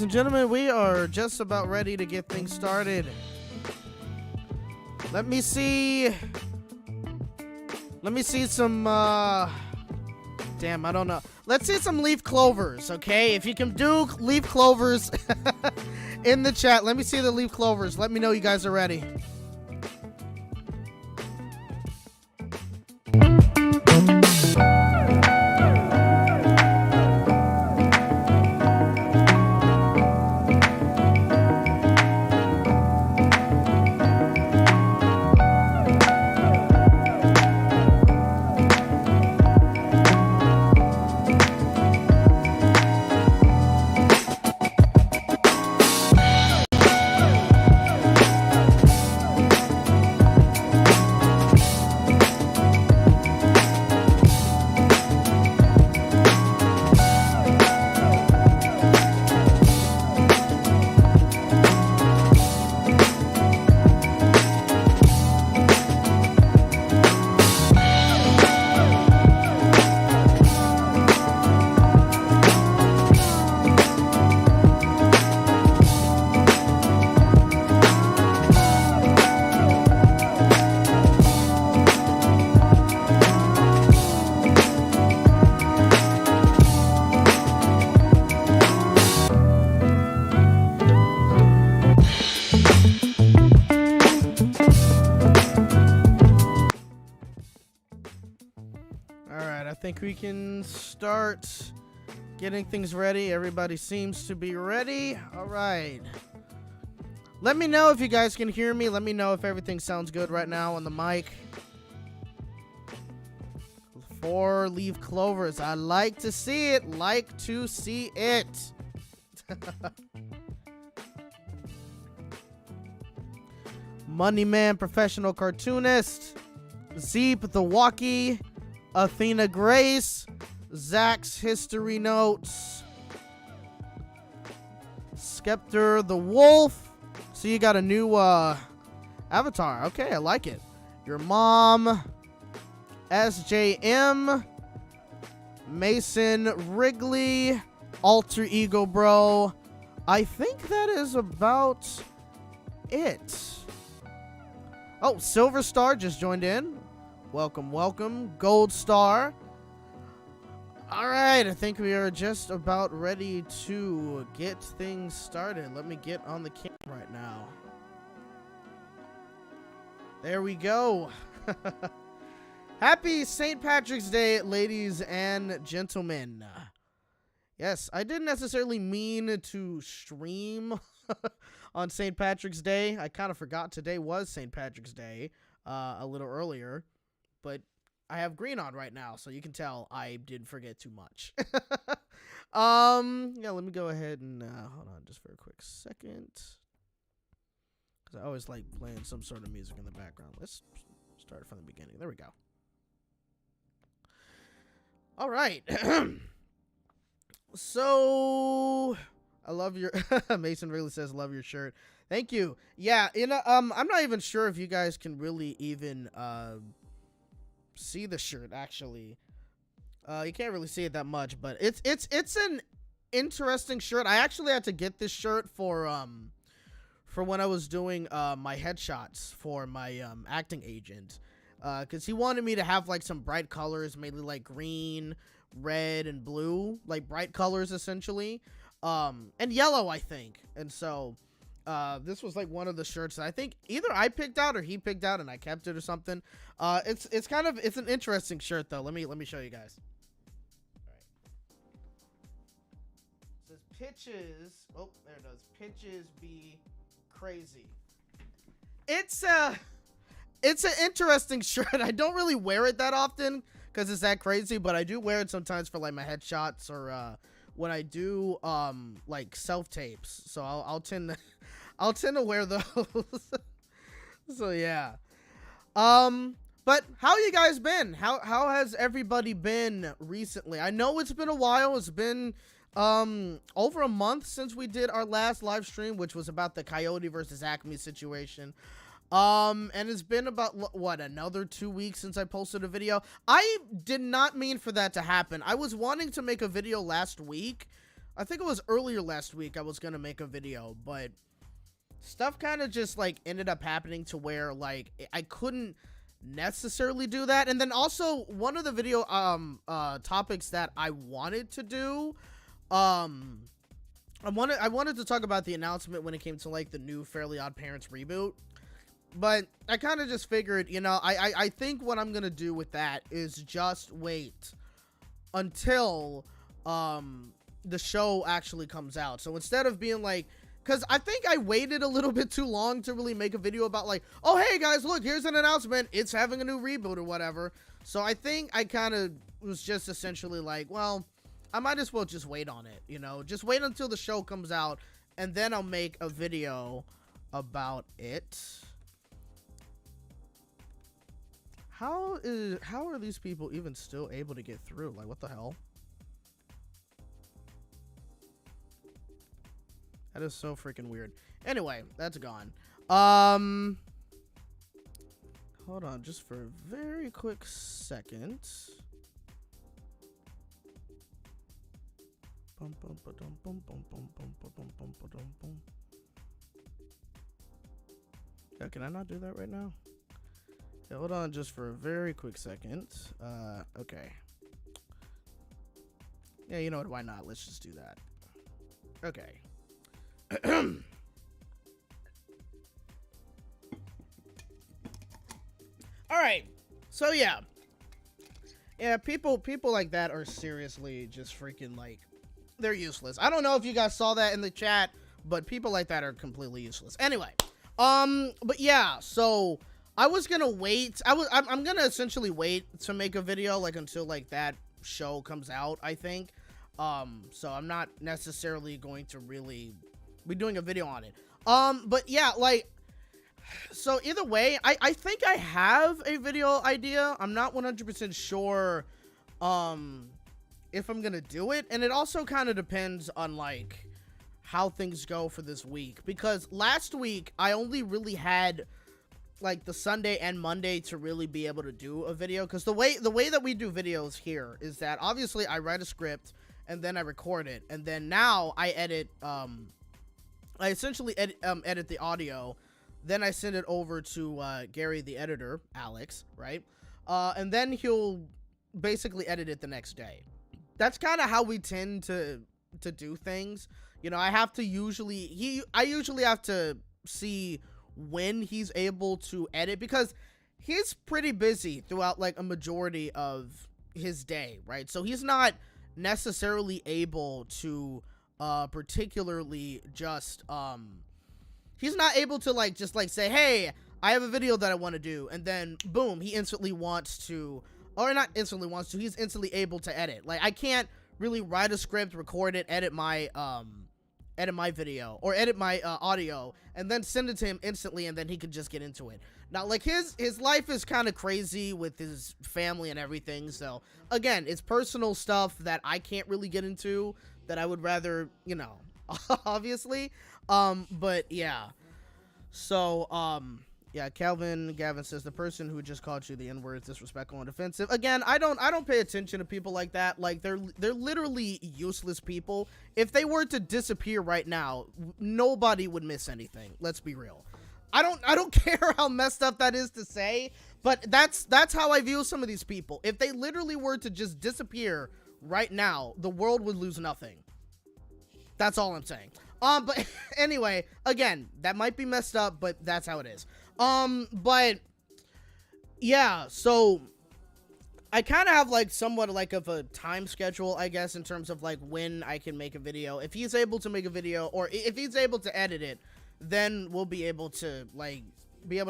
and gentlemen, we are just about ready to get things started. Let me see some, damn, I don't know. Let's see some leaf clovers, okay? If you can do leaf clovers in the chat, let me see the leaf clovers. Let me know you guys are ready. We can start getting things ready. Everybody seems to be ready. All right. Let me know if you guys can hear me. Let me know if everything sounds good right now on the mic. 4 leaf clovers. I like to see it. Like to see it. Money Man, professional cartoonist. Zeep the Walkie. Athena Grace, Zach's History Notes, Skeptor the Wolf. So you got a new avatar. Okay, I like it. Your mom, SJM, Mason Wrigley, Alter Ego Bro. I think that is about it. Oh, Silver Star just joined in. Welcome, welcome. Gold Star. All right, I think we are just about ready to get things started. Let me get on the camera right now. There we go. Happy St. Patrick's Day, ladies and gentlemen. Yes, I didn't necessarily mean to stream on St. Patrick's Day. I kind of forgot today was St. Patrick's Day a little earlier. But I have green on right now, so you can tell I did forget too much. Yeah, let me go ahead and hold on just for a quick second. Because I always like playing some sort of music in the background. Let's start from the beginning. There we go. All right. So, I love your... Mason really says, love your shirt. Thank you. Yeah, I'm not even sure if you guys can really even... see the shirt actually. You can't really see it that much, but it's an interesting shirt. I actually had to get this shirt for when I was doing my headshots for my acting agent, because he wanted me to have like some bright colors, mainly like green, red, and blue, like bright colors essentially, and yellow, I think. And so this was like one of the shirts that I think either I picked out or he picked out and I kept it or something. It's an interesting shirt though. Let me show you guys. All right. It says pitches. Oh, there it is. Pitches be crazy. It's an interesting shirt. I don't really wear it that often because it's that crazy, but I do wear it sometimes for like my headshots or when I do like self tapes. So I'll tend to wear those. So yeah. But how you guys been? How has everybody been recently? I know it's been a while. It's been over a month since we did our last live stream, which was about the Coyote versus Acme situation. And it's been about what, another 2 weeks since I posted a video. I did not mean for that to happen. I was wanting to make a video last week, I think it was earlier last week I was gonna make a video, but stuff kind of just like ended up happening to where like I couldn't necessarily do that. And then also one of the video topics that I wanted to do, I wanted to talk about the announcement when it came to like the new Fairly Odd Parents reboot. But I kind of just figured, you know, I think what I'm gonna do with that is just wait until the show actually comes out. So instead of being like, because I think I waited a little bit too long to really make a video about like, oh hey guys, look, here's an announcement, it's having a new reboot or whatever. So I think I kind of was just essentially like, well, I might as well just wait on it, you know, just wait until the show comes out and then I'll make a video about it. How are these people even still able to get through? Like, what the hell? That is so freaking weird. Anyway, that's gone. Hold on just for a very quick second. Yeah, can I not do that right now? Yeah, hold on just for a very quick second. Okay. Yeah, you know what? Why not? Let's just do that. Okay. All right. So yeah, people like that are seriously just freaking like, they're useless. I don't know if you guys saw that in the chat, but people like that are completely useless. Anyway, but yeah, so I was gonna wait. I'm gonna essentially wait to make a video like until like that show comes out, I think. So I'm not necessarily going to really be doing a video on it. But yeah, like, so either way, I think I have a video idea. I'm not 100% sure, if I'm gonna do it. And it also kind of depends on like how things go for this week, because last week I only really had like the Sunday and Monday to really be able to do a video, because the way that we do videos here is that obviously I write a script and then I record it, and then now I edit, I essentially edit the audio, then I send it over to Gary the editor, Alex, right? And then he'll basically edit it the next day. That's kind of how we tend to do things. You know, I usually have to see when he's able to edit, because he's pretty busy throughout like a majority of his day, right? So he's not necessarily able to particularly just he's not able to like just like say, hey, I have a video that I want to do, and then boom, he instantly wants to, or not instantly wants to, he's instantly able to edit. Like, I can't really write a script, record it, edit my video or edit my audio and then send it to him instantly, and then he can just get into it. Now, like, his life is kind of crazy with his family and everything, so again, it's personal stuff that I can't really get into, that I would rather, you know, obviously. But yeah, so yeah, Gavin says the person who just called you the N-word is disrespectful and offensive. Again, I don't pay attention to people like that. Like, they're literally useless people. If they were to disappear right now, nobody would miss anything. Let's be real. I don't care how messed up that is to say, but that's how I view some of these people. If they literally were to just disappear right now, the world would lose nothing. That's all I'm saying. But anyway, again, that might be messed up, but that's how it is. But yeah, so I kind of have like somewhat like of a time schedule, I guess, in terms of like when I can make a video. If he's able to make a video, or if he's able to edit it, then we'll be able to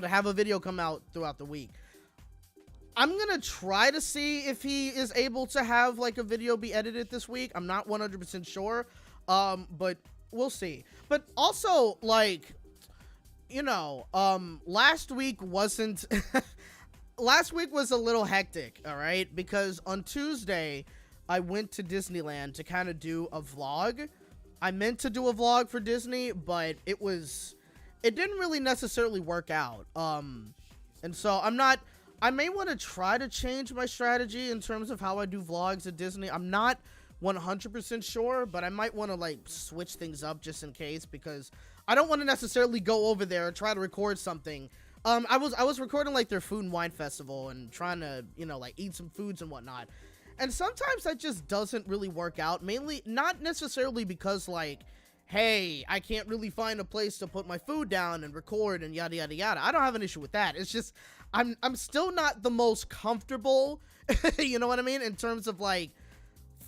have a video come out throughout the week. I'm gonna try to see if he is able to have like a video be edited this week. I'm not 100% sure, but we'll see. But also, like, you know, last week wasn't last week was a little hectic, all right, because on Tuesday I went to Disneyland to kind of do a vlog. I meant to do a vlog for Disney, but it didn't really necessarily work out. And so I may want to try to change my strategy in terms of how I do vlogs at Disney. I'm not 100% sure, but I might want to like switch things up just in case, because I don't want to necessarily go over there and try to record something. I was recording like their food and wine festival and trying to, you know, like eat some foods and whatnot. And sometimes that just doesn't really work out, mainly not necessarily because like, hey, I can't really find a place to put my food down and record and yada yada yada. I don't have an issue with that. It's just I'm still not the most comfortable, you know what I mean, in terms of like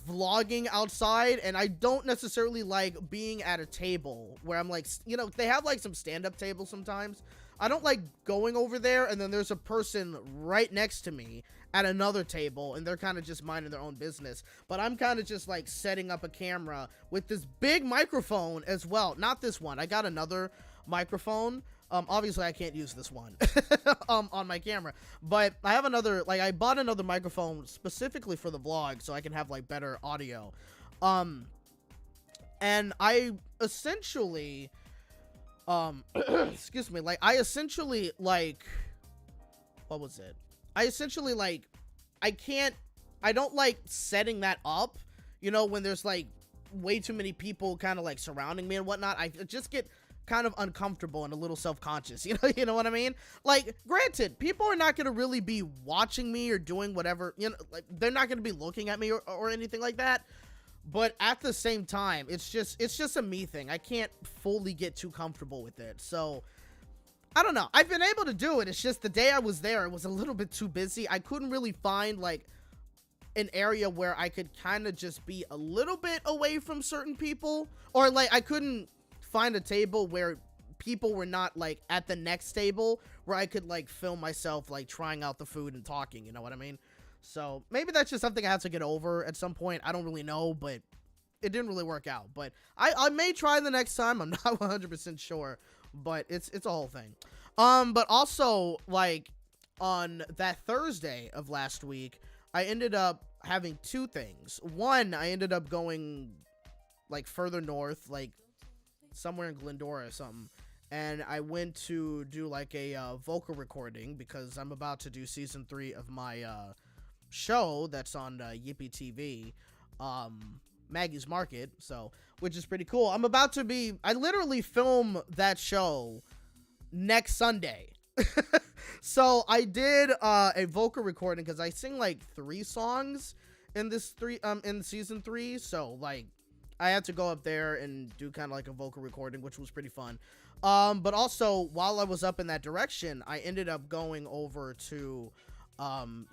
vlogging outside, and I don't necessarily like being at a table where I'm like, you know, they have like some stand-up tables sometimes. I don't like going over there and then there's a person right next to me at another table and they're kind of just minding their own business, but I'm kind of just like setting up a camera with this big microphone as well. Not this one, I got another microphone. Obviously I can't use this one on my camera, but I have another, like I bought another microphone specifically for the vlog so I can have like better audio. And I essentially excuse me, like I essentially like, what was it? I essentially like, I don't like setting that up, you know, when there's like way too many people kind of like surrounding me and whatnot. I just get kind of uncomfortable and a little self-conscious, you know what I mean? Like, granted, people are not going to really be watching me or doing whatever, you know, like they're not going to be looking at me or anything like that. But at the same time, it's just a me thing. I can't fully get too comfortable with it. So I don't know. I've been able to do it. It's just the day I was there, it was a little bit too busy. I couldn't really find like an area where I could kind of just be a little bit away from certain people, or like I couldn't find a table where people were not like at the next table where I could like film myself like trying out the food and talking, you know what I mean? So maybe that's just something I have to get over at some point. I don't really know, but it didn't really work out. But I may try the next time. I'm not 100% sure, but it's a whole thing. But also like on that Thursday of last week, I ended up having two things. One, I ended up going like further north, like somewhere in Glendora or something, and I went to do like a vocal recording because I'm about to do season 3 of my show that's on Yippee TV, Maggie's Market, so which is pretty cool. I literally film that show next Sunday. So I did a vocal recording because I sing like 3 songs in in season 3, so like I had to go up there and do kind of like a vocal recording, which was pretty fun. But also while I was up in that direction, I ended up going over to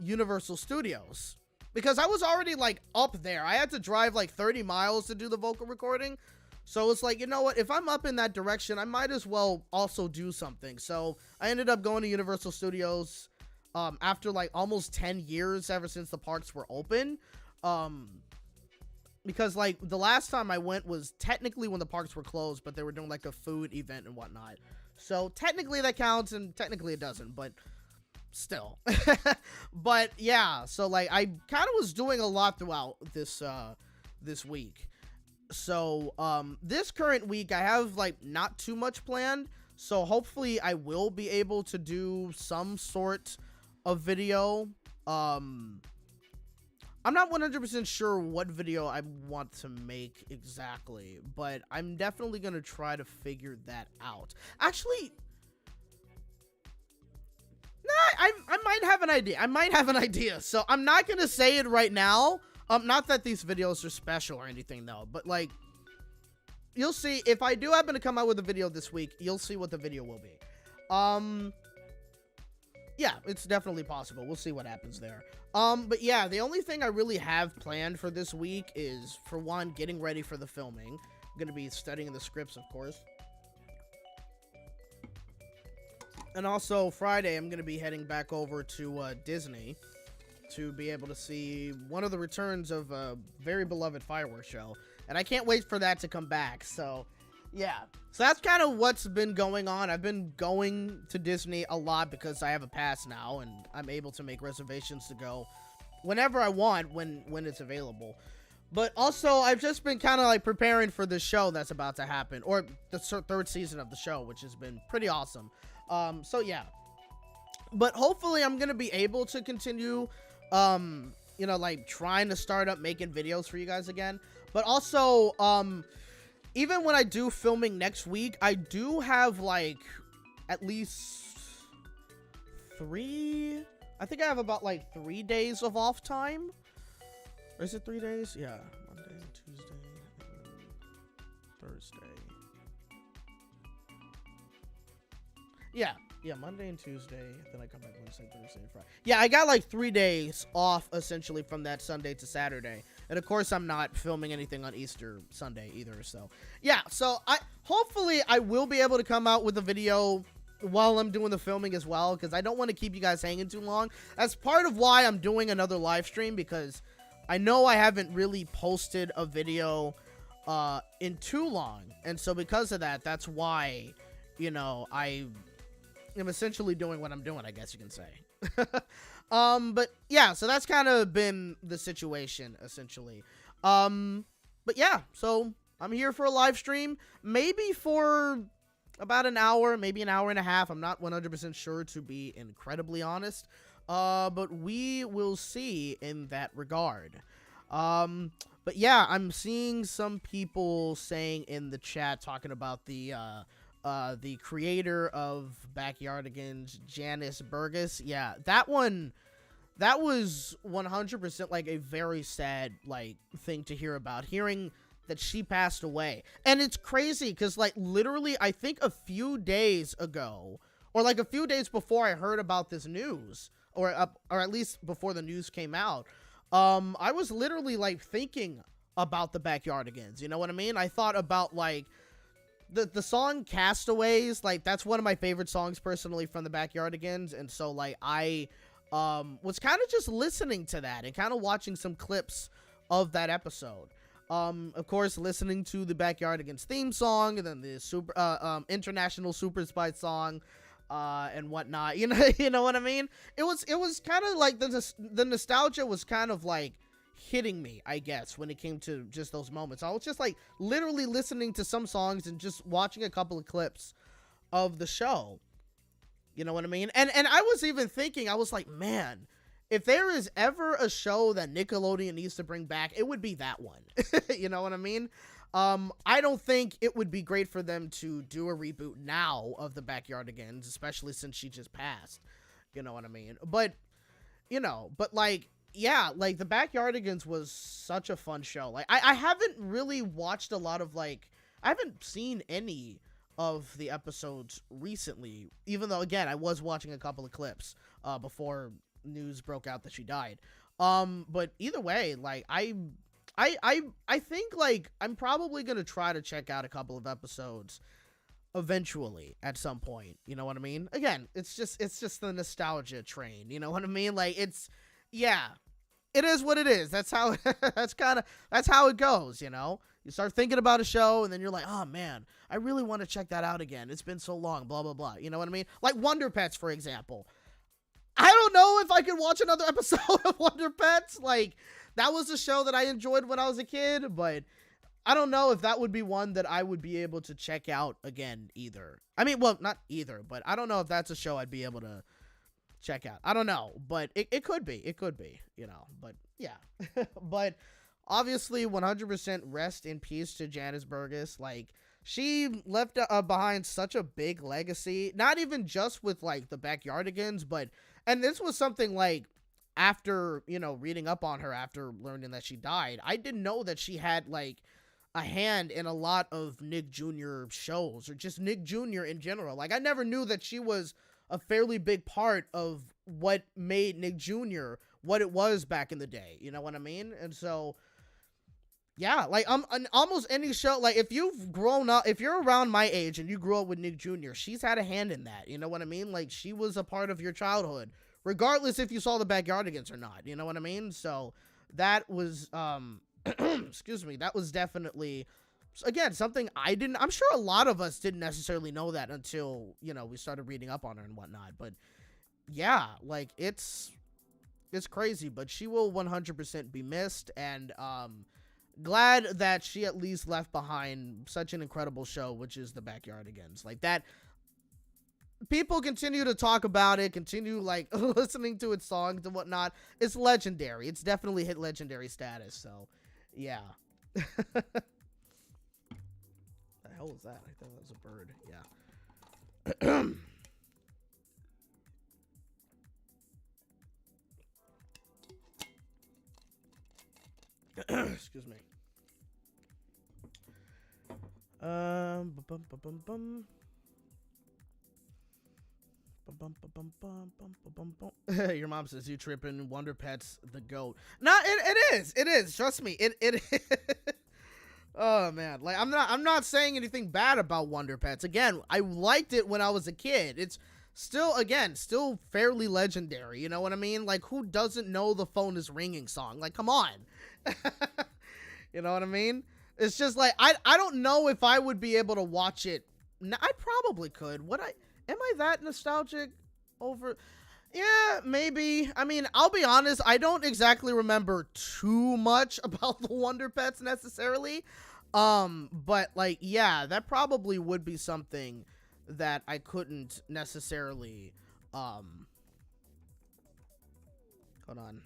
Universal Studios because I was already like up there. I had to drive like 30 miles to do the vocal recording. So it's like, you know what, if I'm up in that direction, I might as well also do something. So I ended up going to Universal Studios after like almost 10 years ever since the parks were open. Because like the last time I went was technically when the parks were closed, but they were doing like a food event and whatnot. So technically that counts and technically it doesn't, but still. But yeah, so like I kind of was doing a lot throughout this week. So this current week I have like not too much planned, so hopefully I will be able to do some sort of video. I'm not 100% sure what video I want to make exactly, but I'm definitely going to try to figure that out. Actually, nah, I might have an idea. So I'm not going to say it right now. Not that these videos are special or anything though, but like, you'll see if I do happen to come out with a video this week, you'll see what the video will be. Yeah, it's definitely possible. We'll see what happens there. But yeah, the only thing I really have planned for this week is, for one, getting ready for the filming. I'm going to be studying the scripts, of course. And also, Friday, I'm going to be heading back over to Disney to be able to see one of the returns of a very beloved fireworks show. And I can't wait for that to come back, so yeah. So that's kind of what's been going on. I've been going to Disney a lot because I have a pass now, and I'm able to make reservations to go whenever I want when it's available. But also, I've just been kind of like preparing for the show that's about to happen, or the 3rd season of the show, which has been pretty awesome. So yeah. But hopefully I'm going to be able to continue you know, like trying to start up making videos for you guys again. But also, even when I do filming next week, I do have like at least I think I have about like 3 days of off time. Or is it 3 days? Yeah. Monday, Tuesday, and Thursday. Yeah, Monday and Tuesday. Then I come back Wednesday, Thursday, and Friday. Yeah, I got like 3 days off essentially from that Sunday to Saturday. And of course, I'm not filming anything on Easter Sunday either. So yeah, so hopefully I will be able to come out with a video while I'm doing the filming as well, because I don't want to keep you guys hanging too long. That's part of why I'm doing another live stream, because I know I haven't really posted a video in too long. And so because of that, that's why, you know, I am essentially doing what I'm doing, I guess you can say. But yeah, so that's kind of been the situation essentially. But yeah, so I'm here for a live stream, maybe for about an hour, maybe an hour and a half. I'm not 100% sure, to be incredibly honest. But we will see in that regard. But yeah, I'm seeing some people saying in the chat, talking about the creator of Backyardigans, Janice Burgess. Yeah, that was 100% like a very sad like thing to hear about, hearing that she passed away. And it's crazy because like literally I think a few days ago, or like a few days before I heard about this news, or at least before the news came out, I was literally like thinking about the Backyardigans. You know what I mean? I thought about like the song Castaways. Like that's one of my favorite songs personally from the Backyardigans. And so like I was kind of just listening to that and kind of watching some clips of that episode. Of course, listening to the Backyardigans theme song, and then the International Super Spy song, and whatnot. You know what I mean? It was kind of like the nostalgia was kind of like hitting me, I guess, when it came to just those moments. I was just like literally listening to some songs and just watching a couple of clips of the show. You know what I mean? And I was even thinking, I was like, man, if there is ever a show that Nickelodeon needs to bring back, it would be that one. You know what I mean? I don't think it would be great for them to do a reboot now of the Backyardigans, especially since she just passed. You know what I mean? But, you know, but like, yeah, like the Backyardigans was such a fun show. Like, I haven't really watched a lot of like, I haven't seen any of the episodes recently, even though, again, I was watching a couple of clips before news broke out that she died. But either way, like I think like I'm probably gonna try to check out a couple of episodes eventually at some point. You know what I mean? Again, it's just the nostalgia train. You know what I mean? Like yeah, it is what it is. That's how that's how it goes. You know, you start thinking about a show and then you're like, oh man, I really want to check that out again. It's been so long. Blah blah blah. You know what I mean? Like Wonder Pets, for example. I don't know if I could watch another episode of Wonder Pets. Like, that was a show that I enjoyed when I was a kid, but I don't know if that would be one that I would be able to check out again either. I mean, well, not either, but I don't know if that's a show I'd be able to check out. I don't know, but it could be. It could be, you know, but yeah. But obviously, 100% rest in peace to Janice Burgess. Like, she left behind such a big legacy, not even just with, like, the Backyardigans, but... And this was something like, after, you know, reading up on her, after learning that she died, I didn't know that she had, like, a hand in a lot of Nick Jr. shows, or just Nick Jr. in general. Like, I never knew that she was a fairly big part of what made Nick Jr. what it was back in the day. You know what I mean? And so, yeah, like, almost any show, like, if you've grown up, if you're around my age and you grew up with Nick Jr., she's had a hand in that, you know what I mean? Like, she was a part of your childhood, regardless if you saw the Backyardigans or not, you know what I mean? So, that was, excuse me, that was definitely, again, something I'm sure a lot of us didn't necessarily know that until, you know, we started reading up on her and whatnot, but, yeah, like, it's crazy, but she will 100% be missed, and, glad that she at least left behind such an incredible show, which is the Backyardigans. Like, that, people continue to talk about it, continue like listening to its songs and whatnot. It's legendary. It's definitely hit legendary status. So, yeah. The hell was that? I thought that was a bird. Yeah. Excuse me. Your mom says you tripping. Wonder Pets the goat. No, it is. Trust me. It. Oh man, like I'm not saying anything bad about Wonder Pets. Again, I liked it when I was a kid. It's still fairly legendary. You know what I mean? Like, who doesn't know the phone is ringing song? Like, come on. You know what I mean? It's just like I don't know if I would be able to watch it. I probably could. Am I that nostalgic over? Yeah, maybe. I mean, I'll be honest, I don't exactly remember too much about the Wonder Pets necessarily. But like, yeah, that probably would be something that I couldn't necessarily, hold on.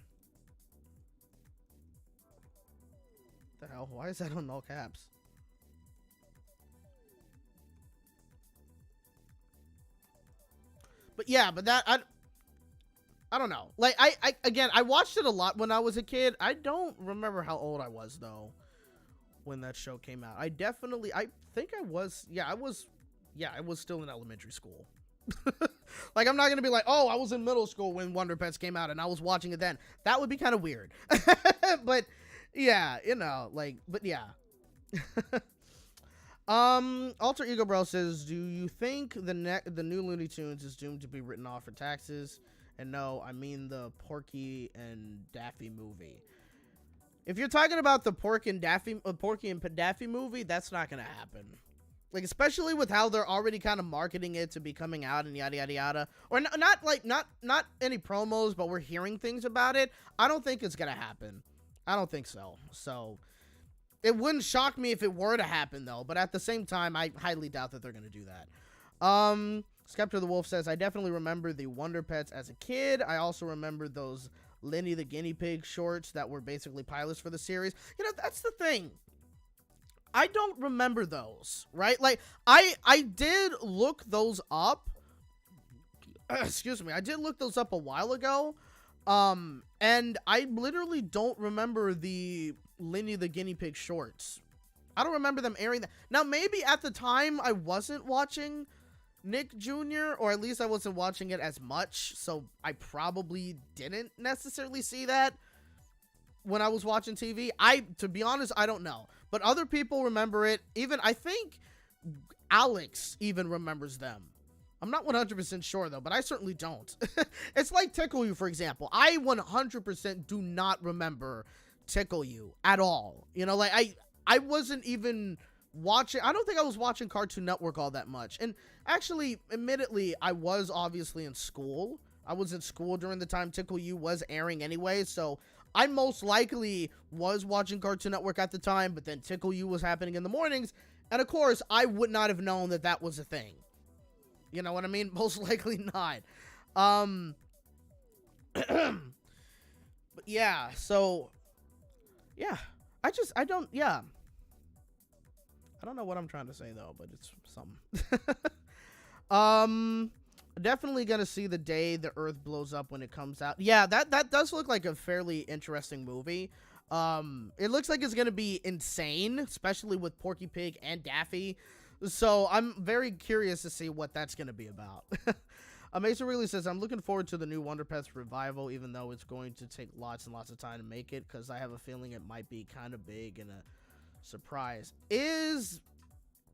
The hell? Why is that on all caps? But yeah, but that, I don't know. Like, I watched it a lot when I was a kid. I don't remember how old I was, though, when that show came out. I think I was still in elementary school. Like, I'm not going to be like, oh, I was in middle school when Wonder Pets came out and I was watching it then. That would be kind of weird. But, yeah, you know, like, but yeah. Alter Ego Bro says, do you think the new Looney Tunes is doomed to be written off for taxes? And no, I mean the Porky and Daffy movie. If you're talking about the Porky and Daffy movie, that's not gonna happen. Like, especially with how they're already kind of marketing it to be coming out and yada yada yada. Or not any promos, but we're hearing things about it. I don't think it's gonna happen. I don't think so. So it wouldn't shock me if it were to happen, though. But at the same time, I highly doubt that they're going to do that. Skeptor the Wolf says, I definitely remember the Wonder Pets as a kid. I also remember those Lenny the Guinea Pig shorts that were basically pilots for the series. You know, that's the thing. I don't remember those, right? Like, I did look those up. Excuse me. I did look those up a while ago. And I literally don't remember the Lenny the Guinea Pig shorts. I don't remember them airing that. Now, maybe at the time I wasn't watching Nick Jr., or at least I wasn't watching it as much, so I probably didn't necessarily see that when I was watching TV. To be honest, I don't know. But other people remember it. Even, I think Alex even remembers them. I'm not 100% sure, though, but I certainly don't. It's like Tickle You, for example. I 100% do not remember Tickle You at all. You know, like, I wasn't even watching. I don't think I was watching Cartoon Network all that much. And actually, admittedly, I was obviously in school. I was in school during the time Tickle You was airing anyway, so I most likely was watching Cartoon Network at the time, but then Tickle You was happening in the mornings, and of course, I would not have known that that was a thing. You know what I mean? Most likely not. But yeah, so, yeah. I don't know what I'm trying to say, though, but it's something. Definitely gonna see the day the Earth blows up when it comes out. Yeah, that does look like a fairly interesting movie. It looks like it's gonna be insane, especially with Porky Pig and Daffy. So I'm very curious to see what that's going to be about. Mason really says, I'm looking forward to the new Wonder Pets revival, even though it's going to take lots and lots of time to make it, because I have a feeling it might be kind of big and a surprise. Is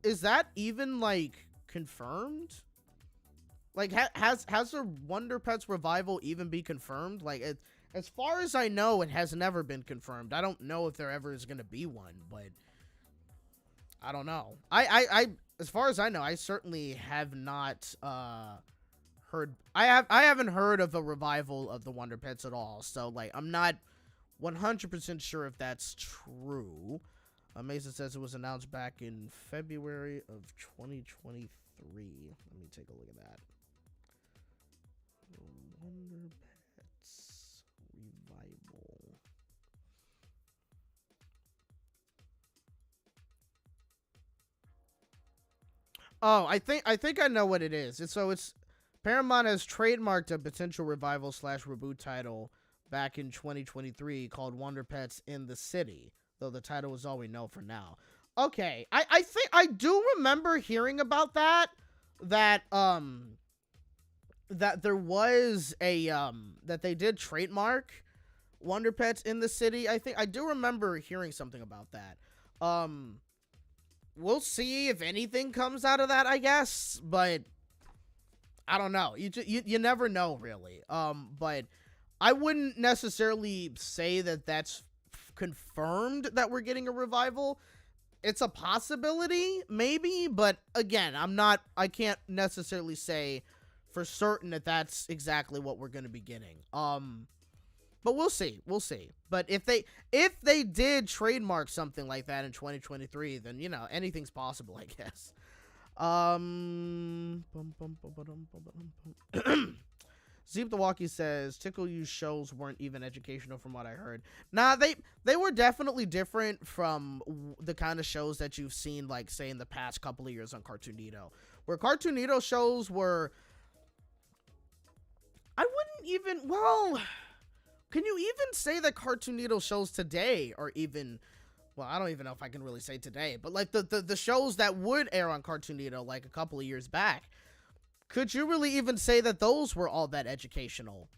that even, like, confirmed? Like, has the Wonder Pets revival even be confirmed? Like, as far as I know, it has never been confirmed. I don't know if there ever is going to be one, but I don't know. I as far as I know, I certainly have not heard. I haven't heard of a revival of the Wonder Pets at all. So like, I'm not 100% sure if that's true. Mason says it was announced back in February of 2023. Let me take a look at that. Wonder Pets revival. Oh, I think I know what it is. It's Paramount has trademarked a potential revival slash reboot title back in 2023 called Wonder Pets in the City, though the title is all we know for now. Okay, I think I do remember hearing about that that there was a that they did trademark Wonder Pets in the City. I think I do remember hearing something about that. We'll see if anything comes out of that, I guess, but I don't know. You never know, really. But I wouldn't necessarily say that that's confirmed that we're getting a revival. It's a possibility, maybe, but again, I can't necessarily say for certain that that's exactly what we're going to be getting. But we'll see. But if they did trademark something like that in 2023, then, you know, anything's possible, I guess. Zeep the Walkie says Tickle You shows weren't even educational from what I heard. Nah, they were definitely different from the kind of shows that you've seen, like, say, in the past couple of years on Cartoonito. Where Cartoonito shows were, I wouldn't even, well, can you even say that Cartoonito shows today are even, well, I don't even know if I can really say today, but like the shows that would air on Cartoonito like a couple of years back, could you really even say that those were all that educational?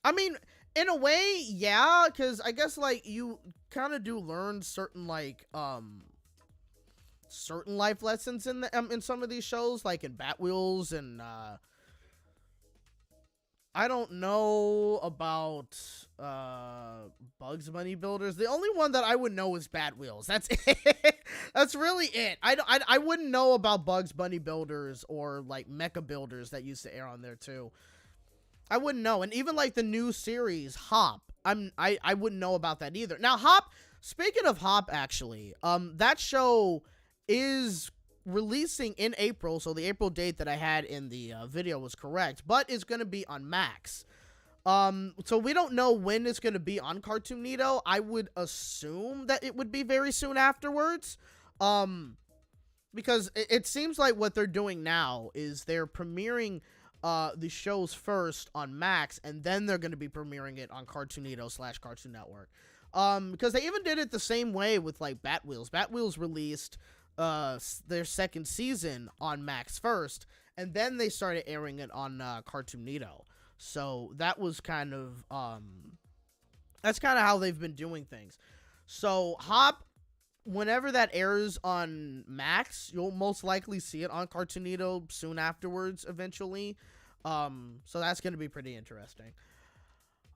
I mean, in a way, yeah, because I guess like you kind of do learn certain like certain life lessons in some of these shows, like in Bat Wheels and I don't know about Bugs Bunny Builders. The only one that I would know is Bat Wheels. That's it. That's really it. I wouldn't know about Bugs Bunny Builders or like Mecha Builders that used to air on there too. I wouldn't know. And even like the new series Hop, I wouldn't know about that either. Now Hop, speaking of Hop, actually, that show is releasing in April, so the April date that I had in the video was correct, but it's going to be on Max. So we don't know when it's going to be on Cartoonito. I would assume that it would be very soon afterwards, because it seems like what they're doing now is they're premiering the shows first on Max, and then they're going to be premiering it on Cartoonito / Cartoon Network. Because they even did it the same way with like Bat Wheels. Bat Wheels released their second season on Max first, and then they started airing it on Cartoonito. So that was kind of that's kind of how they've been doing things. So Hop, whenever that airs on Max, you'll most likely see it on Cartoonito soon afterwards eventually. So that's going to be pretty interesting.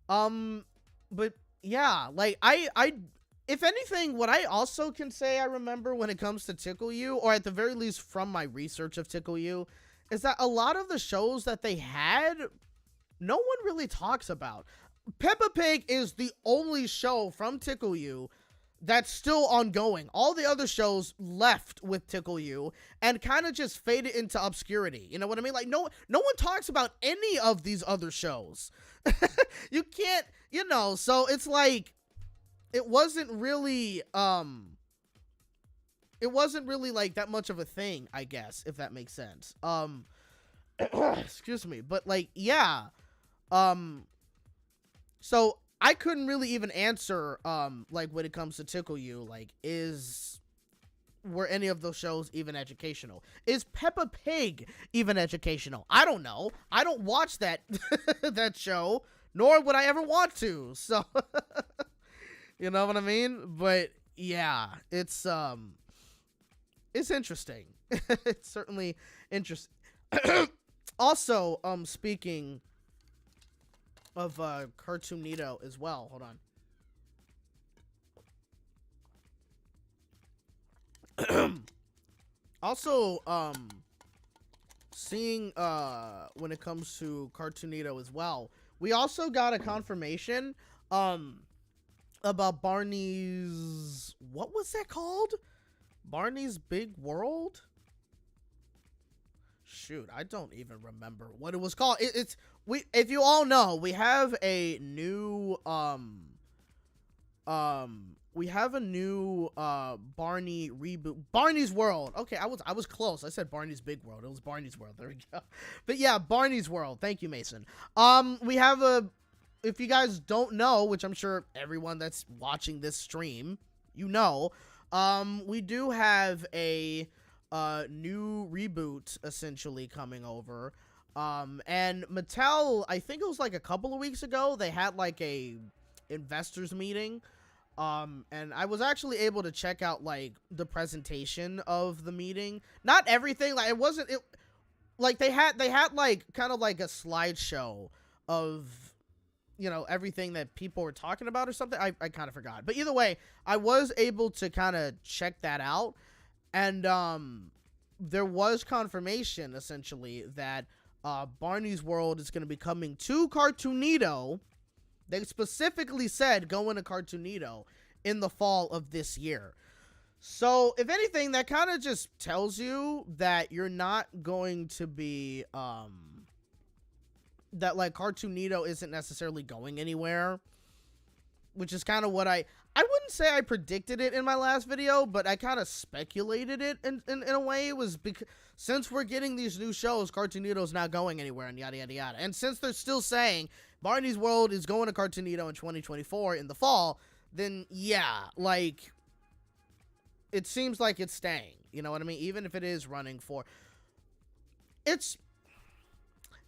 But yeah, like I if anything, what I also can say I remember when it comes to Tickle You, or at the very least from my research of Tickle You, is that a lot of the shows that they had, no one really talks about. Peppa Pig is the only show from Tickle You that's still ongoing. All the other shows left with Tickle You and kind of just faded into obscurity. You know what I mean? Like no one talks about any of these other shows. You can't, you know, so it's like it wasn't really like that much of a thing, I guess, if that makes sense. Excuse me, but like yeah. So I couldn't really even answer like when it comes to Tickle You, like were any of those shows even educational? Is Peppa Pig even educational? I don't know. I don't watch that that show, nor would I ever want to. So you know what I mean? But yeah, it's interesting. It's certainly interesting. Also, speaking of Cartoonito as well. Hold on. Also, seeing when it comes to Cartoonito as well, we also got a confirmation about Barney's, what was that called? Barney's Big World? shoot, I don't even remember what it was called. If you all know, we have a new Barney reboot. Barney's World. Okay, I was close. I said Barney's Big World. It was Barney's World. There we go. But yeah, Barney's World. Thank you, Mason. We have if you guys don't know, which I'm sure everyone that's watching this stream, you know, we do have a new reboot essentially coming over. And Mattel, I think it was like a couple of weeks ago, they had like a investors meeting. And I was actually able to check out like the presentation of the meeting. Not everything, like they had like kind of like a slideshow of, you know, everything that people were talking about or something. I kind of forgot. But either way, I was able to kind of check that out. And there was confirmation essentially that Barney's World is going to be coming to Cartoonito. They specifically said going to Cartoonito in the fall of this year. So, if anything, that kind of just tells you that you're not going to be, that, like, Cartoonito isn't necessarily going anywhere. Which is kind of what I wouldn't say I predicted it in my last video, but I kind of speculated it in a way. It was because, since we're getting these new shows, Cartoonito's not going anywhere, and yada, yada, yada. And since they're still saying Barney's World is going to Cartoonito in 2024 in the fall, then yeah, like, it seems like it's staying. You know what I mean? Even if it is running for... It's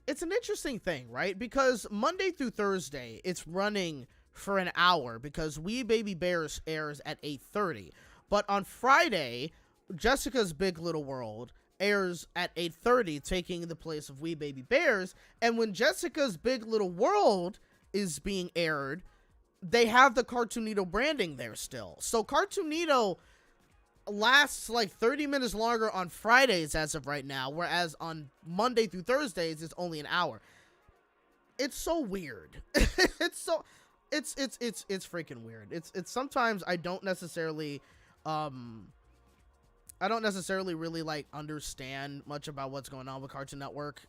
an interesting thing, right? Because Monday through Thursday, it's running for an hour because We Baby Bears airs at 8:30. But on Friday, Jessica's Big Little World airs at 8:30, taking the place of We Baby Bears. And when Jessica's Big Little World is being aired, they have the Cartoonito branding there still. So Cartoonito lasts like 30 minutes longer on Fridays as of right now, whereas on Monday through Thursdays, it's only an hour. It's so weird. It's freaking weird. It's sometimes I don't necessarily really like understand much about what's going on with Cartoon Network.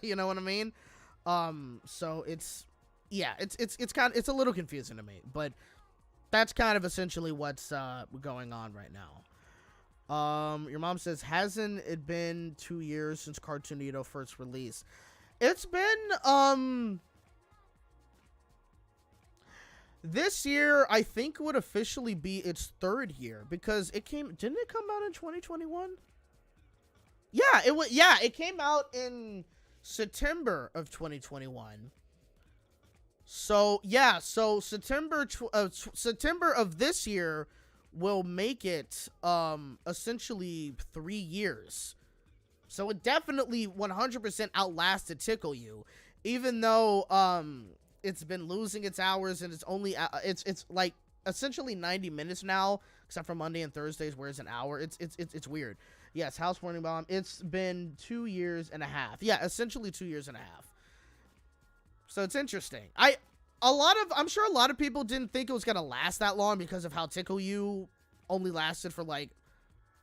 You know what I mean? So it's a little confusing to me, but that's kind of essentially what's going on right now. Your mom says, hasn't it been 2 years since Cartoonito first released? It's been this year, I think, would officially be its 3rd year because didn't it come out in 2021? Yeah, it came out in September of 2021. So, yeah, September of this year will make it essentially 3 years. So it definitely 100% outlasted Tickle You, even though it's been losing its hours, and it's only it's like essentially 90 minutes now, except for Monday and Thursdays where it's an hour. It's weird. Yes, Housewarming Bomb. It's been 2 years and a half. Yeah, essentially 2 years and a half. So it's interesting. I'm sure a lot of people didn't think it was gonna last that long because of how Tickle You only lasted for like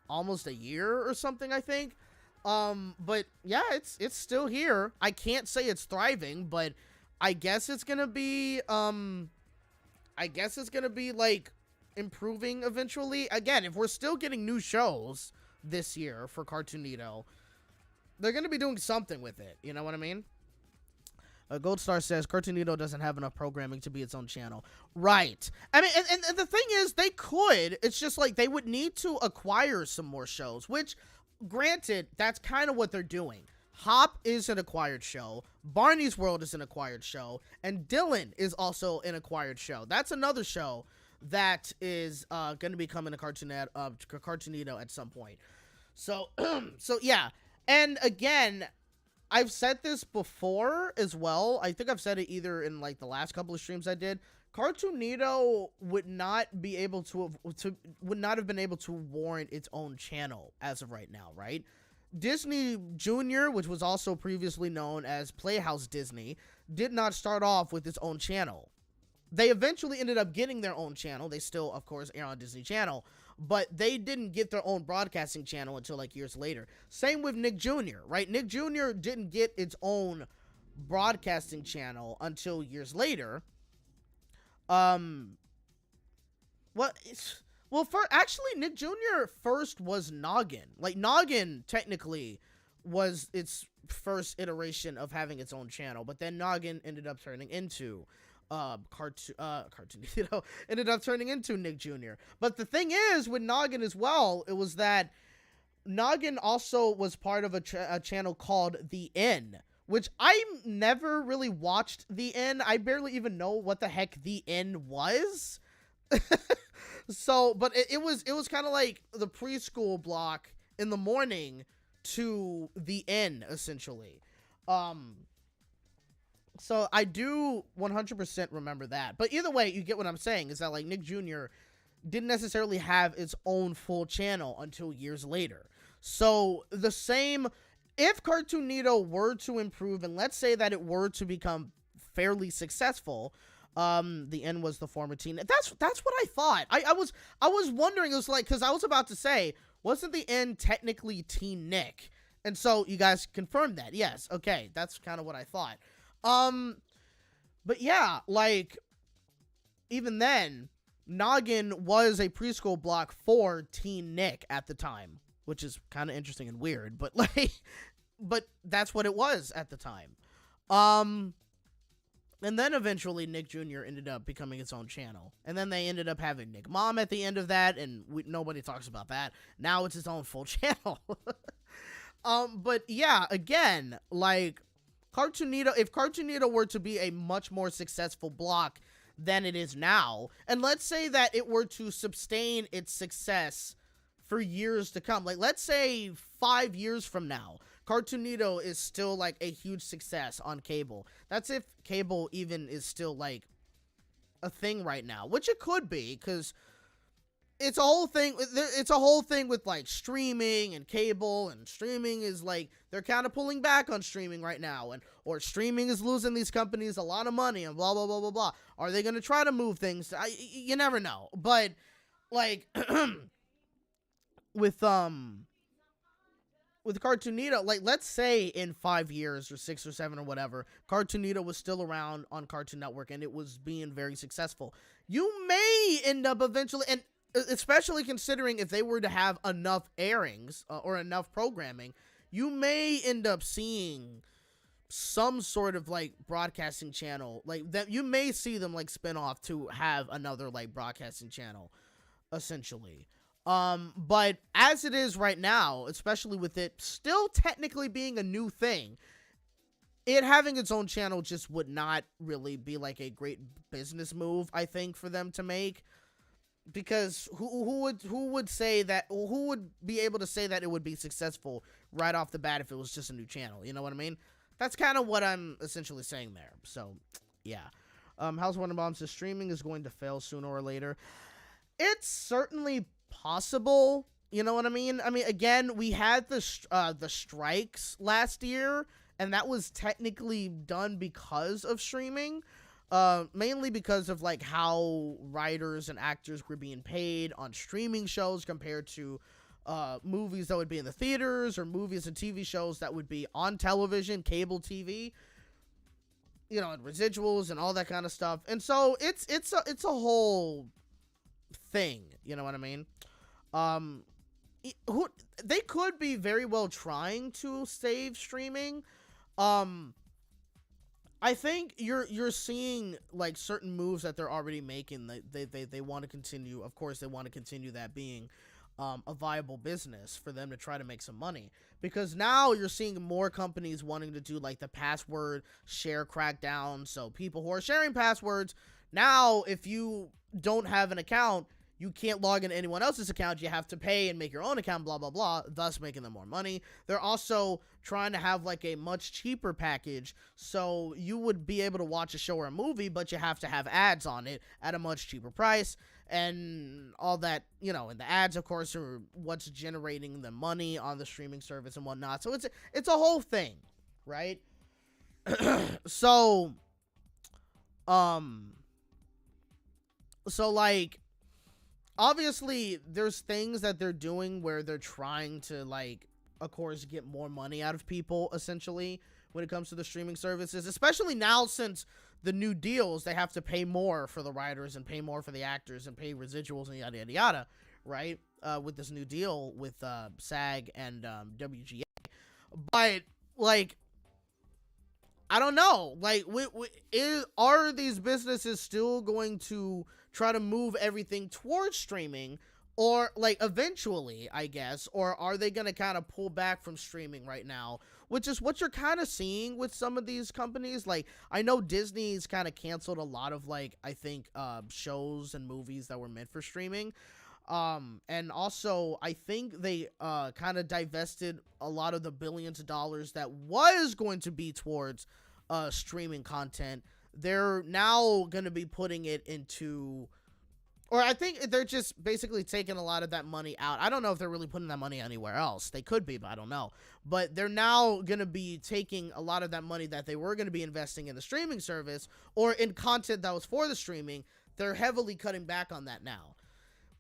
almost a year or something, I think. But yeah, it's still here. I can't say it's thriving, but I guess it's gonna be like improving eventually. Again, if we're still getting new shows this year for Cartoonito, they're gonna be doing something with it. You know what I mean? Gold Star says Cartoonito doesn't have enough programming to be its own channel. Right. I mean, and the thing is, they could. It's just like they would need to acquire some more shows, which, granted, that's kind of what they're doing. Hop is an acquired show. Barney's World is an acquired show. And Dylan is also an acquired show. That's another show that is going to be coming to Cartoonito at some point. So, yeah. And again, I've said this before as well. I think I've said it either in like the last couple of streams I did. Cartoonito would not have been able to warrant its own channel as of right now, right? Disney Junior, which was also previously known as Playhouse Disney, did not start off with its own channel. They eventually ended up getting their own channel. They still, of course, air on Disney Channel. but they didn't get their own broadcasting channel until like years later. Same with Nick Jr., right? Nick Jr. didn't get its own broadcasting channel until years later. Actually, Nick Jr. first was Noggin. Like, Noggin technically was its first iteration of having its own channel, but then Noggin ended up turning into Cartoonito ended up turning into Nick Jr. But the thing is, with Noggin as well, it was that Noggin also was part of a channel called The N, which I never really watched. The N, I barely even know what the heck The N was. So, but it was kind of like the preschool block in the morning to The N, essentially. So I do 100% remember that. But either way, you get what I'm saying, is that like Nick Jr. didn't necessarily have its own full channel until years later. So the same, if Cartoonito were to improve, and let's say that it were to become fairly successful, The N was the former teen. That's what I thought. I was wondering, it was like, because I was about to say, wasn't The N technically Teen Nick? And so you guys confirmed that. Yes. Okay. That's kind of what I thought. But yeah, like, even then, Noggin was a preschool block for Teen Nick at the time, which is kind of interesting and weird, but like, but that's what it was at the time. And then eventually Nick Jr. ended up becoming its own channel. And then they ended up having Nick Mom at the end of that, and nobody talks about that. Now it's its own full channel. But yeah, again, like, Cartoonito, if Cartoonito were to be a much more successful block than it is now, and let's say that it were to sustain its success for years to come, like, let's say 5 years from now, Cartoonito is still like a huge success on cable. That's if cable even is still like a thing right now, which it could be, because it's a whole thing. It's a whole thing with like streaming and cable, and streaming is like, they're kind of pulling back on streaming right now, or streaming is losing these companies a lot of money, and blah blah blah blah blah. Are they going to try to move things? You never know. But like with Cartoonito, like, let's say in 5 years or 6 or 7 or whatever, Cartoonito was still around on Cartoon Network and it was being very successful, you may end up eventually, and especially considering if they were to have enough airings or enough programming, you may end up seeing some sort of like broadcasting channel, like that. You may see them like spin off to have another like broadcasting channel, essentially. But as it is right now, especially with it still technically being a new thing, it having its own channel just would not really be like a great business move, I think, for them to make. Because who would say that, who would be able to say that it would be successful right off the bat if it was just a new channel? You know what I mean? That's kind of what I'm essentially saying there. So, yeah. House Wonder Bomb says streaming is going to fail sooner or later. It's certainly possible. You know what I mean? I mean, again, we had the strikes last year, and that was technically done because of streaming. Mainly because of like how writers and actors were being paid on streaming shows compared to movies that would be in the theaters, or movies and TV shows that would be on television, cable TV, you know, and residuals and all that kind of stuff. And so it's a whole thing, you know what I mean? They could be very well trying to save streaming. I think you're seeing like certain moves that they're already making. They want to continue. Of course, they want to continue that being a viable business for them to try to make some money. Because now you're seeing more companies wanting to do like the password share crackdown. So people who are sharing passwords now, if you don't have an account, you can't log into anyone else's account. You have to pay and make your own account, blah, blah, blah, thus making them more money. They're also trying to have like a much cheaper package, so you would be able to watch a show or a movie, but you have to have ads on it at a much cheaper price, and all that, you know, and the ads, of course, are what's generating the money on the streaming service and whatnot. So it's a whole thing, right? So like, obviously there's things that they're doing where they're trying to, like, of course, get more money out of people, essentially, when it comes to the streaming services, especially now since the new deals, they have to pay more for the writers and pay more for the actors and pay residuals and yada, yada, yada, right? With this new deal with SAG and WGA. But, like, I don't know. Like, are these businesses still going to try to move everything towards streaming? Or, like, eventually, I guess, or are they going to kind of pull back from streaming right now? Which is what you're kind of seeing with some of these companies. Like, I know Disney's kind of canceled a lot of, like, I think, shows and movies that were meant for streaming. And also, I think they, kind of divested a lot of the billions of dollars that was going to be towards, streaming content. They're now going to be putting it into... Or I think they're just basically taking a lot of that money out. I don't know if they're really putting that money anywhere else. They could be, but I don't know. But they're now going to be taking a lot of that money that they were going to be investing in the streaming service or in content that was for the streaming. They're heavily cutting back on that now.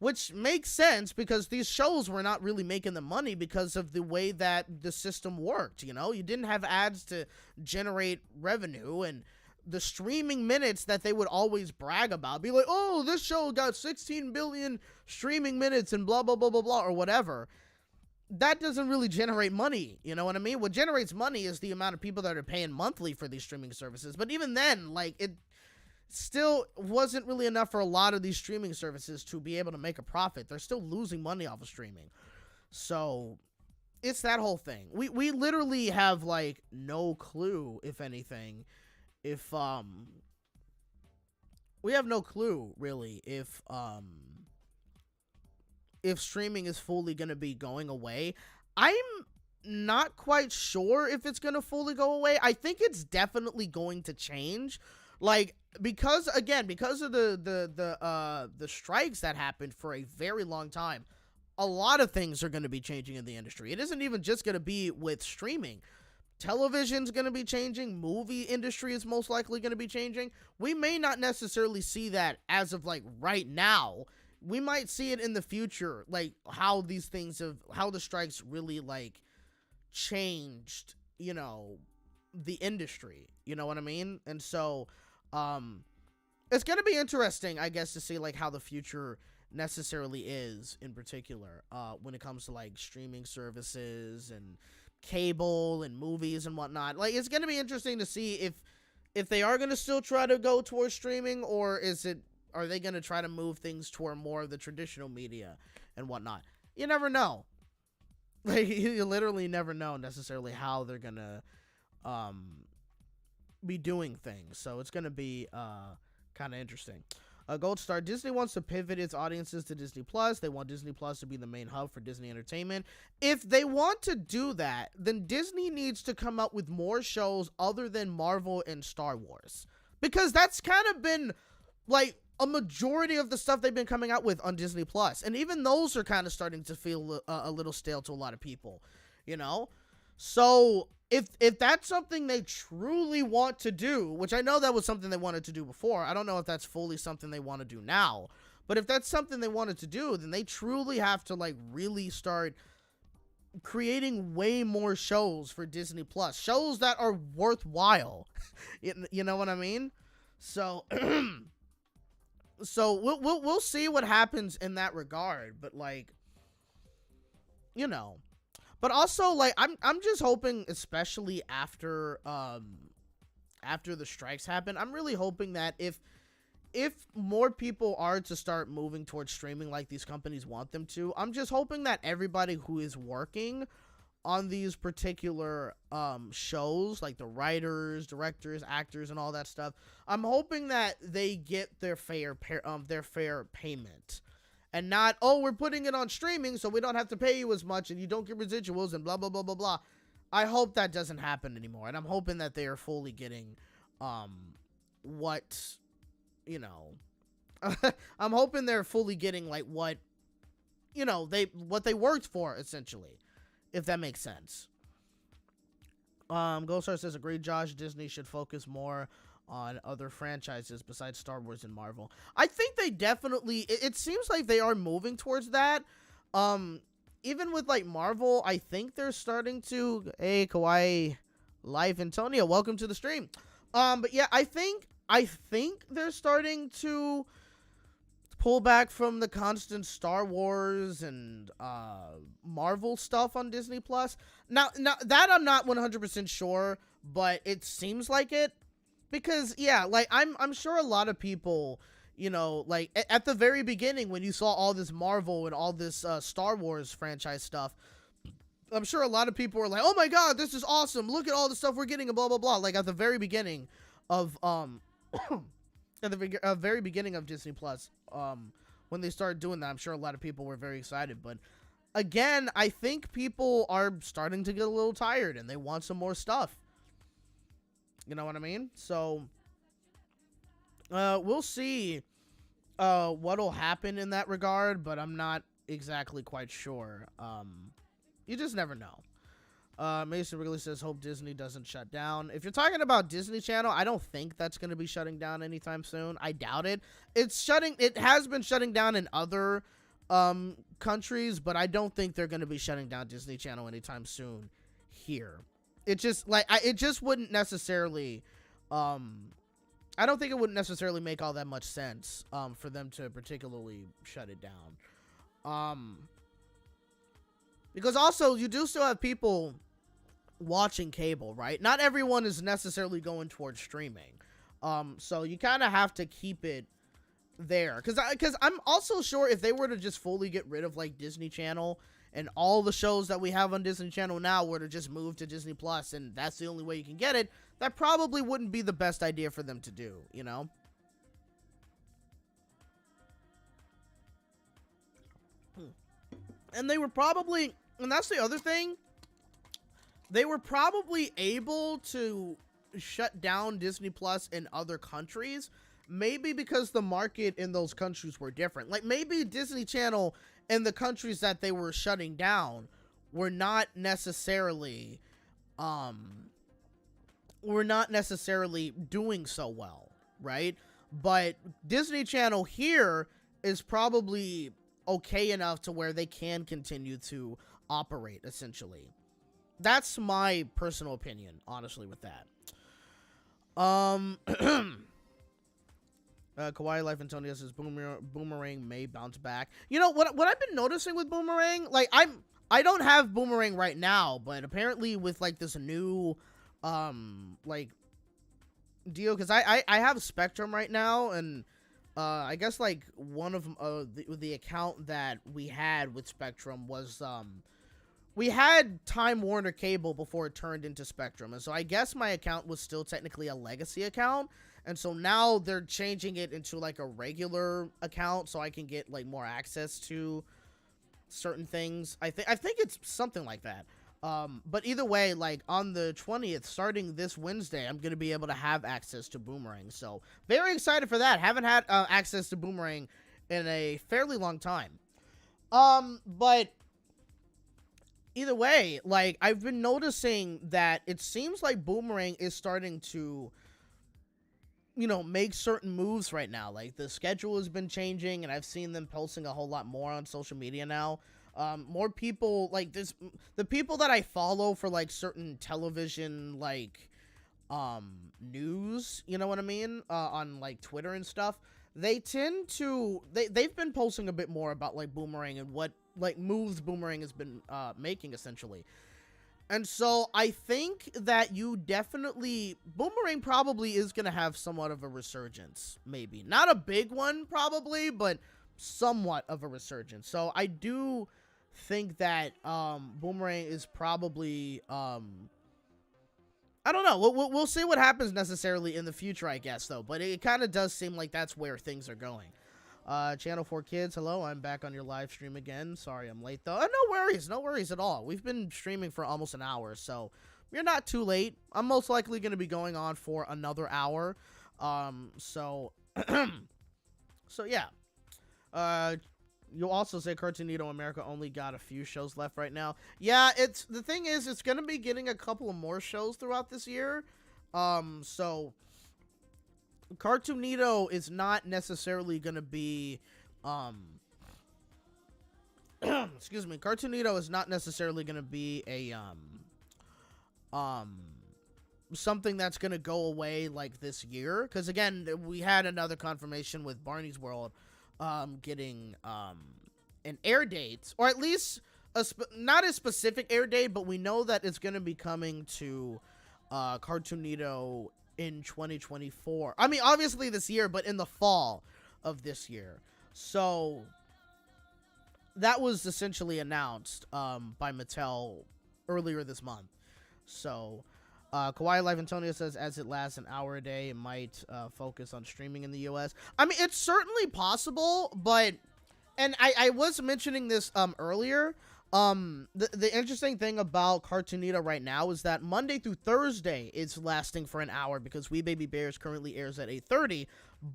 Which makes sense because these shows were not really making the money because of the way that the system worked, you know? You didn't have ads to generate revenue, and the streaming minutes that they would always brag about, be like, oh, this show got 16 billion streaming minutes and blah, blah, blah, blah, blah, or whatever. That doesn't really generate money, you know what I mean? What generates money is the amount of people that are paying monthly for these streaming services. But even then, like, it still wasn't really enough for a lot of these streaming services to be able to make a profit. They're still losing money off of streaming. So it's that whole thing. We literally have, like, no clue, if anything, if we have no clue really if streaming is fully going to be going away. I'm not quite sure if it's going to fully go away. I think it's definitely going to change, like, because of the strikes that happened for a very long time. A lot of things are going to be changing in the industry. It isn't even just going to be with streaming. Television's going to be changing. Movie industry is most likely going to be changing. We may not necessarily see that as of, like, right now. We might see it in the future, like, how these things how the strikes really, like, changed, you know, the industry. You know what I mean? And so, it's going to be interesting, I guess, to see, like, how the future necessarily is in particular, when it comes to, like, streaming services and cable and movies and whatnot. Like, it's gonna be interesting to see if they are gonna still try to go towards streaming, or are they gonna try to move things toward more of the traditional media and whatnot. You never know. Like, you literally never know necessarily how they're gonna be doing things. So it's gonna be kind of interesting. Gold Star, Disney wants to pivot its audiences to Disney Plus. They want Disney Plus to be the main hub for Disney entertainment. If they want to do that, then Disney needs to come up with more shows other than Marvel and Star Wars. Because that's kind of been, like, a majority of the stuff they've been coming out with on Disney Plus. And even those are kind of starting to feel a little stale to a lot of people, you know? So if that's something they truly want to do, which I know that was something they wanted to do before, I don't know if that's fully something they want to do now, but if that's something they wanted to do, then they truly have to, like, really start creating way more shows for Disney Plus, shows that are worthwhile. You know what I mean? So so we'll see what happens in that regard, but, like, you know. But also, like, I'm just hoping, especially after the strikes happen, I'm really hoping that if more people are to start moving towards streaming like these companies want them to, I'm just hoping that everybody who is working on these particular shows, like the writers, directors, actors, and all that stuff, I'm hoping that they get their fair payment. And not, oh, we're putting it on streaming so we don't have to pay you as much and you don't get residuals and blah, blah, blah, blah, blah. I hope that doesn't happen anymore. And I'm hoping that they are fully getting what, you know, I'm hoping they're fully getting, like, what, you know, what they worked for, essentially, if that makes sense. Goldstar says, agreed, Josh. Disney should focus more on other franchises besides Star Wars and Marvel. I think they definitely, it seems like they are moving towards that. Even with like Marvel, I think they're starting to, hey, Kawaii Life Antonio, welcome to the stream. But yeah, I think they're starting to pull back from the constant Star Wars and Marvel stuff on Disney Plus. Now that I'm not 100% sure, but it seems like it, because yeah, like I'm sure a lot of people, you know, like at the very beginning when you saw all this Marvel and all this Star Wars franchise stuff, I'm sure a lot of people were like, "Oh my God, this is awesome! Look at all the stuff we're getting," and blah blah blah. Like at the very beginning of at the very beginning of Disney Plus, when they started doing that, I'm sure a lot of people were very excited. But again, I think people are starting to get a little tired and they want some more stuff. You know what I mean? So, we'll see what'll happen in that regard, but I'm not exactly quite sure. You just never know. Mason really says, hope Disney doesn't shut down. If you're talking about Disney Channel, I don't think that's going to be shutting down anytime soon. I doubt it. It has been shutting down in other countries, but I don't think they're going to be shutting down Disney Channel anytime soon here. It just it just wouldn't necessarily I don't think it would necessarily make all that much sense for them to particularly shut it down. Because also you do still have people watching cable, right? Not everyone is necessarily going towards streaming. So you kind of have to keep it there. Because I'm also sure if they were to just fully get rid of like Disney Channel and all the shows that we have on Disney Channel now were to just move to Disney Plus and that's the only way you can get it, that probably wouldn't be the best idea for them to do, you know? And they were probably, and that's the other thing, they were probably able to shut down Disney Plus in other countries, maybe because the market in those countries were different. Like maybe Disney Channel in the countries that they were shutting down were not necessarily doing so well, right? But Disney Channel here is probably okay enough to where they can continue to operate, essentially. That's my personal opinion, honestly, with that. Kawaii Life Antonio says Boomerang may bounce back. You know what I've been noticing with Boomerang, like I don't have Boomerang right now, but apparently with like this new like deal, because I have Spectrum right now, and I guess like one of the account that we had with Spectrum was we had Time Warner Cable before it turned into Spectrum, and so I guess my account was still technically a legacy account, and so now they're changing it into like a regular account so I can get like more access to certain things. I think it's something like that. But either way, like on the 20th, starting this Wednesday, I'm going to be able to have access to Boomerang. So very excited for that. Haven't had access to Boomerang in a fairly long time. But either way, like I've been noticing that it seems like Boomerang is starting to, you know, make certain moves right now. Like the schedule has been changing, and I've seen them posting a whole lot more on social media now. More people, like this, the people that I follow for like certain television, like, news, you know what I mean? On like Twitter and stuff, they tend to, they've been posting a bit more about like Boomerang and what like moves Boomerang has been, making essentially. And so I think that you definitely, Boomerang probably is going to have somewhat of a resurgence, maybe. Not a big one probably, but somewhat of a resurgence. So I do think that Boomerang is probably I don't know, we'll see what happens necessarily in the future, I guess, though, but it kind of does seem like that's where things are going. Channel 4 Kids, hello, I'm back on your live stream again. Sorry I'm late though. No worries at all. We've been streaming for almost an hour, so you're not too late. I'm most likely going to be going on for another hour. So yeah. You'll also say Cartoonito America only got a few shows left right now. Yeah, the thing is, it's gonna be getting a couple of more shows throughout this year. So Cartoonito is not necessarily gonna be, excuse me, Cartoonito is not necessarily gonna be a um something that's gonna go away like this year, because again we had another confirmation with Barney's World getting an air date, or at least not a specific air date, but we know that it's gonna be coming to Cartoonito in 2024. I mean, obviously this year, but in the fall of this year. So that was essentially announced by Mattel earlier this month. So Kawaii Life Antonio says, as it lasts an hour a day, it might focus on streaming in the US. I mean, it's certainly possible, but, and I was mentioning this earlier. The interesting thing about Cartoonito right now is that Monday through Thursday it's lasting for an hour, because We Baby Bears currently airs at 8:30,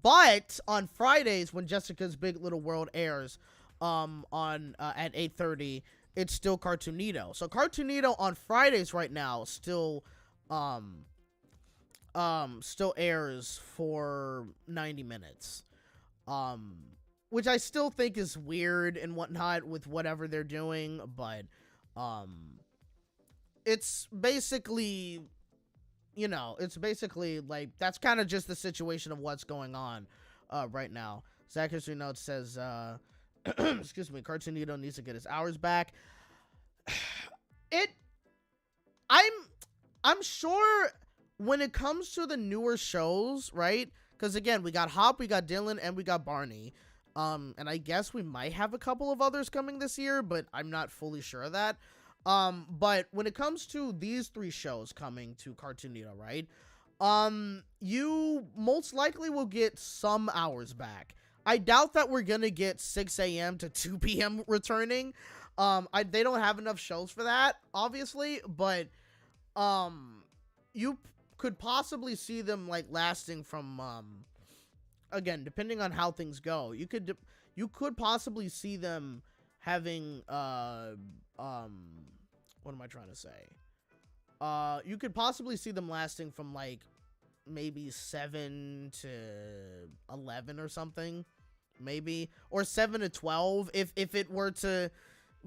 but on Fridays when Jessica's Big Little World airs at 8:30, it's still Cartoonito. So Cartoonito on Fridays right now still airs for 90 minutes. Which I still think is weird and whatnot with whatever they're doing, but it's basically, you know, it's basically like that's kind of just the situation of what's going on right now. Zach History Notes says, excuse me, Cartoonito needs to get his hours back. I'm sure when it comes to the newer shows, right? Because again, we got Hop, we got Dylan, and we got Barney. And I guess we might have a couple of others coming this year, but I'm not fully sure of that. But when it comes to these 3 shows coming to Cartoonito, right? You most likely will get some hours back. I doubt that we're gonna get 6 a.m. to 2 p.m. returning. They don't have enough shows for that, obviously, but you could possibly see them like lasting from again, depending on how things go, you could possibly see them having what am I trying to say? You could possibly see them lasting from like maybe 7 to 11 or something, maybe, or 7 to 12 if it were to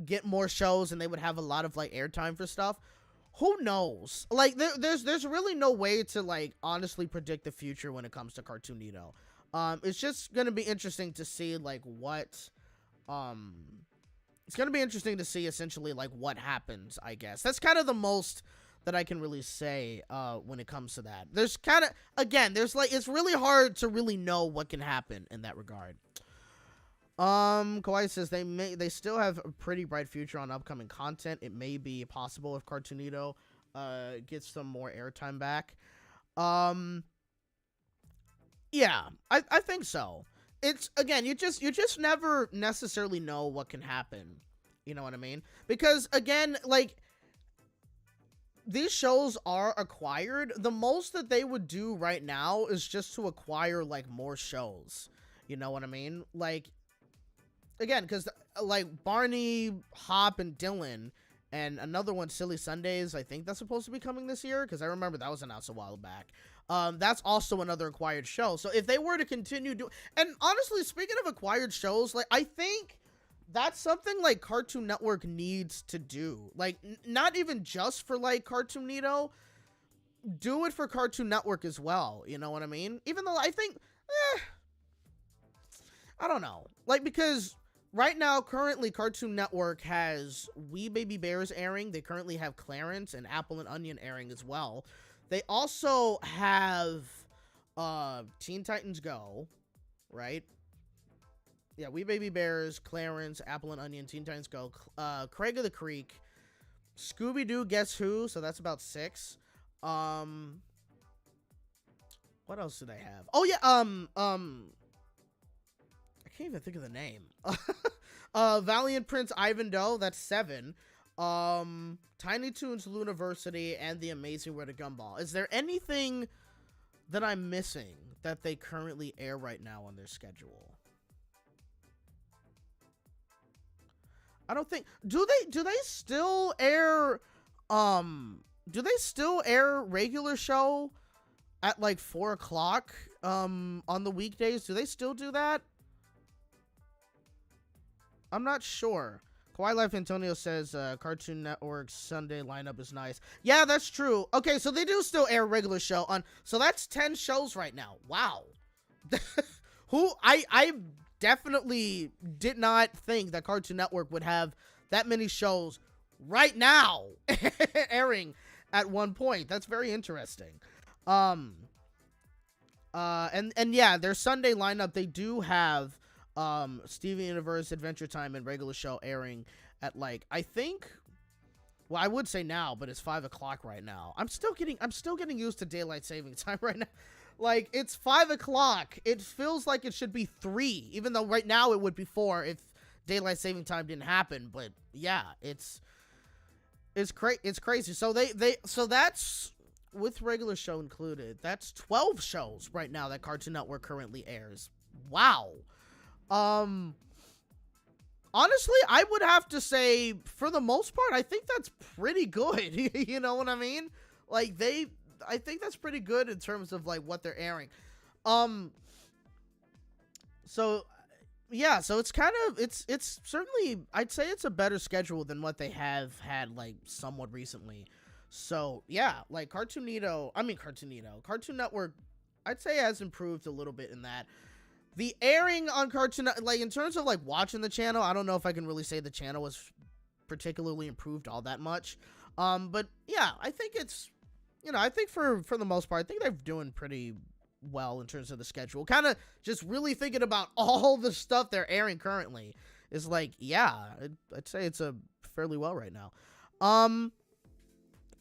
get more shows and they would have a lot of like airtime for stuff. Who knows? Like there's really no way to like honestly predict the future when it comes to Cartoonito. It's just gonna be interesting to see like what it's gonna be interesting to see essentially like what happens, I guess. That's kind of the most that I can really say when it comes to that. There's kind of, again, there's like, it's really hard to really know what can happen in that regard. Kawaii says they still have a pretty bright future on upcoming content. It may be possible if Cartoonito gets some more airtime back. Yeah, I think so. It's, again, you just never necessarily know what can happen. You know what I mean? Because again, like, these shows are acquired. The most that they would do right now is just to acquire like more shows. You know what I mean? Like, again, because like Barney, Hop, and Dylan, and another one, Silly Sundays, I think that's supposed to be coming this year, because I remember that was announced a while back. That's also another acquired show. So if they were to continue and honestly, speaking of acquired shows, like, I think that's something like Cartoon Network needs to do. Like, not even just for like Cartoonito, do it for Cartoon Network as well. You know what I mean? Even though I think, I don't know. Like, because right now, currently, Cartoon Network has We Baby Bears airing. They currently have Clarence and Apple and Onion airing as well. They also have Teen Titans Go, right? Yeah, We Baby Bears, Clarence, Apple and Onion, Teen Titans Go, Craig of the Creek, Scooby-Doo Guess Who, so that's about 6. What else do they have? Oh, yeah, I can't even think of the name. Valiant Prince Ivandoe, that's 7. Tiny Toons Luniversity, and The Amazing World of Gumball. Is there anything that I'm missing that they currently air right now on their schedule? I don't think, do they still air regular show? at like 4 o'clock on the weekdays. Do they still do that? I'm not sure. Kawaii Life Antonio says Cartoon Network's Sunday lineup is nice. Yeah, that's true. Okay, so they do still air a regular show on. So that's 10 shows right now. Wow. I definitely did not think that Cartoon Network would have that many shows right now airing at one point. That's very interesting. And yeah, their Sunday lineup, they do have Steven Universe, Adventure Time, and regular show airing at like, I think, well, I would say now, but it's 5 o'clock right now. I'm still getting used to daylight saving time right now. Like, it's 5 o'clock. It feels like it should be 3, even though right now it would be 4 if daylight saving time didn't happen. But yeah, it's crazy. So so that's, with regular show included, that's 12 shows right now that Cartoon Network currently airs. Wow. Honestly, I would have to say, for the most part, I think that's pretty good. You know what I mean? Like, I think that's pretty good in terms of like what they're airing. So yeah, so it's kind of, it's certainly, I'd say it's a better schedule than what they have had like somewhat recently. So yeah, like Cartoon Network, I'd say has improved a little bit in that. The airing on Cartoon, like in terms of like watching the channel, I don't know if I can really say the channel was particularly improved all that much. But yeah, I think it's, you know, I think for the most part, I think they're doing pretty well in terms of the schedule. Kind of just really thinking about all the stuff they're airing currently is like, yeah, I'd say it's a fairly well right now.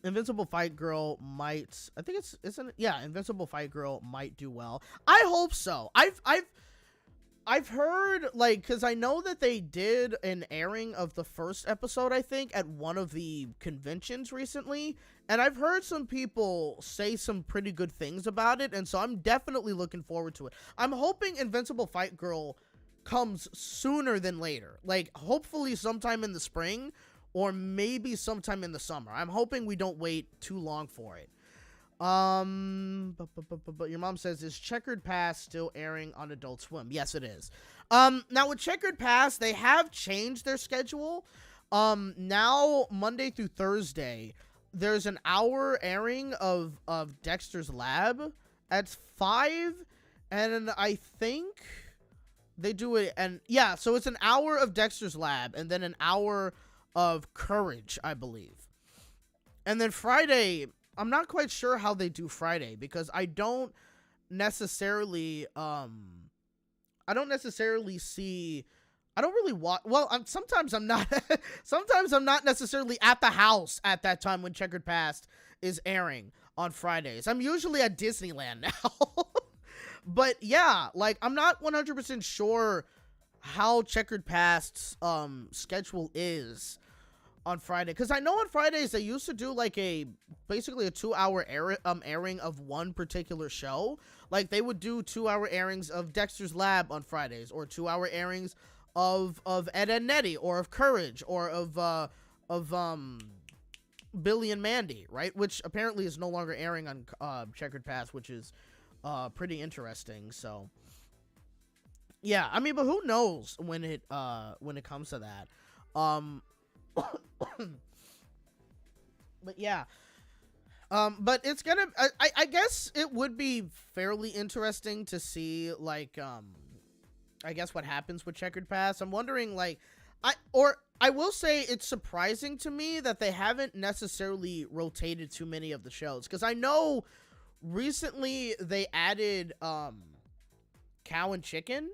Invincible Fight Girl might, I think Invincible Fight Girl might do well. I hope so. I've heard, like, because I know that they did an airing of the first episode, I think, at one of the conventions recently, and I've heard some people say some pretty good things about it, and so I'm definitely looking forward to it. I'm hoping Invincible Fight Girl comes sooner than later, like, hopefully sometime in the spring, or maybe sometime in the summer. I'm hoping we don't wait too long for it. But your mom says, is Checkered Past still airing on Adult Swim? Yes, it is. Now with Checkered Past, they have changed their schedule. Now Monday through Thursday, there's an hour airing of Dexter's Lab at 5, and I think they do it, and yeah, so it's an hour of Dexter's Lab, and then an hour of Courage, I believe. And then Friday, I'm not quite sure how they do Friday, because I don't necessarily see, I don't really watch, well, sometimes I'm not necessarily at the house at that time when Checkered Past is airing on Fridays. I'm usually at Disneyland now. But yeah, like, I'm not 100% sure how Checkered Past's schedule is on Friday, because I know on Fridays they used to do like basically a 2-hour airing of one particular show. Like, they would do 2-hour airings of Dexter's Lab on Fridays, or 2-hour airings of Ed and Nettie, or of Courage, or of Billy and Mandy, right? Which apparently is no longer airing on Checkered Past, which is pretty interesting. So yeah, I mean, but who knows when it comes to that. But yeah, but it's gonna, I guess it would be fairly interesting to see, like, I guess what happens with Checkered Past. I'm wondering, like, I will say it's surprising to me that they haven't necessarily rotated too many of the shows, because I know recently they added Cow and Chicken.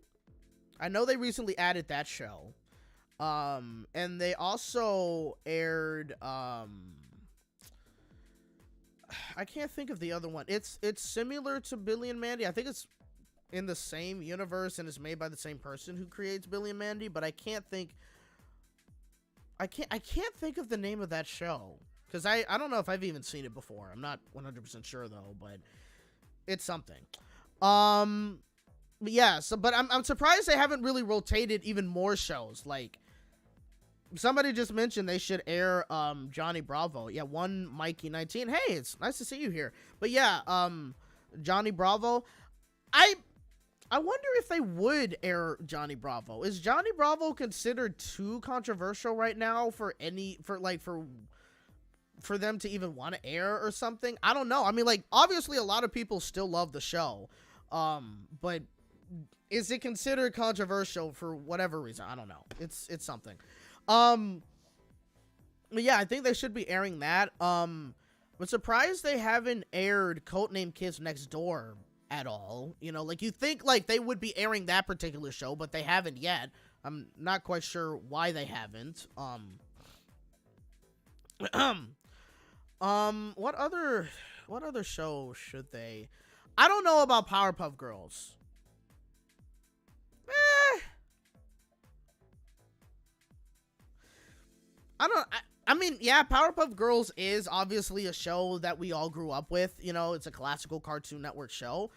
I know they recently added that show. And they also aired, I can't think of the other one. It's similar to Billy and Mandy. I think it's in the same universe and is made by the same person who creates Billy and Mandy, but I can't think of the name of that show, because I don't know if I've even seen it before. I'm not 100% sure though, but it's something. But yeah, but I'm surprised they haven't really rotated even more shows. Like, somebody just mentioned they should air Johnny Bravo. Yeah, one Mikey 19. Hey, it's nice to see you here. But yeah, Johnny Bravo. I wonder if they would air Johnny Bravo. Is Johnny Bravo considered too controversial right now for them to even want to air or something? I don't know. I mean, like, obviously a lot of people still love the show. But is it considered controversial for whatever reason? I don't know. It's something. But yeah, I think they should be airing that. I'm surprised they haven't aired Codename Kids Next Door at all. You know, like, you think like they would be airing that particular show, but they haven't yet. I'm not quite sure why they haven't. What other show should they? I don't know about Powerpuff Girls. I mean, yeah, Powerpuff Girls is obviously a show that we all grew up with. You know, it's a classical Cartoon Network show.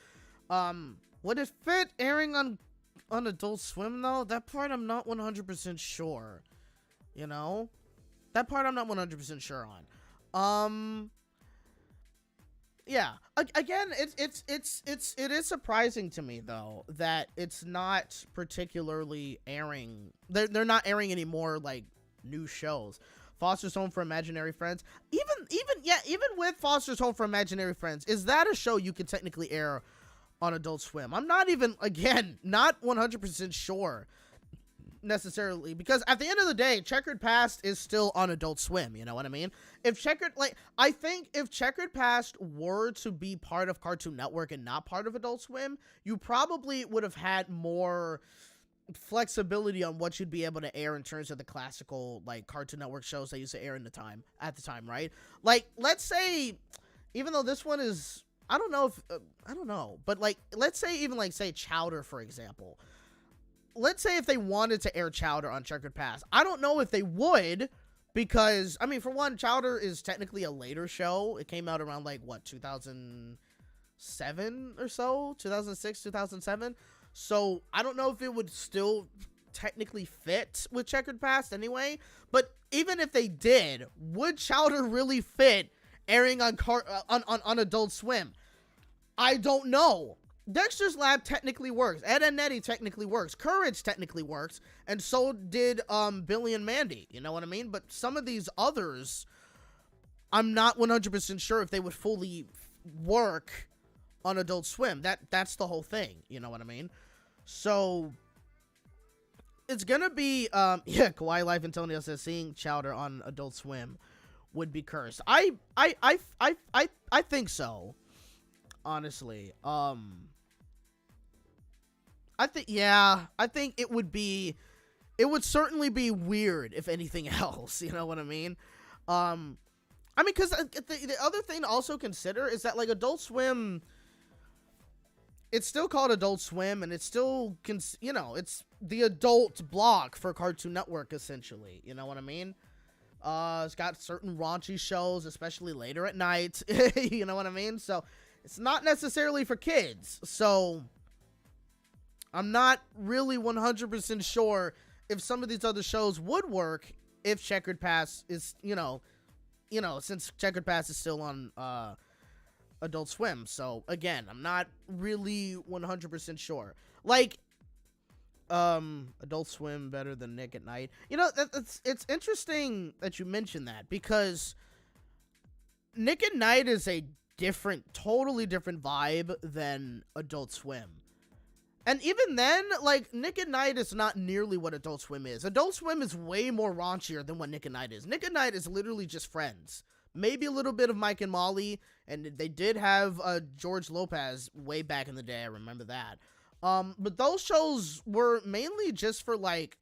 Would it fit airing on Adult Swim, though? That part I'm not 100% sure. You know? That part I'm not 100% sure on. Yeah. Again, it is surprising to me, though, that it's not particularly airing. They're not airing any more, like, new shows. Foster's Home for Imaginary Friends. Even with Foster's Home for Imaginary Friends, is that a show you could technically air on Adult Swim? I'm not even, again, not 100% sure necessarily, because at the end of the day, Checkered Past is still on Adult Swim. You know what I mean? I think if Checkered Past were to be part of Cartoon Network and not part of Adult Swim, you probably would have had more flexibility on what you'd be able to air in terms of the classical, like, Cartoon Network shows that used to air at the time, right? Like, let's say, even though this one is, I don't know, but, like, let's say even, like, say Chowder, for example. Let's say if they wanted to air Chowder on Checkered Past, I don't know if they would, because, I mean, for one, Chowder is technically a later show. It came out around, like, what, 2007 or so? 2006, 2007? So, I don't know if it would still technically fit with Checkered Past anyway, but even if they did, would Chowder really fit airing on Adult Swim? I don't know. Dexter's Lab technically works. Ed and Nettie technically works. Courage technically works. And so did Billy and Mandy. You know what I mean? But some of these others, I'm not 100% sure if they would fully work on Adult Swim. That's the whole thing. You know what I mean? So it's gonna be yeah, Kawaii Life Antonio says seeing Chowder on Adult Swim would be cursed. I think so. Honestly. I think it would certainly be weird if anything else, you know what I mean? I mean, because the other thing to also consider is that, like, Adult Swim, it's still called Adult Swim, and it's still, you know, it's the adult block for Cartoon Network, essentially, you know what I mean? It's got certain raunchy shows, especially later at night, you know what I mean? So, it's not necessarily for kids, so I'm not really 100% sure if some of these other shows would work if Checkered Past is, you know, since Checkered Past is still on Adult Swim. So, again, I'm not really 100% sure. Like, Adult Swim better than Nick at Night. You know, it's interesting that you mentioned that, because Nick at Night is a totally different vibe than Adult Swim. And even then, like, Nick at Night is not nearly what Adult Swim is. Adult Swim is way more raunchier than what Nick at Night is. Nick at Night is literally just friends. Maybe a little bit of Mike and Molly, and they did have George Lopez way back in the day. I remember that. But those shows were mainly just for, like,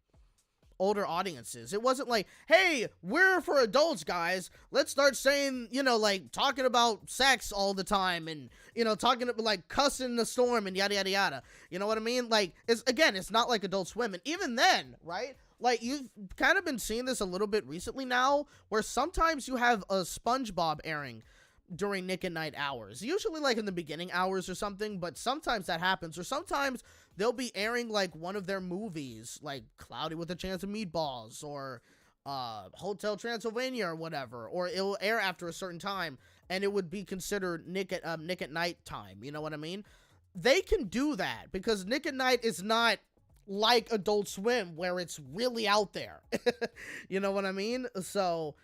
older audiences. It wasn't like, hey, we're for adults, guys. Let's start saying, you know, like, talking about sex all the time, and, you know, talking about, like, cussing in the storm and yada yada yada. You know what I mean? Like, it's not like Adult Swim. And even then, right? Like, you've kind of been seeing this a little bit recently now, where sometimes you have a SpongeBob airing during Nick at Night hours, usually like in the beginning hours or something, but sometimes that happens. Or sometimes they'll be airing like one of their movies, like Cloudy with a Chance of Meatballs, or Hotel Transylvania, or whatever, or it'll air after a certain time, and it would be considered Nick at Night time. You know what I mean? They can do that because Nick at Night is not like Adult Swim where it's really out there. You know what I mean? So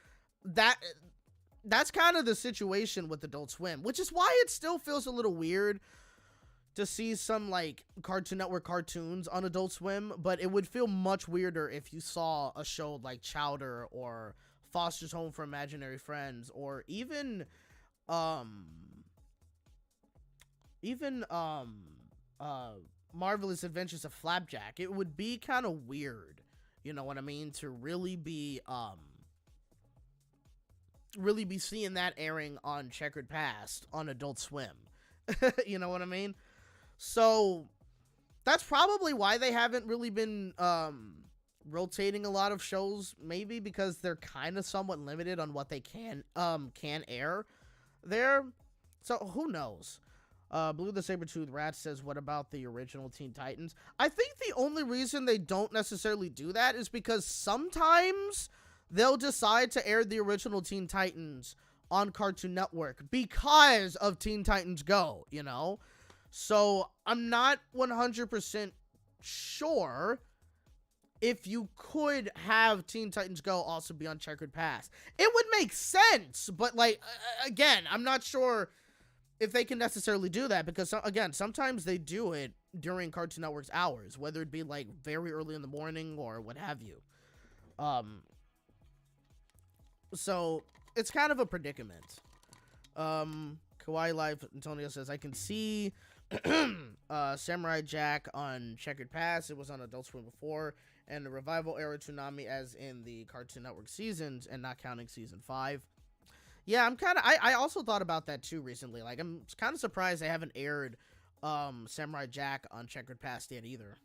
that's kind of the situation with Adult Swim, which is why it still feels a little weird to see some like Cartoon Network cartoons on Adult Swim, but it would feel much weirder if you saw a show like Chowder or Foster's Home for Imaginary Friends, or even Marvelous Adventures of Flapjack. It would be kind of weird, you know what I mean, to really be seeing that airing on Checkered Past on Adult Swim. You know what I mean? So that's probably why they haven't really been rotating a lot of shows, maybe because they're kind of somewhat limited on what they can air there. So who knows? Blue the Sabertooth Rat says, what about the original Teen Titans? I think the only reason they don't necessarily do that is because sometimes they'll decide to air the original Teen Titans on Cartoon Network because of Teen Titans Go, you know? So I'm not 100% sure if you could have Teen Titans Go also be on Checkered Past. It would make sense, but like, again, I'm not sure if they can necessarily do that because, again, sometimes they do it during Cartoon Network's hours, whether it be like very early in the morning or what have you. So it's kind of a predicament. Kawaii Life Antonio says, I can see Samurai Jack on Checkered Past. It was on Adult Swim before, and the revival era Toonami as in the Cartoon Network seasons, and not counting season 5. Yeah, I also thought about that too recently. Like, I'm kind of surprised they haven't aired Samurai Jack on Checkered Past yet either.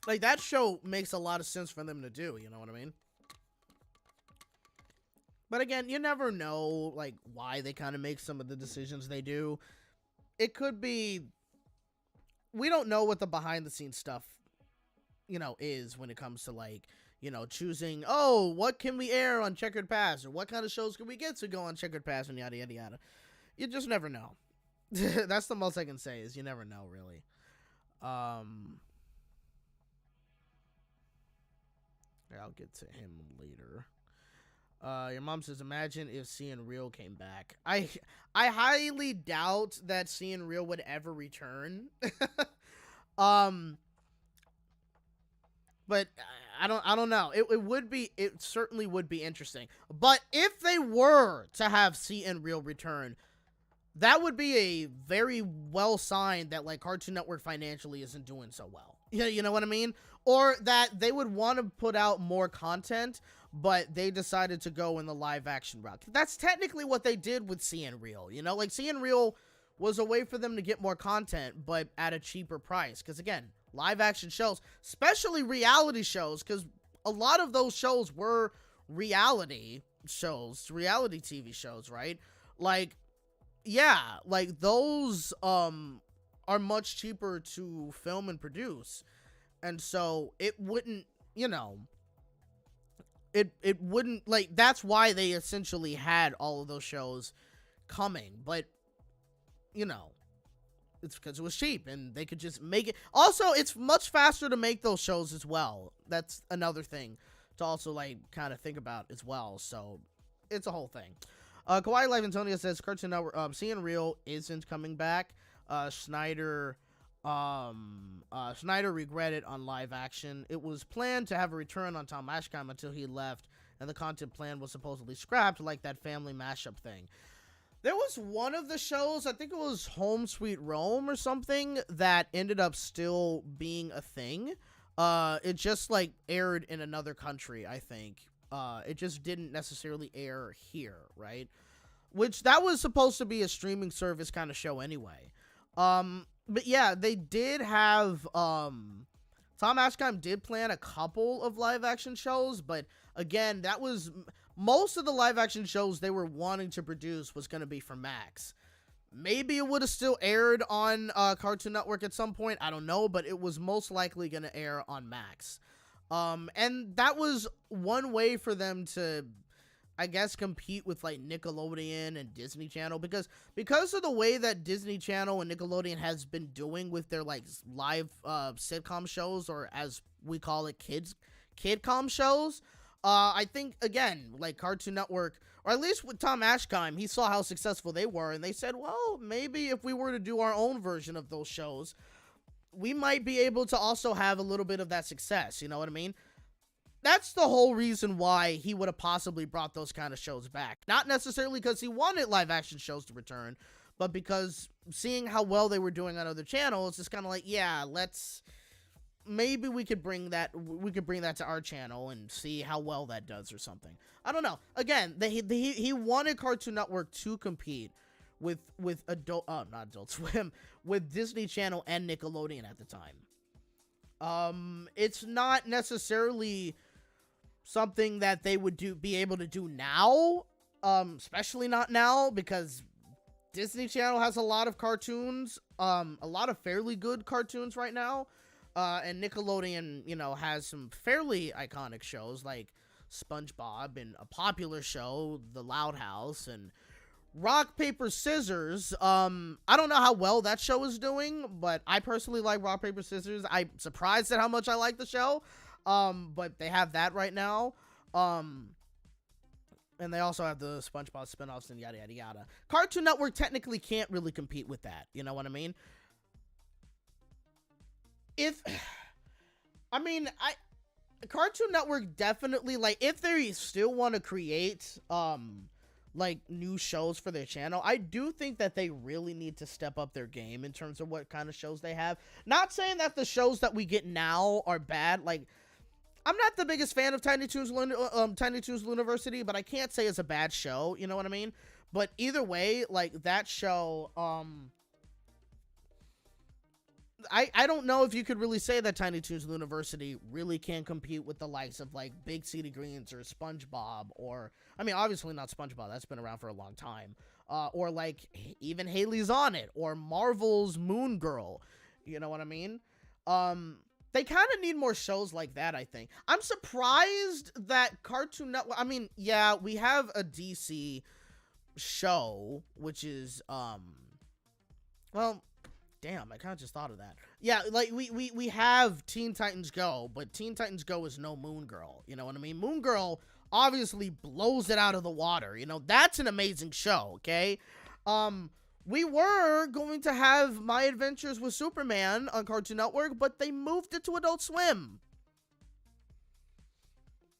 Like, that show makes a lot of sense for them to do, you know what I mean? But again, you never know, like, why they kind of make some of the decisions they do. It could be, we don't know what the behind-the-scenes stuff, you know, is when it comes to, like, you know, choosing, oh, what can we air on Checkered Past, or what kind of shows can we get to go on Checkered Past, and yada, yada, yada. You just never know. That's the most I can say, is you never know, really. I'll get to him later. Your mom says, imagine if Seeing Real came back. I highly doubt that Seeing Real would ever return. But I don't know. It certainly would be interesting. But if they were to have Seeing Real return, that would be a very well sign that, like, Cartoon Network financially isn't doing so well. Yeah, you know what I mean? Or that they would want to put out more content, but they decided to go in the live action route. That's technically what they did with Seeing Real. You know, like, Seeing Real was a way for them to get more content, but at a cheaper price. Because, again, live action shows, especially reality shows, because a lot of those shows were reality shows, reality TV shows, right? Like, yeah, like, those are much cheaper to film and produce. And so it wouldn't, you know, it wouldn't, like, that's why they essentially had all of those shows coming. But, you know, it's because it was cheap and they could just make it. Also, it's much faster to make those shows as well. That's another thing to also, like, kind of think about as well. So it's a whole thing. Kawaii Life Antonio says Cartoon Network, Seeing Real isn't coming back. Schneider regretted on live action. It was planned to have a return on Tom Ashcombe until he left, and the content plan was supposedly scrapped, like that family mashup thing. There was one of the shows, I think it was Home Sweet Rome or something, that ended up still being a thing. It just, like, aired in another country, I think. It just didn't necessarily air here, right? Which, that was supposed to be a streaming service kind of show anyway. But yeah, they did have, Tom Ashcombe did plan a couple of live action shows, but again, that was, most of the live action shows they were wanting to produce was going to be for Max. Maybe it would have still aired on Cartoon Network at some point, I don't know, but it was most likely going to air on Max. And that was one way for them to, I guess, compete with like Nickelodeon and Disney Channel, because of the way that Disney Channel and Nickelodeon has been doing with their like live sitcom shows, or as we call it, kidcom shows. I think, again, like Cartoon Network, or at least with Tom Ashkine, he saw how successful they were, and they said, well, maybe if we were to do our own version of those shows, we might be able to also have a little bit of that success. You know what I mean? That's the whole reason why he would have possibly brought those kind of shows back. Not necessarily because he wanted live action shows to return, but because seeing how well they were doing on other channels, it's kind of like, yeah, maybe we could bring that to our channel and see how well that does or something. I don't know. Again, he wanted Cartoon Network to compete with not Adult Swim, with Disney Channel and Nickelodeon at the time. It's not necessarily something that they would be able to do now, especially not now, because Disney Channel has a lot of cartoons, a lot of fairly good cartoons right now, and Nickelodeon, has some fairly iconic shows like SpongeBob and a popular show, The Loud House, and Rock, Paper, Scissors. I don't know how well that show is doing, but I personally like Rock, Paper, Scissors. I'm surprised at how much I like the show. But they have that right now. And they also have the SpongeBob spinoffs and yada, yada, yada. Cartoon Network technically can't really compete with that. You know what I mean? Cartoon Network definitely, like, if they still want to create, like, new shows for their channel, I do think that they really need to step up their game in terms of what kind of shows they have. Not saying that the shows that we get now are bad. Like, I'm not the biggest fan of Tiny Toons University, but I can't say it's a bad show, you know what I mean? But either way, like, that show, I don't know if you could really say that Tiny Toons University really can compete with the likes of, like, Big City Greens or SpongeBob, or, I mean, obviously not SpongeBob, that's been around for a long time, or, like, even Haley's On It, or Marvel's Moon Girl, you know what I mean? They kind of need more shows like that, I think. I'm surprised that Cartoon Network, I mean, yeah, we have a DC show, which is, well, damn, I kind of just thought of that. Yeah, like, we have Teen Titans Go, but Teen Titans Go is no Moon Girl, you know what I mean? Moon Girl obviously blows it out of the water, that's an amazing show, okay? We were going to have My Adventures with Superman on Cartoon Network, but they moved it to Adult Swim.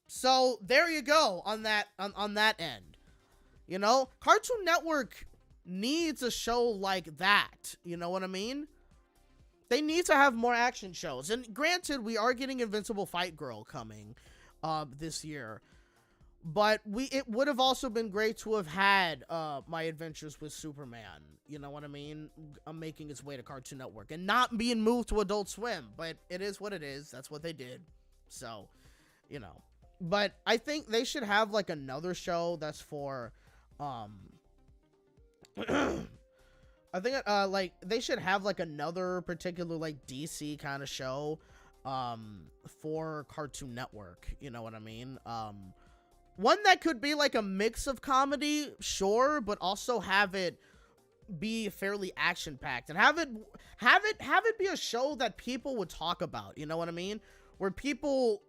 So there you go on that end. Cartoon Network needs a show like that. You know what I mean? They need to have more action shows. And granted, we are getting Invincible Fight Girl coming this year. But it would have also been great to have had My Adventures with Superman, you know what I mean, making its way to Cartoon Network and not being moved to Adult Swim. But it is what it is. That's what they did. So, But I think they should have, like, another show that's for, I think, like, they should have, like, another particular, like, DC kind of show for Cartoon Network, you know what I mean? One that could be like a mix of comedy, sure, but also have it be fairly action-packed and have it be a show that people would talk about, you know what I mean? Where people,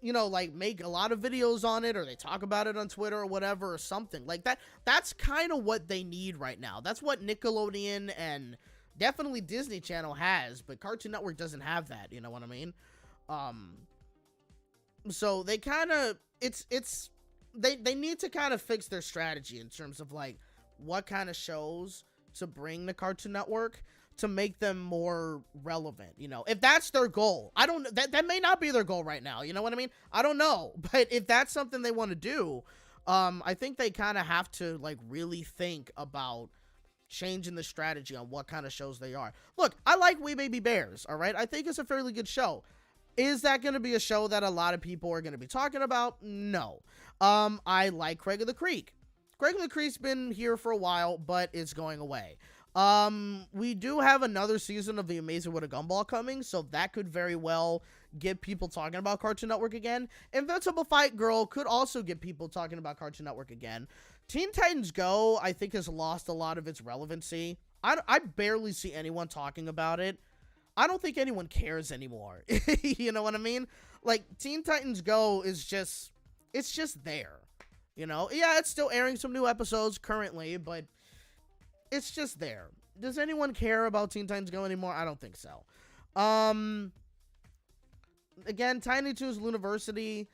like, make a lot of videos on it, or they talk about it on Twitter or whatever, or something like that. That's kind of what they need right now. That's what Nickelodeon and definitely Disney Channel has, but Cartoon Network doesn't have that, you know what I mean? So they kind of, they need to kind of fix their strategy in terms of, like, what kind of shows to bring to Cartoon Network to make them more relevant, if that's their goal. I don't, that may not be their goal right now, you know what I mean? I don't know, but if that's something they want to do, I think they kind of have to, like, really think about changing the strategy on what kind of shows they are. Look, I like We Baby Bears, all right? I think it's a fairly good show. Is that going to be a show that a lot of people are going to be talking about? No. I like Craig of the Creek. Craig of the Creek's been here for a while, but it's going away. We do have another season of The Amazing World of Gumball coming, so that could very well get people talking about Cartoon Network again. Invincible Fight Girl could also get people talking about Cartoon Network again. Teen Titans Go, I think, has lost a lot of its relevancy. I barely see anyone talking about it. I don't think anyone cares anymore. You know what I mean? Like, Teen Titans Go is just, it's just there. You know? Yeah, it's still airing some new episodes currently, but it's just there. Does anyone care about Teen Titans Go anymore? I don't think so. Again, Tiny Toons University.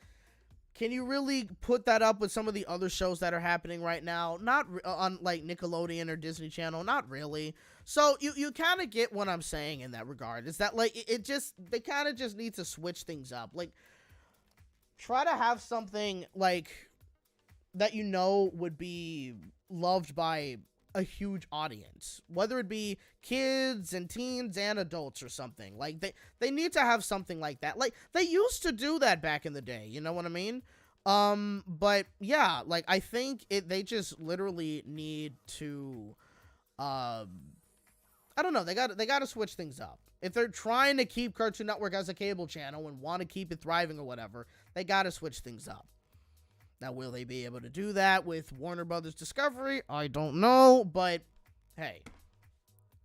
Can you really put that up with some of the other shows that are happening right now? Not on like Nickelodeon or Disney Channel. Not really. So you kind of get what I'm saying in that regard. Is that like it just, they kind of just need to switch things up. Like, try to have something like that, you know, would be loved by a huge audience, whether it be kids and teens and adults or something. Like, they need to have something like that. Like, they used to do that back in the day, you know what I mean? But yeah, like, I think they just literally need to, I don't know, they got to switch things up. If they're trying to keep Cartoon Network as a cable channel and want to keep it thriving or whatever, they got to switch things up. Now, will they be able to do that with Warner Brothers Discovery? I don't know, but hey,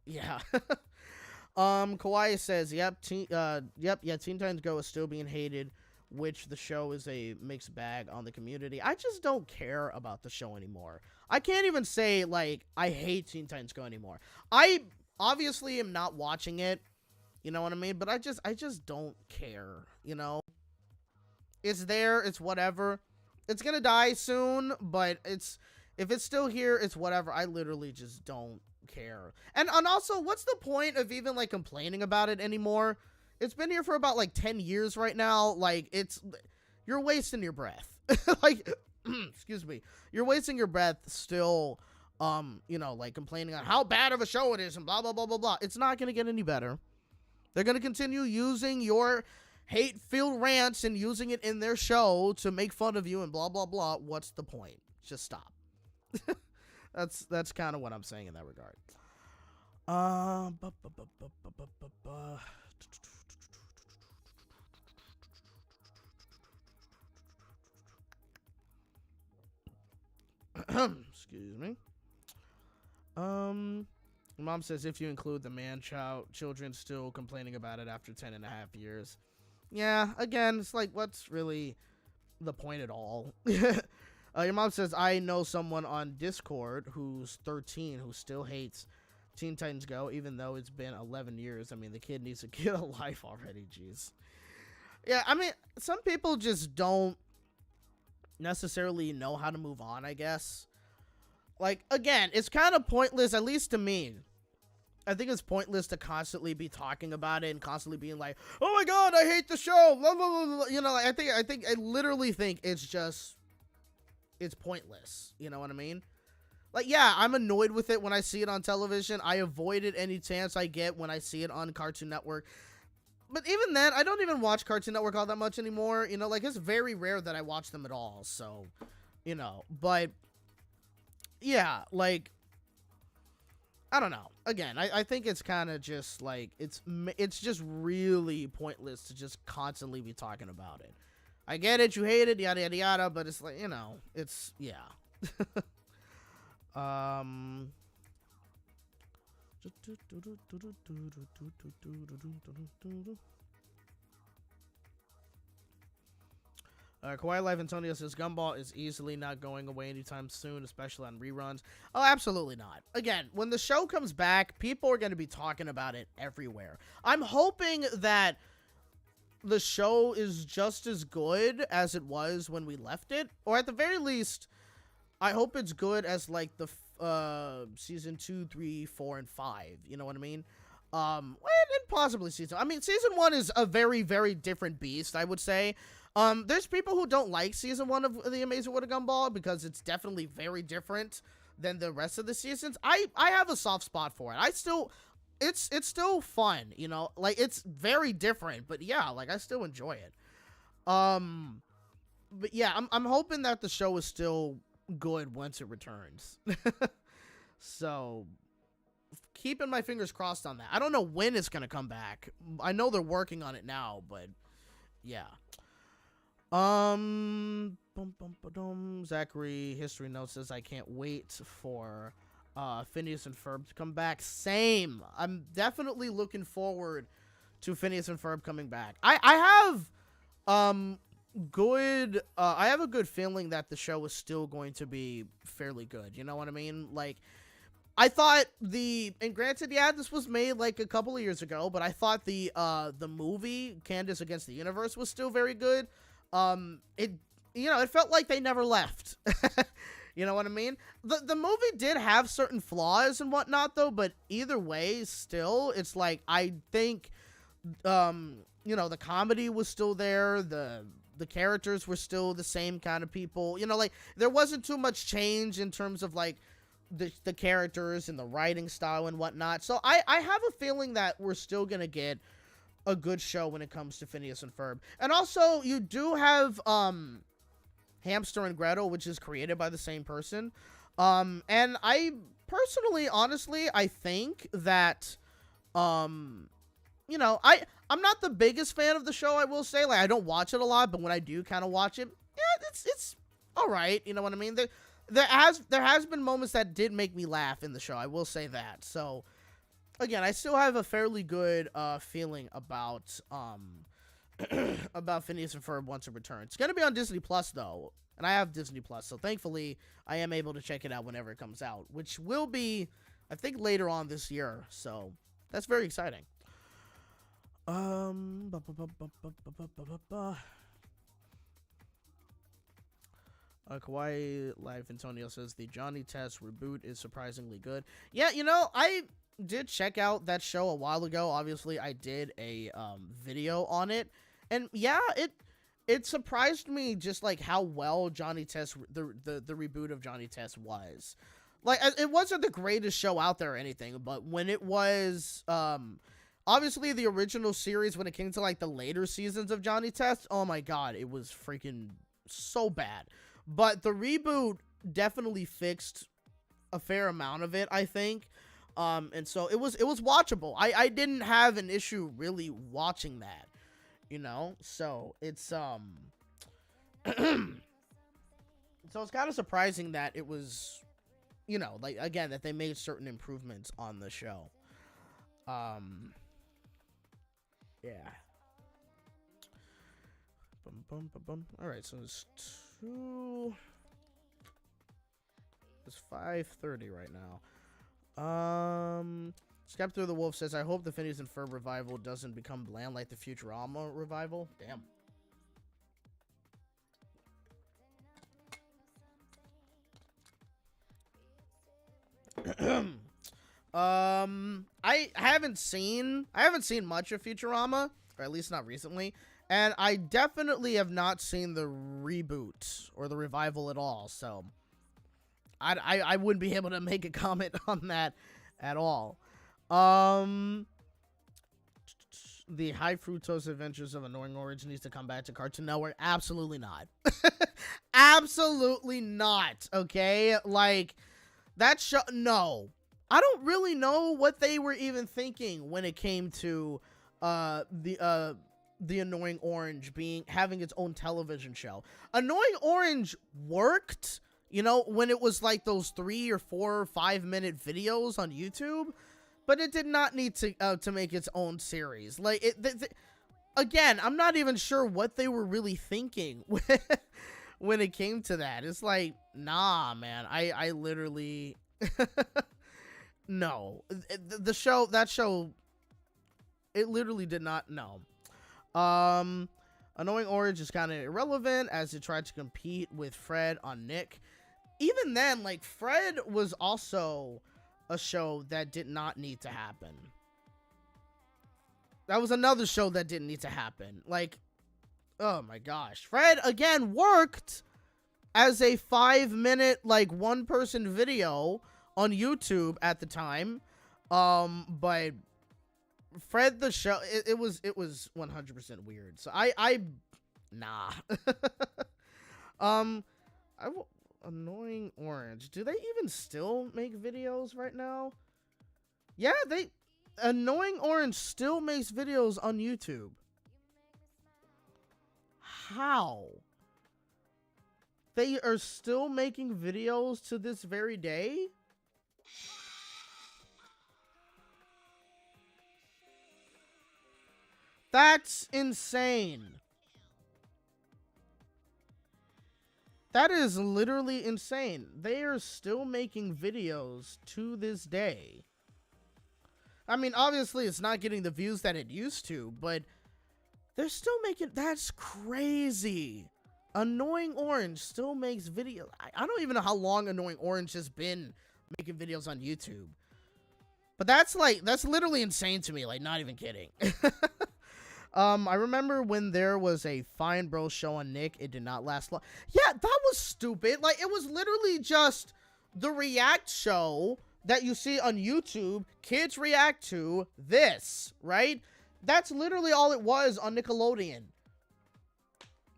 yeah. Kawaii says, yep, Teen Titans Go is still being hated, which the show is a mixed bag on the community. I just don't care about the show anymore. I can't even say, like, I hate Teen Titans Go anymore. I obviously am not watching it, you know what I mean? But I just don't care, you know? It's there, it's whatever. It's gonna die soon, but if it's still here, it's whatever. I literally just don't care. And also, what's the point of even, like, complaining about it anymore? It's been here for about, like, 10 years right now. Like, you're wasting your breath. Like, excuse me. You're wasting your breath still, you know, like, complaining on how bad of a show it is and blah, blah, blah, blah, blah. It's not gonna get any better. They're gonna continue using your hate-filled rants and using it in their show to make fun of you and blah, blah, blah. What's the point? Just stop. That's kind of what I'm saying in that regard. Excuse me. Mom says if you include the man-child, children still complaining about it after 10.5 years. Yeah, again, it's like, what's really the point at all? Your mom says, I know someone on Discord who's 13 who still hates Teen Titans Go, even though it's been 11 years. I mean, the kid needs to get a life already, jeez. Yeah, I mean, some people just don't necessarily know how to move on, I guess. Like, again, it's kind of pointless, at least to me. I think it's pointless to constantly be talking about it and constantly being like, oh my god, I hate the show, blah, blah, blah, blah. You know, like, I literally think it's pointless. You know what I mean? Like, yeah, I'm annoyed with it when I see it on television. I avoid it any chance I get when I see it on Cartoon Network. But even then, I don't even watch Cartoon Network all that much anymore. You know, like, it's very rare that I watch them at all. So, you know, but yeah, like, I don't know. Again, I think it's kind of just like, it's just really pointless to just constantly be talking about it. I get it, you hate it, yada yada yada, but it's like, you know, it's, yeah. Kawaii Life Antonio says Gumball is easily not going away anytime soon, especially on reruns. Oh, absolutely not. Again, when the show comes back, people are going to be talking about it everywhere. I'm hoping that the show is just as good as it was when we left it, or at the very least, I hope it's good as like the season 2, 3, 4, and 5. You know what I mean? And possibly season. I mean, season 1 is a very, very different beast, I would say. There's people who don't like season 1 of The Amazing World of Gumball because it's definitely very different than the rest of the seasons. I have a soft spot for it. It's still fun, you know, like, it's very different, but yeah, like, I still enjoy it. But yeah, I'm hoping that the show is still good once it returns. So, keeping my fingers crossed on that. I don't know when it's gonna come back. I know they're working on it now, but Yeah. Zachary History Note says I can't wait for Phineas and Ferb to come back. Same. I'm definitely looking forward to Phineas and Ferb coming back. I have a good feeling that the show is still going to be fairly good. You know what I mean? Like, I thought and granted, yeah, this was made like a couple of years ago, but I thought the movie Candace Against the Universe was still very good. It felt like they never left. You know what I mean? The movie did have certain flaws and whatnot though, but either way, still, it's like, I think, the comedy was still there. The characters were still the same kind of people. Like, there wasn't too much change in terms of like the characters and the writing style and whatnot. So I have a feeling that we're still gonna get a good show when it comes to Phineas and Ferb. And also, you do have Hamster and Gretel, which is created by the same person. And I personally, honestly, I think that I'm not the biggest fan of the show, I will say. Like, I don't watch it a lot, but when I do kind of watch it, yeah, it's all right. You know what I mean? There has been moments that did make me laugh in the show, I will say that. So again, I still have a fairly good feeling about about Phineas and Ferb once it returns. It's gonna be on Disney Plus though, and I have Disney Plus, so thankfully I am able to check it out whenever it comes out, which will be, I think, later on this year. So that's very exciting. Kawaii Life Antonio says the Johnny Test reboot is surprisingly good. Yeah, I did check out that show a while ago. Obviously, I did a video on it, and yeah, it surprised me just like how well Johnny Test, the reboot of Johnny Test was. Like, it wasn't the greatest show out there or anything, but when it was obviously the original series, when it came to like the later seasons of Johnny Test, oh my god, it was freaking so bad. But the reboot definitely fixed a fair amount of it, I think. And so it was watchable. I didn't have an issue really watching that, so it's so it's kind of surprising that it was, like, again, that they made certain improvements on the show. Yeah. All right, so it's 5:30 right now. Skep Through the Wolf says, I hope the Phineas and Ferb revival doesn't become bland like the Futurama revival. Damn. I haven't seen much of Futurama, or at least not recently, and I definitely have not seen the reboot or the revival at all, so I wouldn't be able to make a comment on that at all. The High Fructose Adventures of Annoying Orange needs to come back to Cartoon Network. Absolutely not. Absolutely not. Okay, like, that show, no. I don't really know what they were even thinking when it came to the Annoying Orange having its own television show. Annoying Orange worked, when it was like those 3 or 4 or 5 minute videos on YouTube, but it did not need to make its own series. Like, again, I'm not even sure what they were really thinking when it came to that. It's like, nah, man, I literally no. That show, it literally did not know. Annoying Orange is kind of irrelevant as it tried to compete with Fred on Nick. Even then, like, Fred was also a show that did not need to happen. That was another show that didn't need to happen. Like, oh my gosh. Fred, again, worked as a 5-minute, like, one-person video on YouTube at the time. But Fred the show, it was 100% weird. So nah. Annoying Orange. Do they even still make videos right now? Yeah, Annoying Orange still makes videos on YouTube. how they are still making videos to this very day. That's insane. That is literally insane. They are still making videos to this day. I mean, obviously, it's not getting the views that it used to, but they're still making... That's crazy. Annoying Orange still makes videos. I don't even know how long Annoying Orange has been making videos on YouTube. But that's literally insane to me. Like, not even kidding. I remember when there was a Fine Bro show on Nick. It did not last long. Yeah, that was stupid. Like, it was literally just the react show that you see on YouTube. Kids react to this, right? That's literally all it was on Nickelodeon.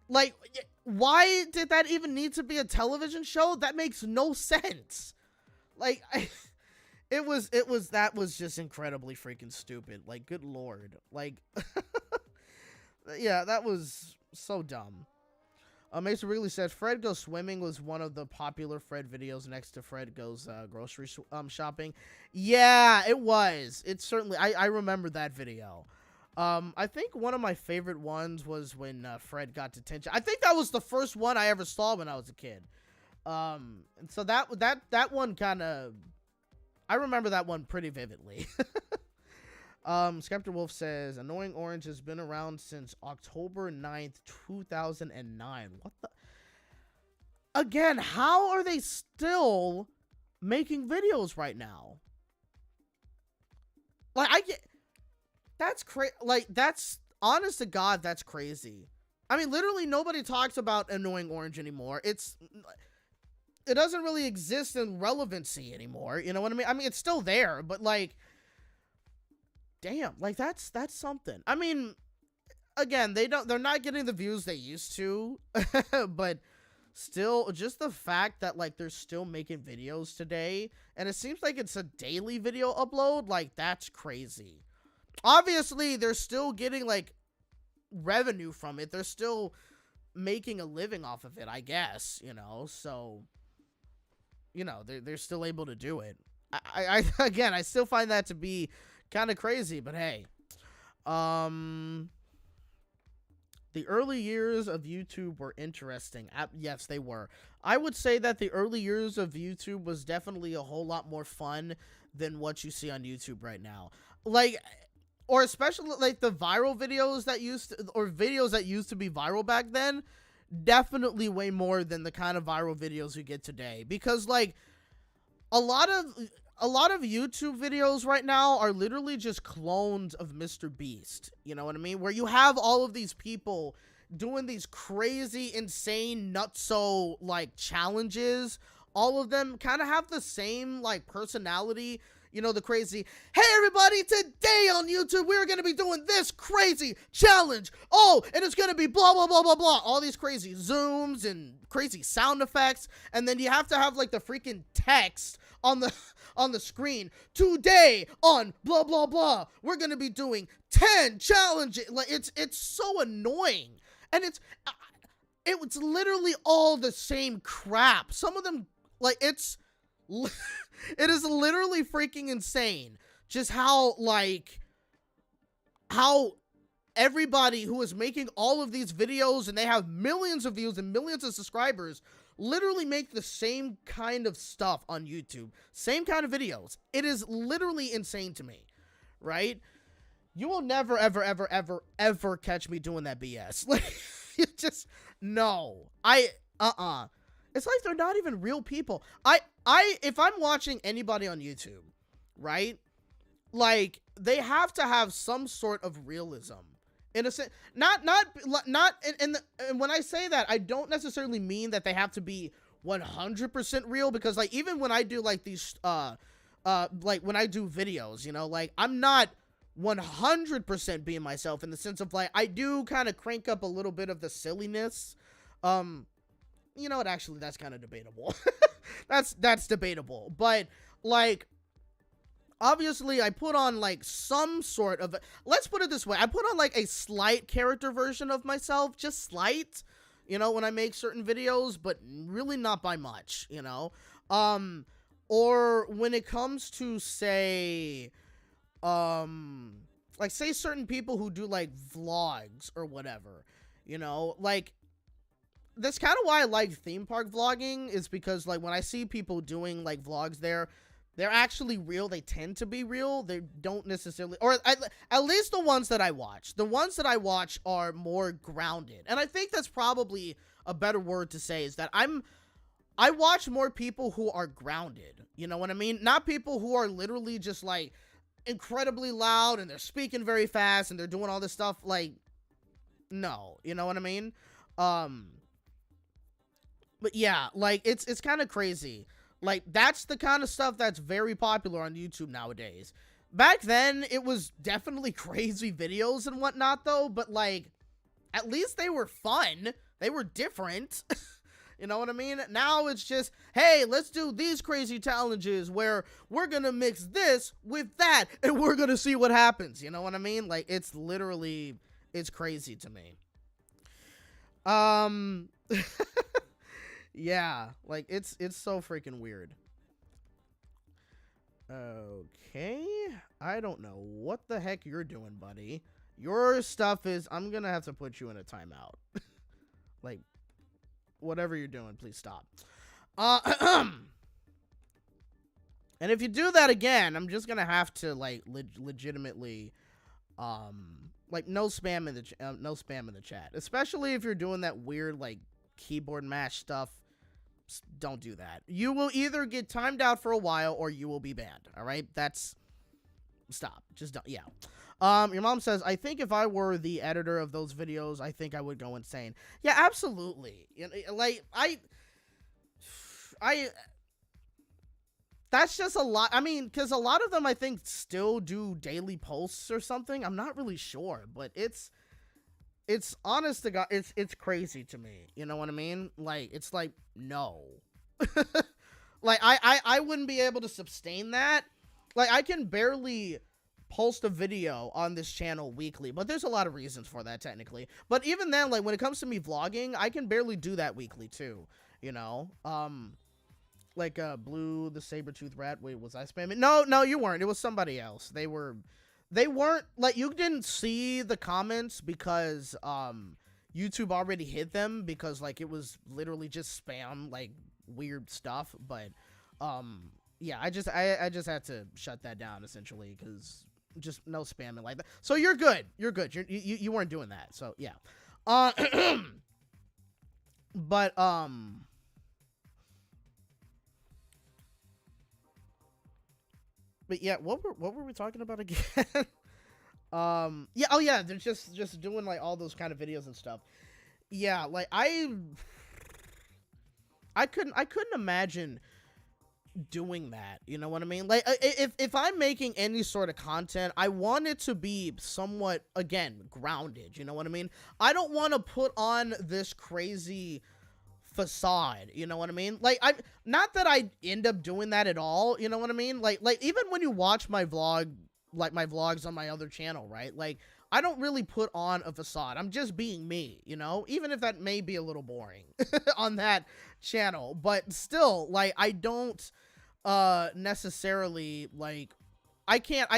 Like, why did that even need to be a television show? That makes no sense. Like, that was just incredibly freaking stupid. Like, good lord. Like, yeah, that was so dumb. Mason Wrigley says, Fred Goes Swimming was one of the popular Fred videos next to Fred Goes grocery shopping. Yeah, it was. It certainly, I remember that video. I think one of my favorite ones was when Fred got detention. I think that was the first one I ever saw when I was a kid. And so that one kind of, I remember that one pretty vividly. Skeptor Wolf says, Annoying Orange has been around since October 9th, 2009. What the? Again, how are they still making videos right now? Like, that's crazy. Like, that's, honest to God, that's crazy. I mean, literally nobody talks about Annoying Orange anymore. It doesn't really exist in relevancy anymore. You know what I mean? I mean, it's still there, but like, damn, like that's something. I mean, again, they're not getting the views they used to, but still, just the fact that like they're still making videos today, and it seems like it's a daily video upload, like that's crazy. Obviously, they're still getting like revenue from it. They're still making a living off of it, I guess, you know, so, you know, they're still able to do it. I again, I still find that to be kind of crazy, but hey, the early years of YouTube were interesting. Yes, they were. I would say that the early years of YouTube was definitely a whole lot more fun than what you see on YouTube right now. Like, or especially like the viral videos that videos that used to be viral back then, definitely way more than the kind of viral videos you get today. Because like a lot of YouTube videos right now are literally just clones of Mr. Beast. You know what I mean? Where you have all of these people doing these crazy, insane, nutso like challenges. All of them kind of have the same like personality. You know, the crazy, hey everybody, today on YouTube, we're going to be doing this crazy challenge. Oh, and it's going to be blah, blah, blah, blah, blah. All these crazy zooms and crazy sound effects. And then you have to have like the freaking text on the screen. Today on blah, blah, blah, we're going to be doing 10 challenges. Like it's so annoying. And it's literally all the same crap. Some of them, like it is literally freaking insane just how everybody who is making all of these videos and they have millions of views and millions of subscribers literally make the same kind of stuff on YouTube. Same kind of videos. It is literally insane to me, right? You will never, ever, ever, ever, ever catch me doing that BS. Like, you just, no. It's like they're not even real people. If I'm watching anybody on YouTube, right? Like, they have to have some sort of realism. In a sense, and when I say that, I don't necessarily mean that they have to be 100% real, because like even when I do like these like when I do videos, you know, like I'm not 100% being myself, in the sense of like I do kind of crank up a little bit of the silliness. You know what, actually that's kind of debatable. that's debatable, but like obviously I put on like some sort of, let's put it this way, I put on like a slight character version of myself, just slight, you know, when I make certain videos, but really not by much, you know. Or when it comes to, say, like, say certain people who do like vlogs or whatever, you know, like, that's kind of why I like theme park vlogging, is because like when I see people doing like vlogs there, they're actually real. They tend to be real. They don't necessarily, or at least the ones that I watch. The ones that I watch are more grounded. And I think that's probably a better word to say, is that I watch more people who are grounded. You know what I mean? Not people who are literally just like incredibly loud and they're speaking very fast and they're doing all this stuff. Like, no, you know what I mean? But yeah, like, it's kind of crazy. Like, that's the kind of stuff that's very popular on YouTube nowadays. Back then, it was definitely crazy videos and whatnot, though, but, like, at least they were fun. They were different. You know what I mean? Now it's just, hey, let's do these crazy challenges where we're gonna mix this with that, and we're gonna see what happens. You know what I mean? Like, it's literally, it's crazy to me. Yeah, like, it's so freaking weird. Okay, I don't know what the heck you're doing, buddy. Your stuff is, I'm gonna have to put you in a timeout. Like, whatever you're doing, please stop. And if you do that again, I'm just gonna have to, like, legitimately, like, no spam in the chat, especially if you're doing that weird, like, keyboard mash stuff. Don't do that. You will either get timed out for a while or you will be banned. All right, that's, stop. Just don't. Yeah. Your mom says, I think if I were the editor of those videos, I think I would go insane. Yeah, absolutely. You know, like, that's just a lot. I mean, because a lot of them, I think, still do daily posts or something. I'm not really sure, but it's honest to God, it's crazy to me. You know what I mean? Like, it's like, no. Like, I wouldn't be able to sustain that. Like, I can barely post a video on this channel weekly, but there's a lot of reasons for that, technically. But even then, like, when it comes to me vlogging, I can barely do that weekly too, you know. Like, Blue the Saber-Tooth Rat. Wait, was I spamming? No, you weren't. It was somebody else. They weren't, like, you didn't see the comments because YouTube already hid them, because, like, it was literally just spam, like, weird stuff. But yeah, I just had to shut that down, essentially, because just no spamming like that. So you're good. You weren't doing that. So yeah. But yeah, what were we talking about again? Yeah, oh yeah, they're just doing, like, all those kind of videos and stuff. Yeah, like, I couldn't imagine doing that, you know what I mean? Like, if I'm making any sort of content, I want it to be somewhat, again, grounded, you know what I mean? I don't want to put on this crazy facade, you know what I mean? Like, I, not that I end up doing that at all, you know what I mean? Like even when you watch my vlog, like my vlogs on my other channel, right? Like, I don't really put on a facade. I'm just being me, you know, even if that may be a little boring on that channel, but still, like, I don't necessarily, like, I can't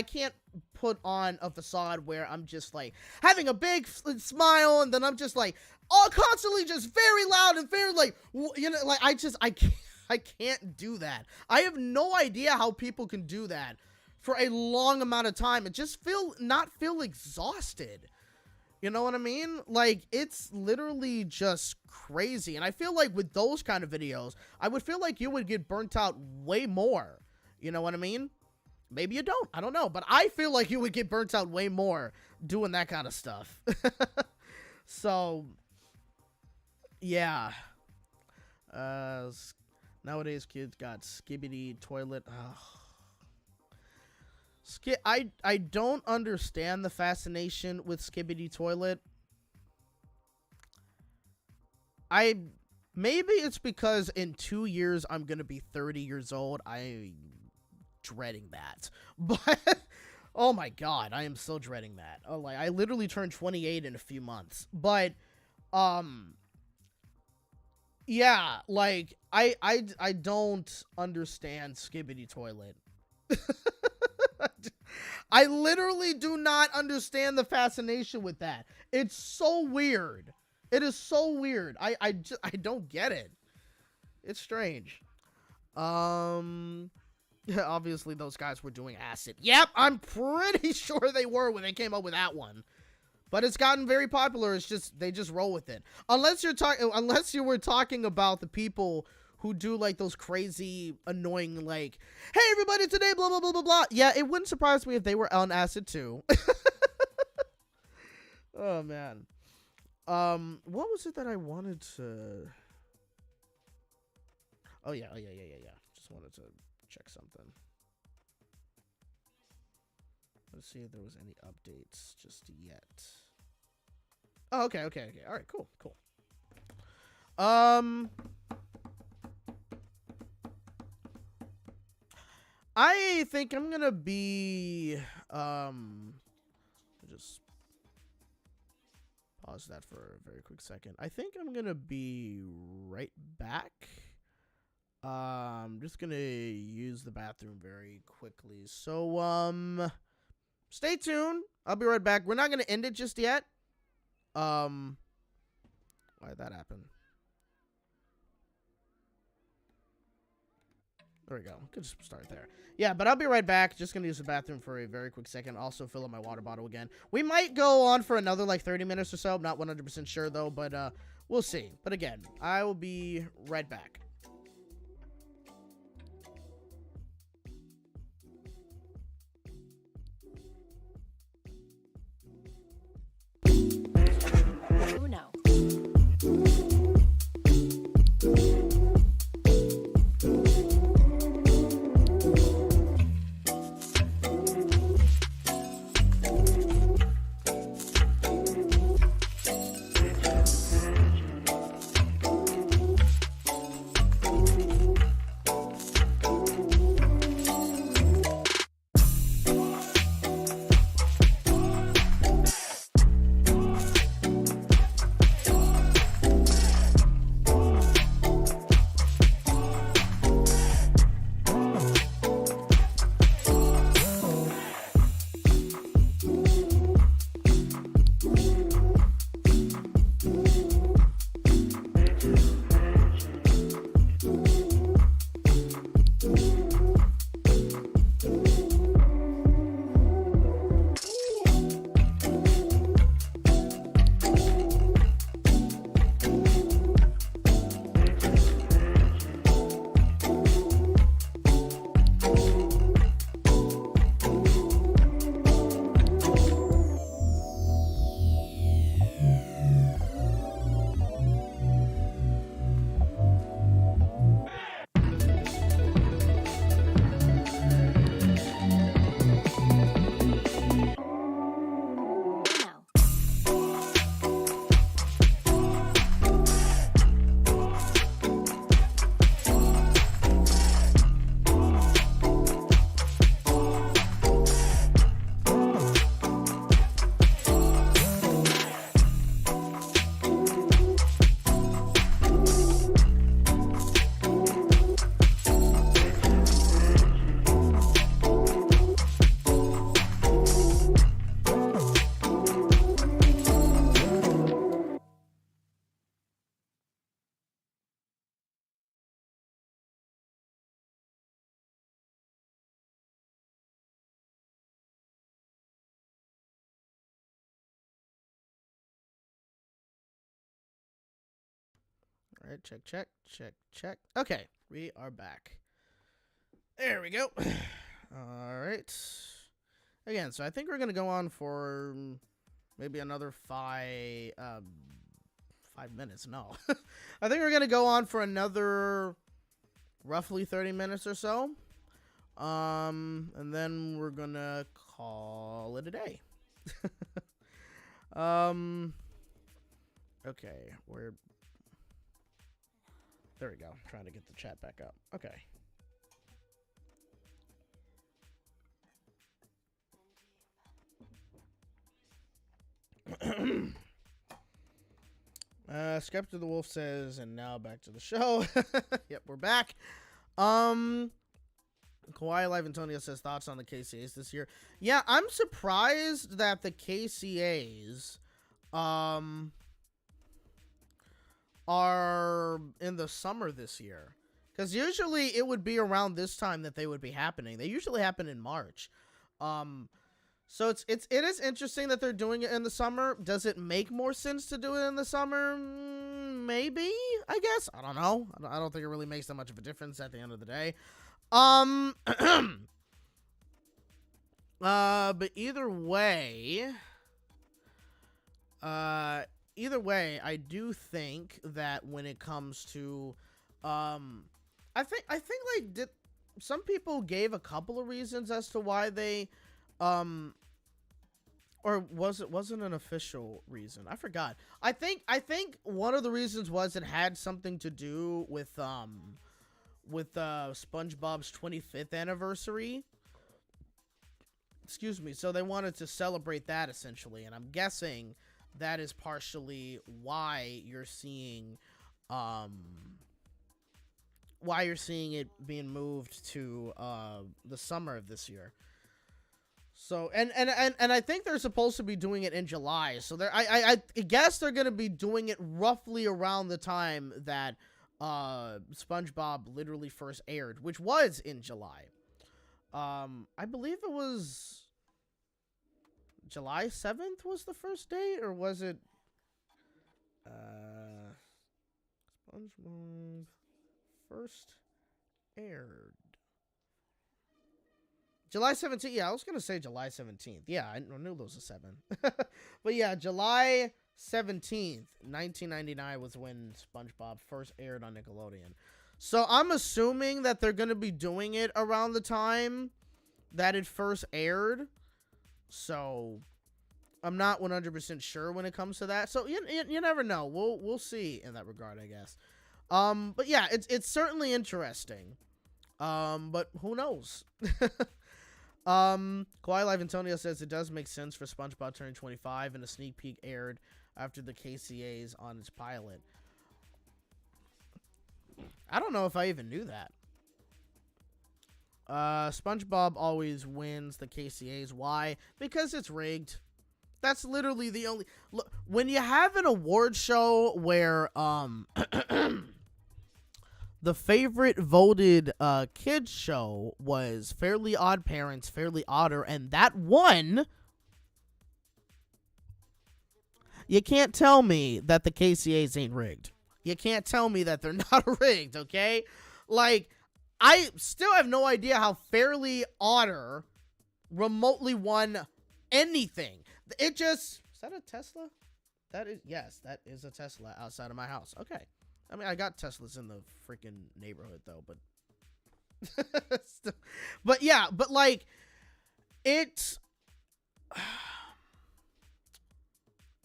put on a facade where I'm just, like, having a big smile, and then I'm just, like, all constantly just very loud and very, like, you know, like, I can't do that. I have no idea how people can do that for a long amount of time and just not feel exhausted. You know what I mean? Like, it's literally just crazy. And I feel like with those kind of videos, I would feel like you would get burnt out way more. You know what I mean? Maybe you don't. I don't know. But I feel like you would get burnt out way more doing that kind of stuff. So, yeah. Nowadays, kids got skibbity toilet. I don't understand the fascination with skibbity toilet. Maybe it's because in 2 years I'm gonna be 30 years old. I dreading that. But oh my god, I am so dreading that. Oh, like I literally turned 28 in a few months. But yeah, like I don't understand Skibbity Toilet. I literally do not understand the fascination with that. It's so weird. It is so weird. I don't get it. It's strange. Yeah, obviously those guys were doing acid. Yep, I'm pretty sure they were when they came up with that one. But it's gotten very popular. It's just they just roll with it. Unless you were talking about the people who do like those crazy annoying like, hey everybody, today blah blah blah blah blah. Yeah, it wouldn't surprise me if they were on acid too. Oh man. What was it that I wanted to? Oh yeah. Just wanted to check something. Let's see if there was any updates just yet. Oh, okay. All right, cool. I think I'm gonna be just pause that for a very quick second. I think I'm gonna be right back. I'm just gonna use the bathroom very quickly. So stay tuned. I'll be right back. We're not gonna end it just yet. Why'd that happen? There we go. Could just start there. Yeah, but I'll be right back. Just gonna use the bathroom for a very quick second. Also fill up my water bottle again. We might go on for another like 30 minutes or so. I'm not 100% sure though, but we'll see. But again, I will be right back. Oh no. All right, check. Okay, we are back. There we go. All right. Again, so I think we're gonna go on for maybe another 5 minutes. No, I think we're gonna go on for another roughly 30 minutes or so. And then we're gonna call it a day. Okay, there we go. I'm trying to get the chat back up. Okay. Skeptic the Wolf says, and now back to the show. Yep, we're back. Kawhi Live Antonio says, thoughts on the KCAs this year? Yeah, I'm surprised that the KCAs are in the summer this year. Because usually it would be around this time that they would be happening. They usually happen in March. So it is interesting that they're doing it in the summer. Does it make more sense to do it in the summer? Maybe, I guess. I don't know. I don't think it really makes that much of a difference at the end of the day. But either way, I do think that when it comes to, I think like some people gave a couple of reasons as to why they, or wasn't an official reason? I forgot. I think one of the reasons was it had something to do with SpongeBob's 25th anniversary. Excuse me. So they wanted to celebrate that essentially, and I'm guessing that is partially why you're seeing it being moved to the summer of this year. So and I think they're supposed to be doing it in July. So I guess they're gonna be doing it roughly around the time that SpongeBob literally first aired, which was in July. I believe it was July 7th was the first date, or was it SpongeBob first aired July 17th. Yeah, I was gonna say July 17th. Yeah, I knew there was a 7. But yeah, July 17th, 1999 was when SpongeBob first aired on Nickelodeon. So I'm assuming that they're gonna be doing it around the time that it first aired. So I'm not 100% sure when it comes to that. So you never know. We'll see in that regard, I guess. But yeah, it's certainly interesting. But who knows? Kawhi Live Antonio says it does make sense for SpongeBob turning 25, and a sneak peek aired after the KCAs on its pilot. I don't know if I even knew that. SpongeBob always wins the KCAs. Why? Because it's rigged. That's literally the only... Look, when you have an award show where the favorite voted kids show was Fairly Odd Parents, Fairly Odder, and that won, you can't tell me that the KCAs ain't rigged. You can't tell me that they're not rigged, okay? Like, I still have no idea how Fairly Odder remotely won anything. It just... Is that a Tesla? That is... Yes, that is a Tesla outside of my house. Okay. I mean, I got Teslas in the freaking neighborhood, though, but... But, yeah, but, like, it's...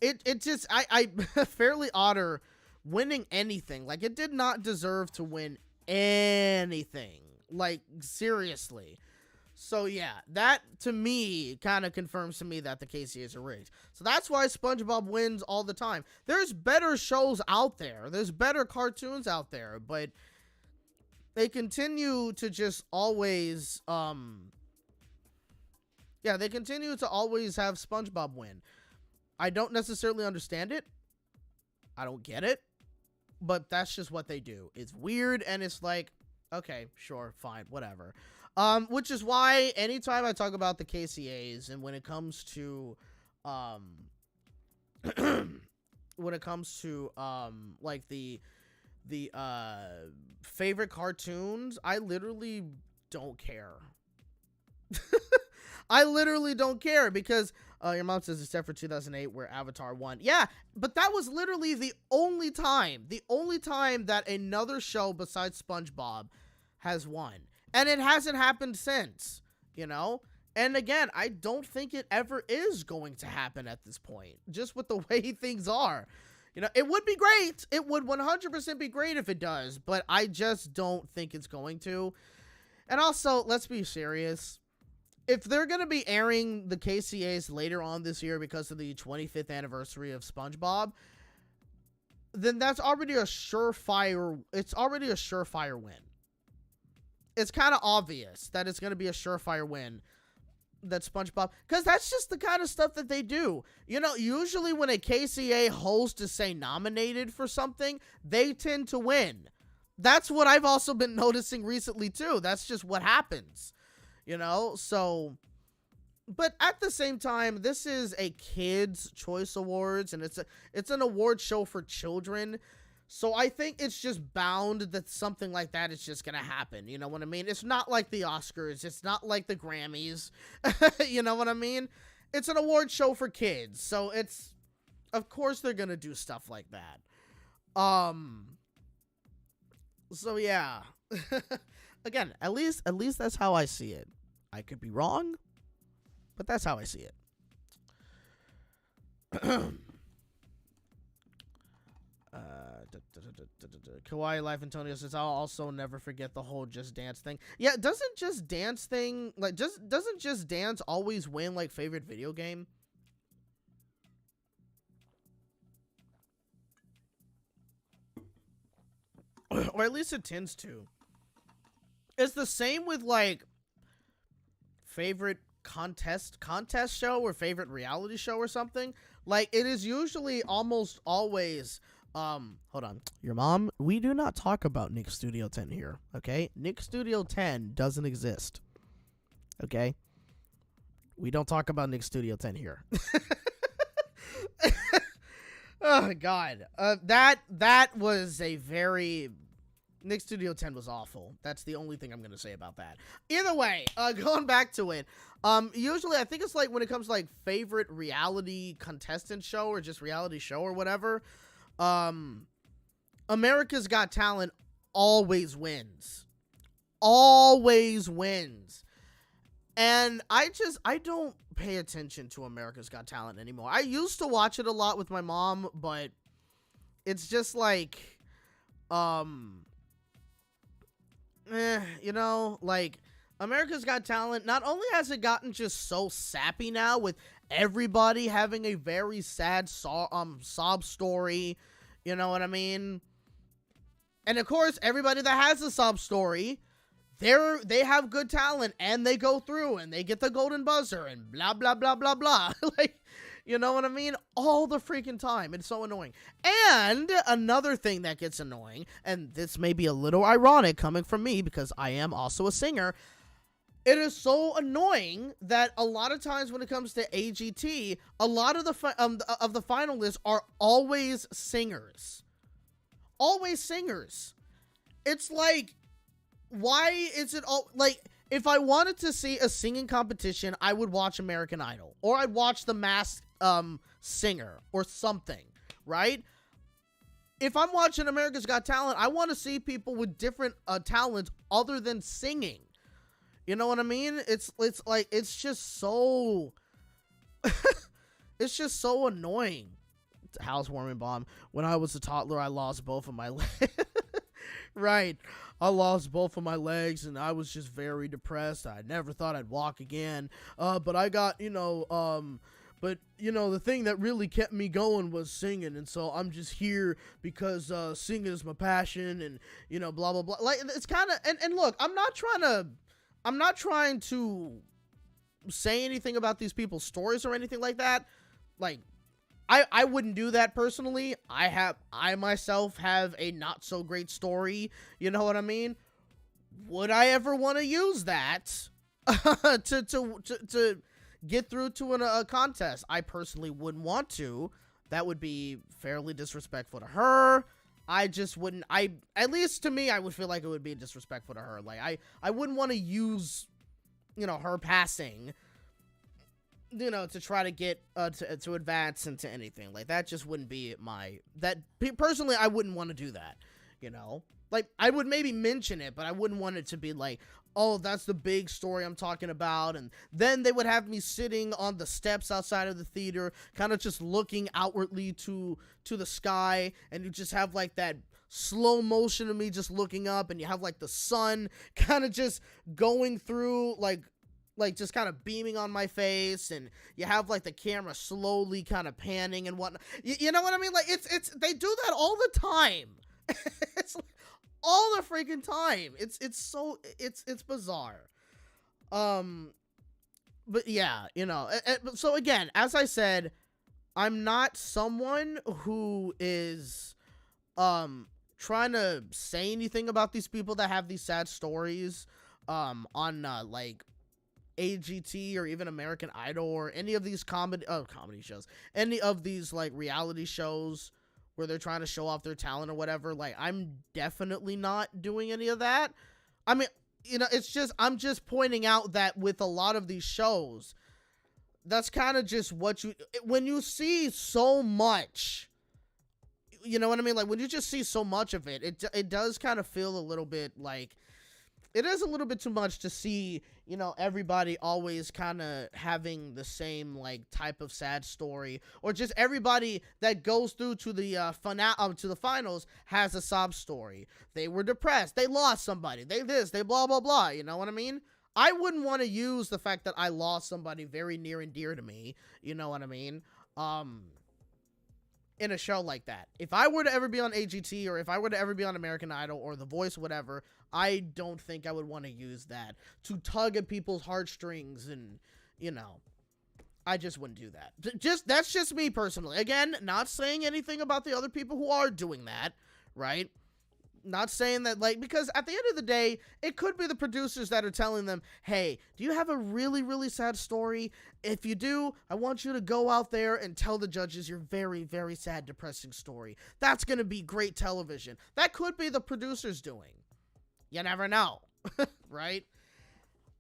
It just... I Fairly Odder winning anything. Like, it did not deserve to win anything. Like, seriously. So, yeah, that, to me, kind of confirms to me that the KCAs are rigged. So that's why SpongeBob wins all the time. There's better shows out there. There's better cartoons out there. But they continue to just always, they continue to always have SpongeBob win. I don't necessarily understand it. I don't get it. But that's just what they do. It's weird, and it's like, okay, sure, fine, whatever. Which is why anytime I talk about the KCAs, and when it comes to, like the favorite cartoons, I literally don't care. I literally don't care, because your mom says except for 2008 where Avatar won. Yeah, but that was literally the only time that another show besides SpongeBob has won. And it hasn't happened since, you know? And again, I don't think it ever is going to happen at this point, just with the way things are. You know, it would be great. It would 100% be great if it does, but I just don't think it's going to. And also, let's be serious. If they're going to be airing the KCAs later on this year because of the 25th anniversary of SpongeBob, then that's already a surefire. It's already a surefire win. It's kind of obvious that it's going to be a surefire win. That SpongeBob, because that's just the kind of stuff that they do. You know, usually when a KCA host is, say, nominated for something, they tend to win. That's what I've also been noticing recently, too. That's just what happens, you know? So, but at the same time, this is a Kids' Choice Awards, and it's an award show for children. So I think it's just bound that something like that is just going to happen. You know what I mean? It's not like the Oscars. It's not like the Grammys. You know what I mean? It's an award show for kids. So it's, of course they're going to do stuff like that. So yeah. Again, at least that's how I see it. I could be wrong, but that's how I see it. Kawaii Life Antonio says, I'll also never forget the whole Just Dance thing. Yeah, doesn't Just Dance thing, like, doesn't Just Dance always win, like, favorite video game? Or at least it tends to. It's the same with, like, favorite contest show or favorite reality show or something. Like, it is usually almost always... hold on. Your mom, we do not talk about Nick Studio 10 here, okay? Nick Studio 10 doesn't exist, okay? We don't talk about Nick Studio 10 here. Oh, God. That was a very... Nick Studio 10 was awful. That's the only thing I'm going to say about that. Either way, going back to it, usually I think it's like when it comes to, like, favorite reality contestant show or just reality show or whatever... America's Got Talent always wins. Always wins. And I don't pay attention to America's Got Talent anymore. I used to watch it a lot with my mom, but it's just like, you know, like, America's Got Talent, not only has it gotten just so sappy now with everybody having a very sad sob story, you know what I mean? And of course, everybody that has a sob story, they have good talent and they go through and they get the golden buzzer and blah, blah, blah, blah, blah. Like, you know what I mean? All the freaking time. It's so annoying. And another thing that gets annoying, and this may be a little ironic coming from me because I am also a singer, it is so annoying that a lot of times when it comes to AGT, a lot of the finalists are always singers. Always singers. It's like, why is it all, like, if I wanted to see a singing competition, I would watch American Idol, or I'd watch The Masked Singer or something, right? If I'm watching America's Got Talent, I want to see people with different talents other than singing. You know what I mean? It's like, it's just so, it's just so annoying. Housewarming bomb. When I was a toddler, I lost both of my legs. Right. I lost both of my legs and I was just very depressed. I never thought I'd walk again. But I got, but, the thing that really kept me going was singing. And so I'm just here because singing is my passion and, blah, blah, blah. Like, it's kind of, and look, I'm not trying to say anything about these people's stories or anything like that. Like, I wouldn't do that personally. I myself have a not so great story. You know what I mean? Would I ever want to use that to get through to a contest? I personally wouldn't want to. That would be fairly disrespectful to her. I just wouldn't. At least to me, I would feel like it would be disrespectful to her. Like, I wouldn't want to use, her passing, to try to get to advance into anything. Like, that just wouldn't be personally, I wouldn't want to do that. Like, I would maybe mention it, but I wouldn't want it to be like, oh, that's the big story I'm talking about. And then they would have me sitting on the steps outside of the theater, kind of just looking outwardly to the sky. And you just have like that slow motion of me just looking up, and you have like the sun kind of just going through like like just kind of beaming on my face, and you have like the camera slowly kind of panning and whatnot. You know what I mean? Like it's they do that all the time. It's like, all the freaking time. It's bizarre. But yeah, you know. So again, as I said, I'm not someone who is trying to say anything about these people that have these sad stories on like AGT or even American Idol or any of these comedy shows, any of these like reality shows where they're trying to show off their talent or whatever. Like, I'm definitely not doing any of that. I mean, you know, it's just, I'm just pointing out that with a lot of these shows, that's kind of just what when you see so much, you know what I mean? Like, when you just see so much of it, it does kind of feel a little bit like, it is a little bit too much to see, you know, everybody always kind of having the same, like, type of sad story, or just everybody that goes through to the finals has a sob story. They were depressed. They lost somebody. They this. They blah, blah, blah. You know what I mean? I wouldn't want to use the fact that I lost somebody very near and dear to me. You know what I mean? In a show like that. If I were to ever be on AGT, or if I were to ever be on American Idol or The Voice, whatever, I don't think I would want to use that to tug at people's heartstrings, and, you know, I just wouldn't do that. That's just me personally. Again, not saying anything about the other people who are doing that, right? Not saying that, like, because at the end of the day, it could be the producers that are telling them, hey, do you have a really, really sad story? If you do, I want you to go out there and tell the judges your very, very sad, depressing story. That's going to be great television. That could be the producers doing. You never know, right?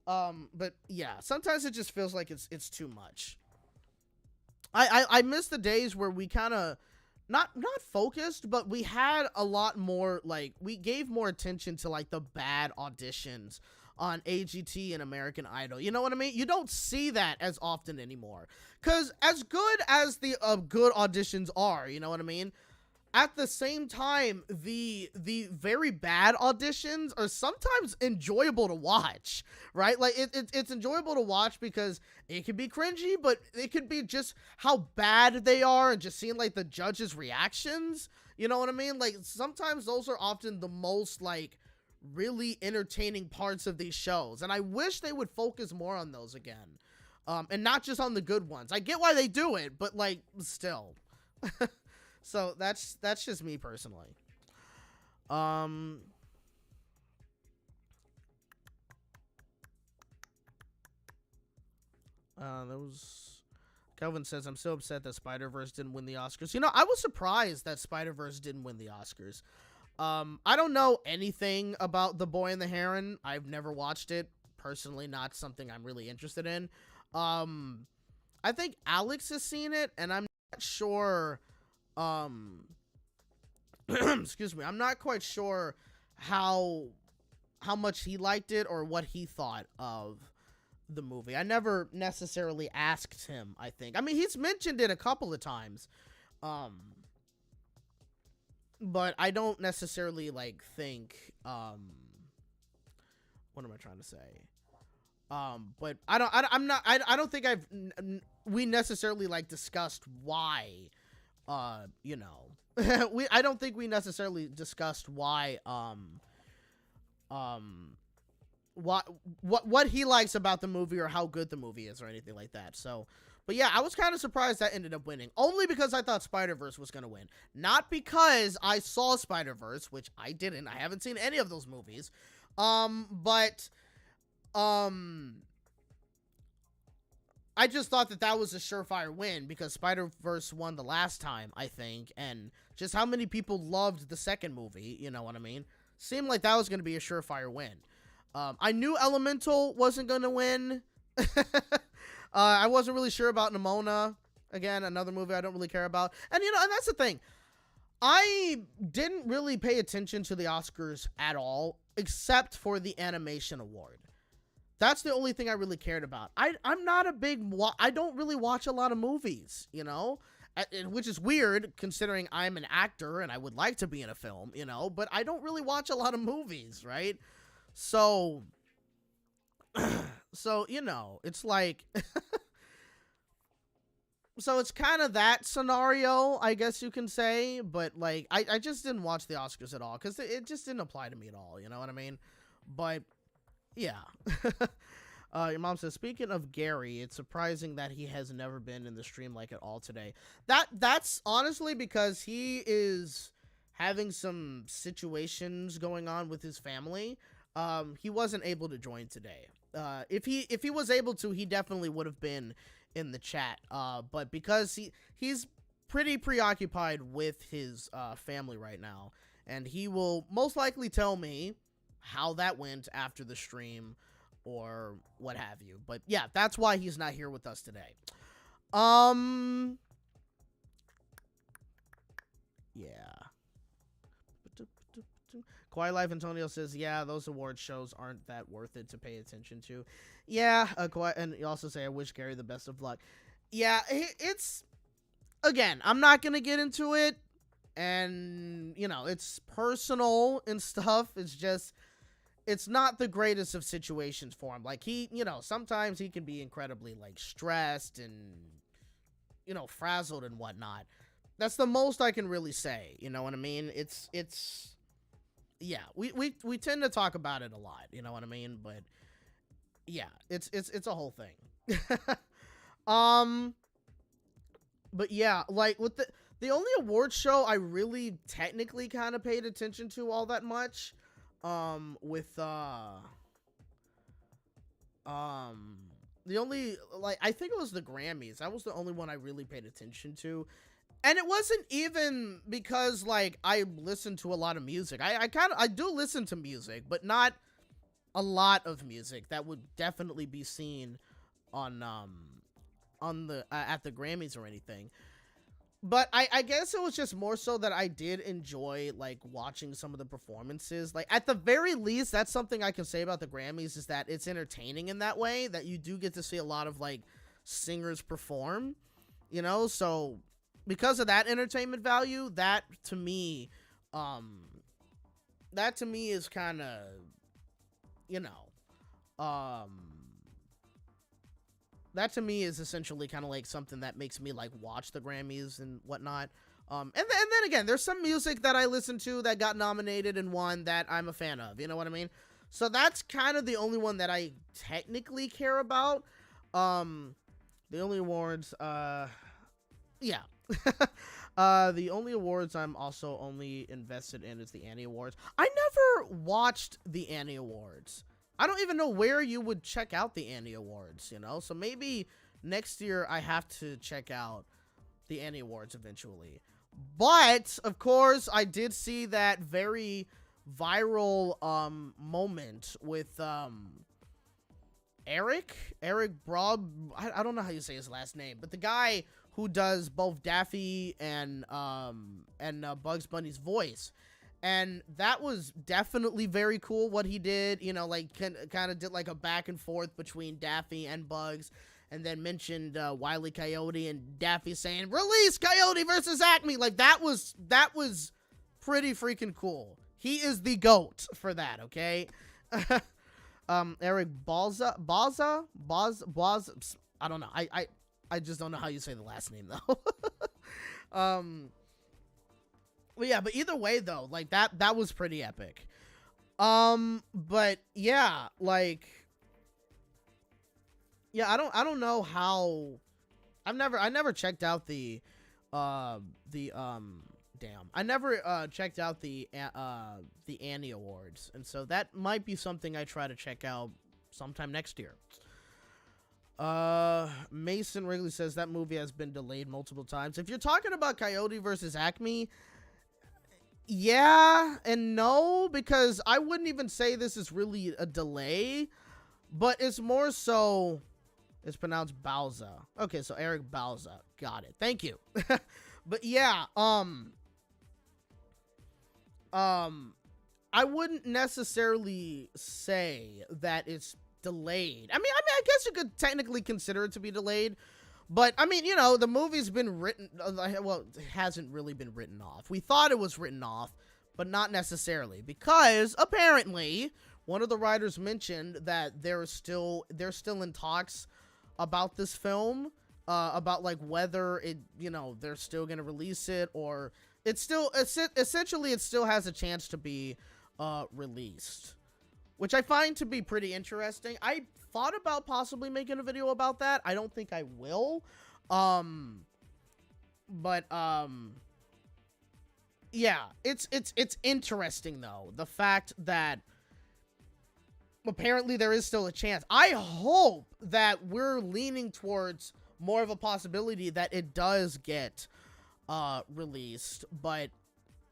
But yeah, sometimes it just feels like it's too much. I miss the days where we kind of, not focused, but we had a lot more, like, we gave more attention to, like, the bad auditions on AGT and American Idol. You know what I mean? You don't see that as often anymore. Because as good as the good auditions are, you know what I mean? At the same time, the very bad auditions are sometimes enjoyable to watch, right? Like, it's enjoyable to watch because it can be cringy, but it could be just how bad they are, and just seeing, like, the judges' reactions. You know what I mean? Like, sometimes those are often the most, like, really entertaining parts of these shows. And I wish they would focus more on those again. And not just on the good ones. I get why they do it, but, like, still. So that's just me personally. There was, Kelvin says, I'm so upset that Spider-Verse didn't win the Oscars. You know, I was surprised that Spider-Verse didn't win the Oscars. I don't know anything about The Boy and the Heron. I've never watched it. Personally, not something I'm really interested in. I think Alex has seen it, and I'm not sure. Excuse me, I'm not quite sure how much he liked it or what he thought of the movie. I never necessarily asked him, I think. I mean, he's mentioned it a couple of times. But I don't necessarily, like, think, what am I trying to say? But I don't think we necessarily, like, discussed why, you know, I don't think we necessarily discussed why, what he likes about the movie or how good the movie is or anything like that. So, but yeah, I was kind of surprised that ended up winning, only because I thought Spider-Verse was going to win, not because I saw Spider-Verse, which I didn't. I haven't seen any of those movies. But I just thought that was a surefire win because Spider-Verse won the last time, I think, and just how many people loved the second movie, you know what I mean? Seemed like that was going to be a surefire win. I knew Elemental wasn't going to win. I wasn't really sure about Nimona. Again, another movie I don't really care about. And, you know, and that's the thing. I didn't really pay attention to the Oscars at all, except for the animation award. That's the only thing I really cared about. I'm not a big, I don't really watch a lot of movies, you know, which is weird considering I'm an actor and I would like to be in a film, you know, but I don't really watch a lot of movies, right? So So, you know, it's like, so it's kind of that scenario, I guess you can say. But, like, I just didn't watch the Oscars at all because it just didn't apply to me at all. You know what I mean? But, yeah. Your mom says, speaking of Gary, it's surprising that he has never been in the stream like at all today. That's honestly because he is having some situations going on with his family. He wasn't able to join today. If he was able to, he definitely would have been in the chat. But because he's pretty preoccupied with his family right now, and he will most likely tell me how that went after the stream or what have you. But yeah, that's why he's not here with us today. Yeah. Quiet Life Antonio says, yeah, those award shows aren't that worth it to pay attention to. Yeah, and you also say, I wish Gary the best of luck. Yeah, it's, again, I'm not going to get into it, and, you know, it's personal and stuff. It's just, it's not the greatest of situations for him. Like, he, you know, sometimes he can be incredibly, like, stressed and, you know, frazzled and whatnot. That's the most I can really say, you know what I mean? It's, yeah, we tend to talk about it a lot, you know what I mean? But yeah, it's a whole thing. But yeah, like with the only award show I really technically kind of paid attention to all that much, with the only, like, I think it was the Grammys. That was the only one I really paid attention to. And it wasn't even because, like, I listen to a lot of music. I do listen to music, but not a lot of music that would definitely be seen on the at the Grammys or anything. But I guess it was just more so that I did enjoy, like, watching some of the performances. Like, at the very least, that's something I can say about the Grammys, is that it's entertaining in that way, that you do get to see a lot of, like, singers perform, you know? So because of that entertainment value, that to me is kind of, you know, that to me is essentially kind of like something that makes me, like, watch the Grammys and whatnot. And then again, there's some music that I listen to that got nominated and won that I'm a fan of, you know what I mean? So that's kind of the only one that I technically care about. The only awards, yeah. The only awards I'm also only invested in is the Annie Awards. I never watched the Annie Awards. I don't even know where you would check out the Annie Awards, you know? So maybe next year I have to check out the Annie Awards eventually. But, of course, I did see that very viral moment with Eric Broad. I don't know how you say his last name, but the guy who does both Daffy and Bugs Bunny's voice. And that was definitely very cool what he did, you know, like kind of did like a back and forth between Daffy and Bugs, and then mentioned Wile E. Coyote, and Daffy saying, release Coyote versus Acme. Like, that was pretty freaking cool. He is the GOAT for that, okay? Eric Balza, I don't know. I just don't know how you say the last name, though. Well, yeah, but either way, though, like, that was pretty epic. But yeah, like, yeah, I don't know how. I never checked out the I never checked out the Annie Awards, and so that might be something I try to check out sometime next year. Mason Wrigley says that movie has been delayed multiple times. If you're talking about Coyote versus Acme, yeah and no, because I wouldn't even say this is really a delay, but it's more so, it's pronounced Bowza. Okay, so Eric Bowza. Got it. Thank you. But yeah, I wouldn't necessarily say that it's delayed. I mean, I guess you could technically consider it to be delayed, but I mean, you know, the movie's been written, well, it hasn't really been written off. We thought it was written off, but not necessarily, because apparently one of the writers mentioned that they're still in talks about this film, about like whether it, you know, they're still gonna release it, or it's still essentially it still has a chance to be released, which I find to be pretty interesting. I thought about possibly making a video about that. I don't think I will, but yeah, it's interesting though, the fact that apparently there is still a chance. I hope that we're leaning towards more of a possibility that it does get released, but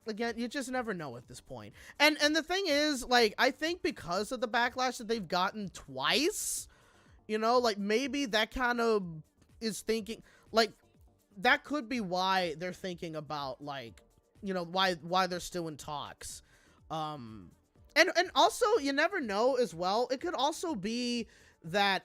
again, you just never know at this point. And the thing is, like, I think because of the backlash that they've gotten twice, you know, like, maybe that kind of is thinking, like, that could be why they're thinking about, like, you know, why they're still in talks. And also, you never know as well. It could also be that,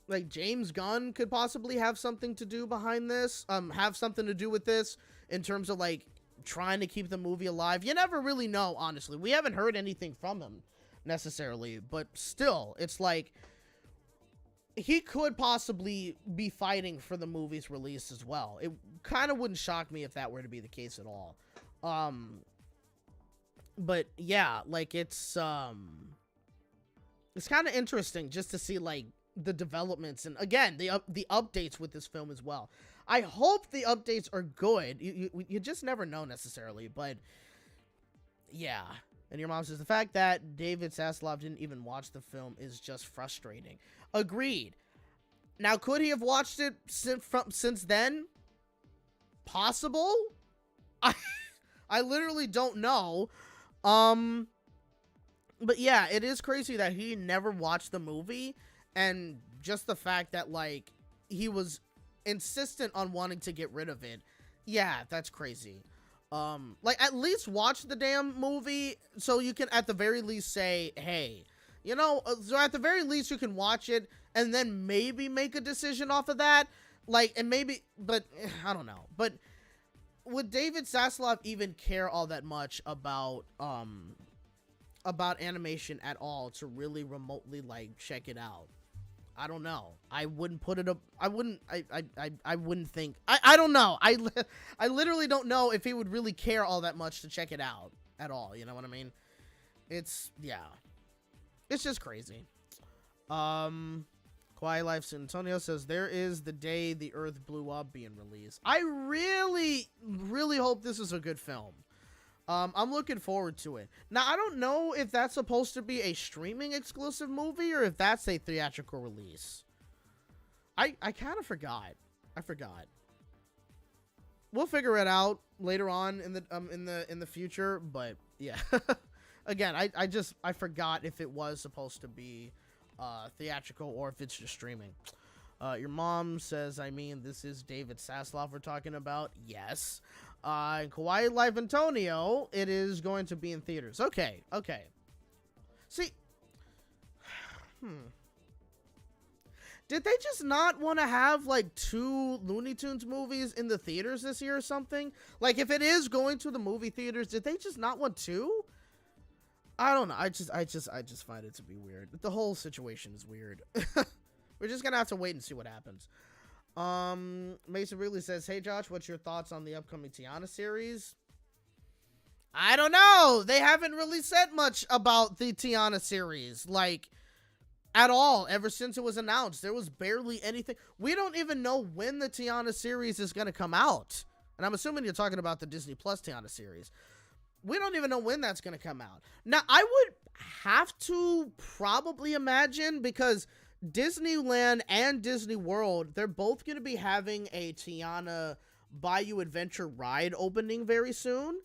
like, James Gunn could possibly have something to do behind this, have something to do with this in terms of, like, trying to keep the movie alive. You never really know, honestly. We haven't heard anything from him necessarily, but still, it's like he could possibly be fighting for the movie's release as well. It kind of wouldn't shock me if that were to be the case at all. But yeah, like, it's kind of interesting just to see, like, the developments and, again, the updates with this film as well. I hope the updates are good. You just never know necessarily, but yeah. And your mom says the fact that David Zaslav didn't even watch the film is just frustrating. Agreed. Now, could he have watched it since then? Possible. I literally don't know. But yeah, it is crazy that he never watched the movie, and just the fact that, like, he was insistent on wanting to get rid of it. Yeah, that's crazy. Like, at least watch the damn movie so you can at the very least say, hey, you know, so at the very least you can watch it and then maybe make a decision off of that. Like, and maybe, but I don't know. But would David Zaslav even care all that much about animation at all to really remotely, like, check it out? I don't know. I wouldn't put it up. I wouldn't think. I don't know. I literally don't know if he would really care all that much to check it out at all. You know what I mean? Yeah. It's just crazy. Quiet Life San Antonio says, there is the day the Earth blew up being released. I really, really hope this is a good film. I'm looking forward to it. Now, I don't know if that's supposed to be a streaming exclusive movie or if that's a theatrical release. I kind of forgot. I forgot. We'll figure it out later on in the future, but yeah. Again, I forgot if it was supposed to be theatrical or if it's just streaming. Your mom says, I mean, this is David Zaslav we're talking about. Yes. Kawaii Life Antonio, it is going to be in theaters. Okay. See, did they just not want to have, like, 2 Looney Tunes movies in the theaters this year or something? Like, if it is going to the movie theaters, did they just not want 2? I don't know. I just find it to be weird. The whole situation is weird. We're just gonna have to wait and see what happens. Mason Wrigley says, hey Josh, what's your thoughts on the upcoming Tiana series? I don't know. They haven't really said much about the Tiana series, like, at all, ever since it was announced. There was barely anything. We don't even know when the Tiana series is gonna come out. And I'm assuming you're talking about the Disney Plus Tiana series. We don't even know when that's gonna come out. Now, I would have to probably imagine, because Disneyland and Disney World, they're both going to be having a Tiana Bayou Adventure ride opening very soon.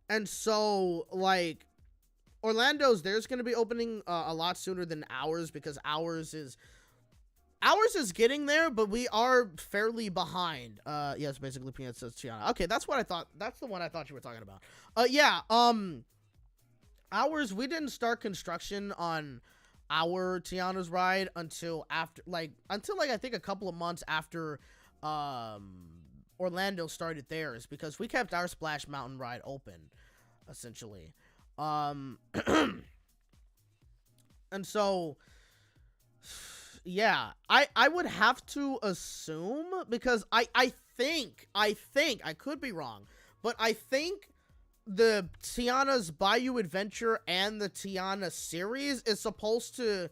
And so, like, Orlando's, there's going to be opening a lot sooner than ours, because ours is getting there, but we are fairly behind. Yes, basically Peanut says Tiana. Okay, that's what I thought. That's the one I thought you were talking about. Yeah, ours, we didn't start construction on our Tiana's ride until I think a couple of months after Orlando started theirs, because we kept our Splash Mountain ride open, essentially. And so, yeah, I would have to assume, because I think I could be wrong, but I think the Tiana's Bayou Adventure and the Tiana series is supposed to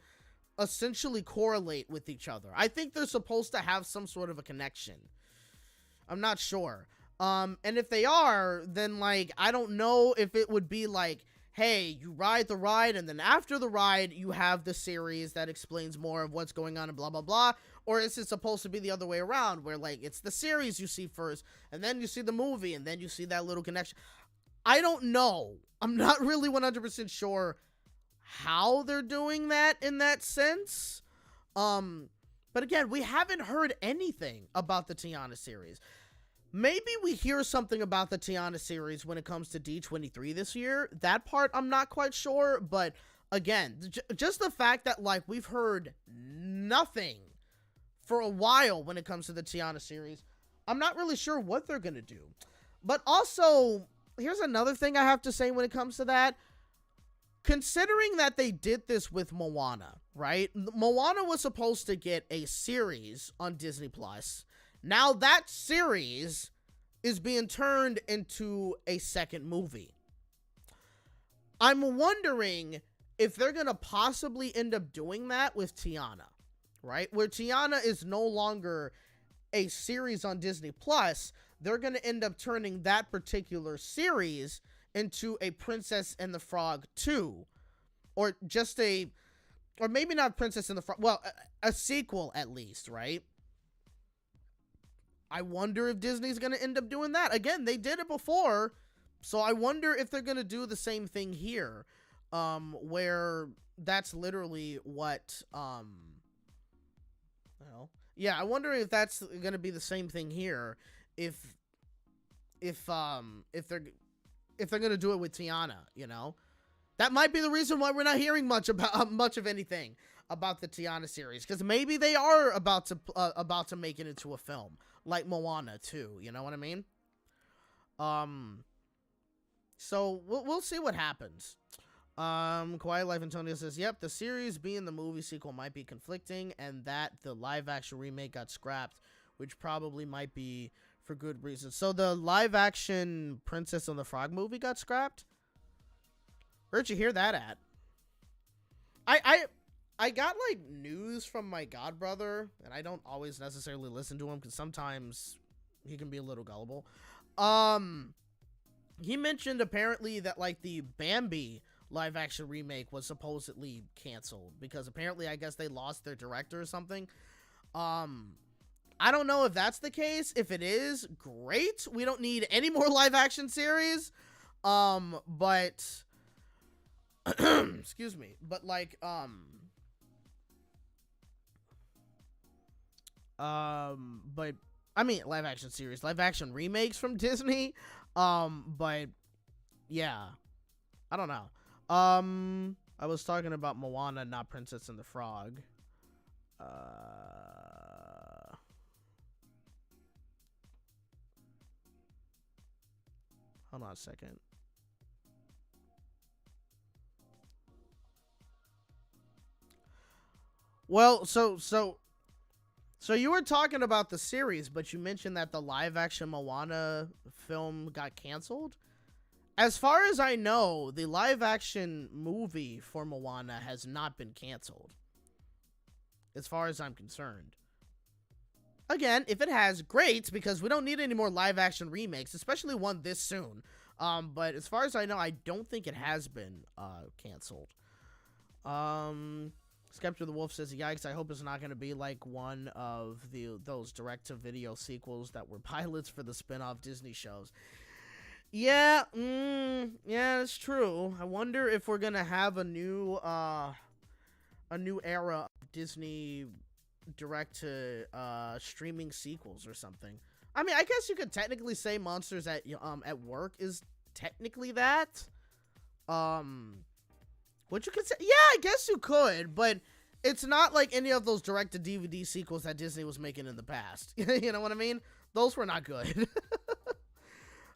essentially correlate with each other. I think they're supposed to have some sort of a connection. I'm not sure. And if they are, then, like, I don't know if it would be like, hey, you ride the ride, and then after the ride, you have the series that explains more of what's going on and blah, blah, blah. Or is it supposed to be the other way around, where, like, it's the series you see first, and then you see the movie, and then you see that little connection? I don't know. I'm not really 100% sure how they're doing that in that sense. But again, we haven't heard anything about the Tiana series. Maybe we hear something about the Tiana series when it comes to D23 this year. That part, I'm not quite sure. But again, just the fact that, like, we've heard nothing for a while when it comes to the Tiana series, I'm not really sure what they're going to do. But also, here's another thing I have to say when it comes to that. Considering that they did this with Moana, right? Moana was supposed to get a series on Disney Plus. Now that series is being turned into a second movie. I'm wondering if they're going to possibly end up doing that with Tiana, right? Where Tiana is no longer a series on Disney Plus, they're going to end up turning that particular series into a Princess and the Frog 2. Or just or maybe not Princess and the Frog, well, a sequel at least, right? I wonder if Disney's going to end up doing that. Again, they did it before, so I wonder if they're going to do the same thing here, where that's literally what, yeah, I wonder if that's going to be the same thing here, if they're going to do it with Tiana, you know? That might be the reason why we're not hearing much of anything about the Tiana series, because maybe they are about to make it into a film, like Moana too. You know what I mean? So we'll see what happens. Quiet Life Antonio says, "Yep, the series being the movie sequel might be conflicting, and that the live action remake got scrapped, which probably might be for good reasons." So the live action Princess and the Frog movie got scrapped? Where'd you hear that at? I got, like, news from my godbrother, and I don't always necessarily listen to him because sometimes he can be a little gullible. He mentioned apparently that, like, the Bambi live action remake was supposedly canceled because apparently I guess they lost their director or something. I don't know if that's the case. If it is, great. We don't need any more live action series. But excuse me, but like but I mean live action series, live action remakes from Disney. But yeah, I don't know. I was talking about Moana, not Princess and the Frog. Hold on a second. Well, so you were talking about the series, but you mentioned that the live action Moana film got canceled. As far as I know, the live action movie for Moana has not been canceled. As far as I'm concerned. Again, if it has, great, because we don't need any more live action remakes, especially one this soon. But as far as I know, I don't think it has been canceled. Skeptor the Wolf says, "Yikes, I hope it's not going to be like one of those direct-to-video sequels that were pilots for the spin-off Disney shows." Yeah, yeah, it's true. I wonder if we're going to have a new era of Disney direct-to-streaming sequels or something. I mean, I guess you could technically say Monsters at Work is technically that. What you could say? Yeah, I guess you could, but it's not like any of those direct-to-DVD sequels that Disney was making in the past. You know what I mean? Those were not good.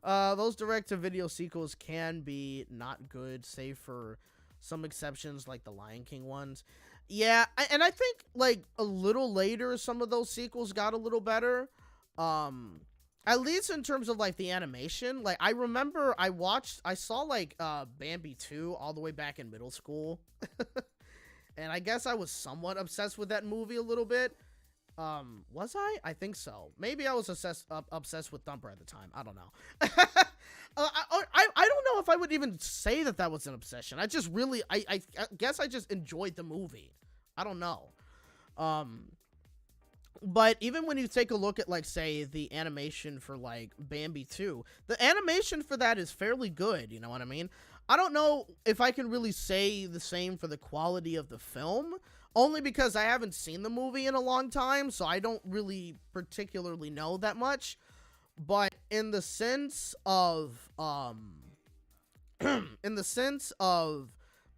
Those direct-to-video sequels can be not good, save for some exceptions like the Lion King ones. Yeah, and I think like a little later, some of those sequels got a little better. At least in terms of like the animation. Like I remember I saw like Bambi 2 all the way back in middle school. And I guess I was somewhat obsessed with that movie a little bit. Was I? I think so. Maybe I was obsessed with Thumper at the time. I don't know. I don't know if I would even say that was an obsession. I just really, I guess I just enjoyed the movie. I don't know. But even when you take a look at, like, say, the animation for, like, Bambi 2, the animation for that is fairly good, you know what I mean? I don't know if I can really say the same for the quality of the film, only because I haven't seen the movie in a long time, so I don't really particularly know that much. But in the sense of,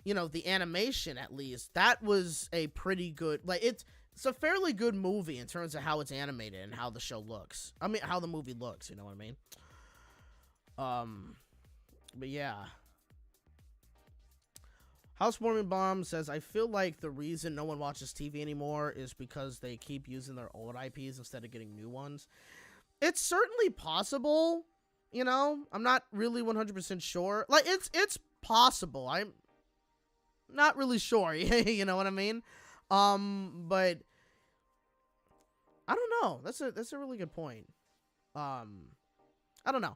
you know, the animation, at least, that was a pretty good, like, it's a fairly good movie in terms of how it's animated and how the show looks. I mean, how the movie looks, you know what I mean? But yeah. Housewarming Bomb says, I feel like the reason no one watches TV anymore is because they keep using their old IPs instead of getting new ones. It's certainly possible, you know? I'm not really 100% sure. Like, it's possible. I'm not really sure, you know what I mean? But I don't know. That's a really good point. I don't know.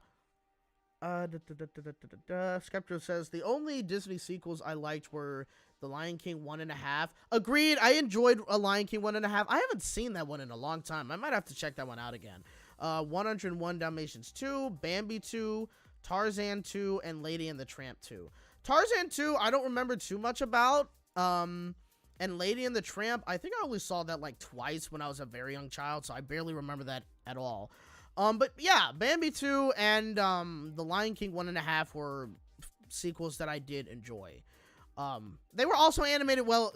Skeptro says the only Disney sequels I liked were The Lion King 1.5. Agreed. I enjoyed A Lion King 1.5. I haven't seen that one in a long time. I might have to check that one out again. 101 Dalmatians 2, Bambi 2, Tarzan 2, and Lady and the Tramp 2. Tarzan 2, I don't remember too much about. And Lady and the Tramp, I think I only saw that like twice when I was a very young child, so I barely remember that at all. But yeah, Bambi 2 and The Lion King 1.5 were sequels that I did enjoy. They were also animated well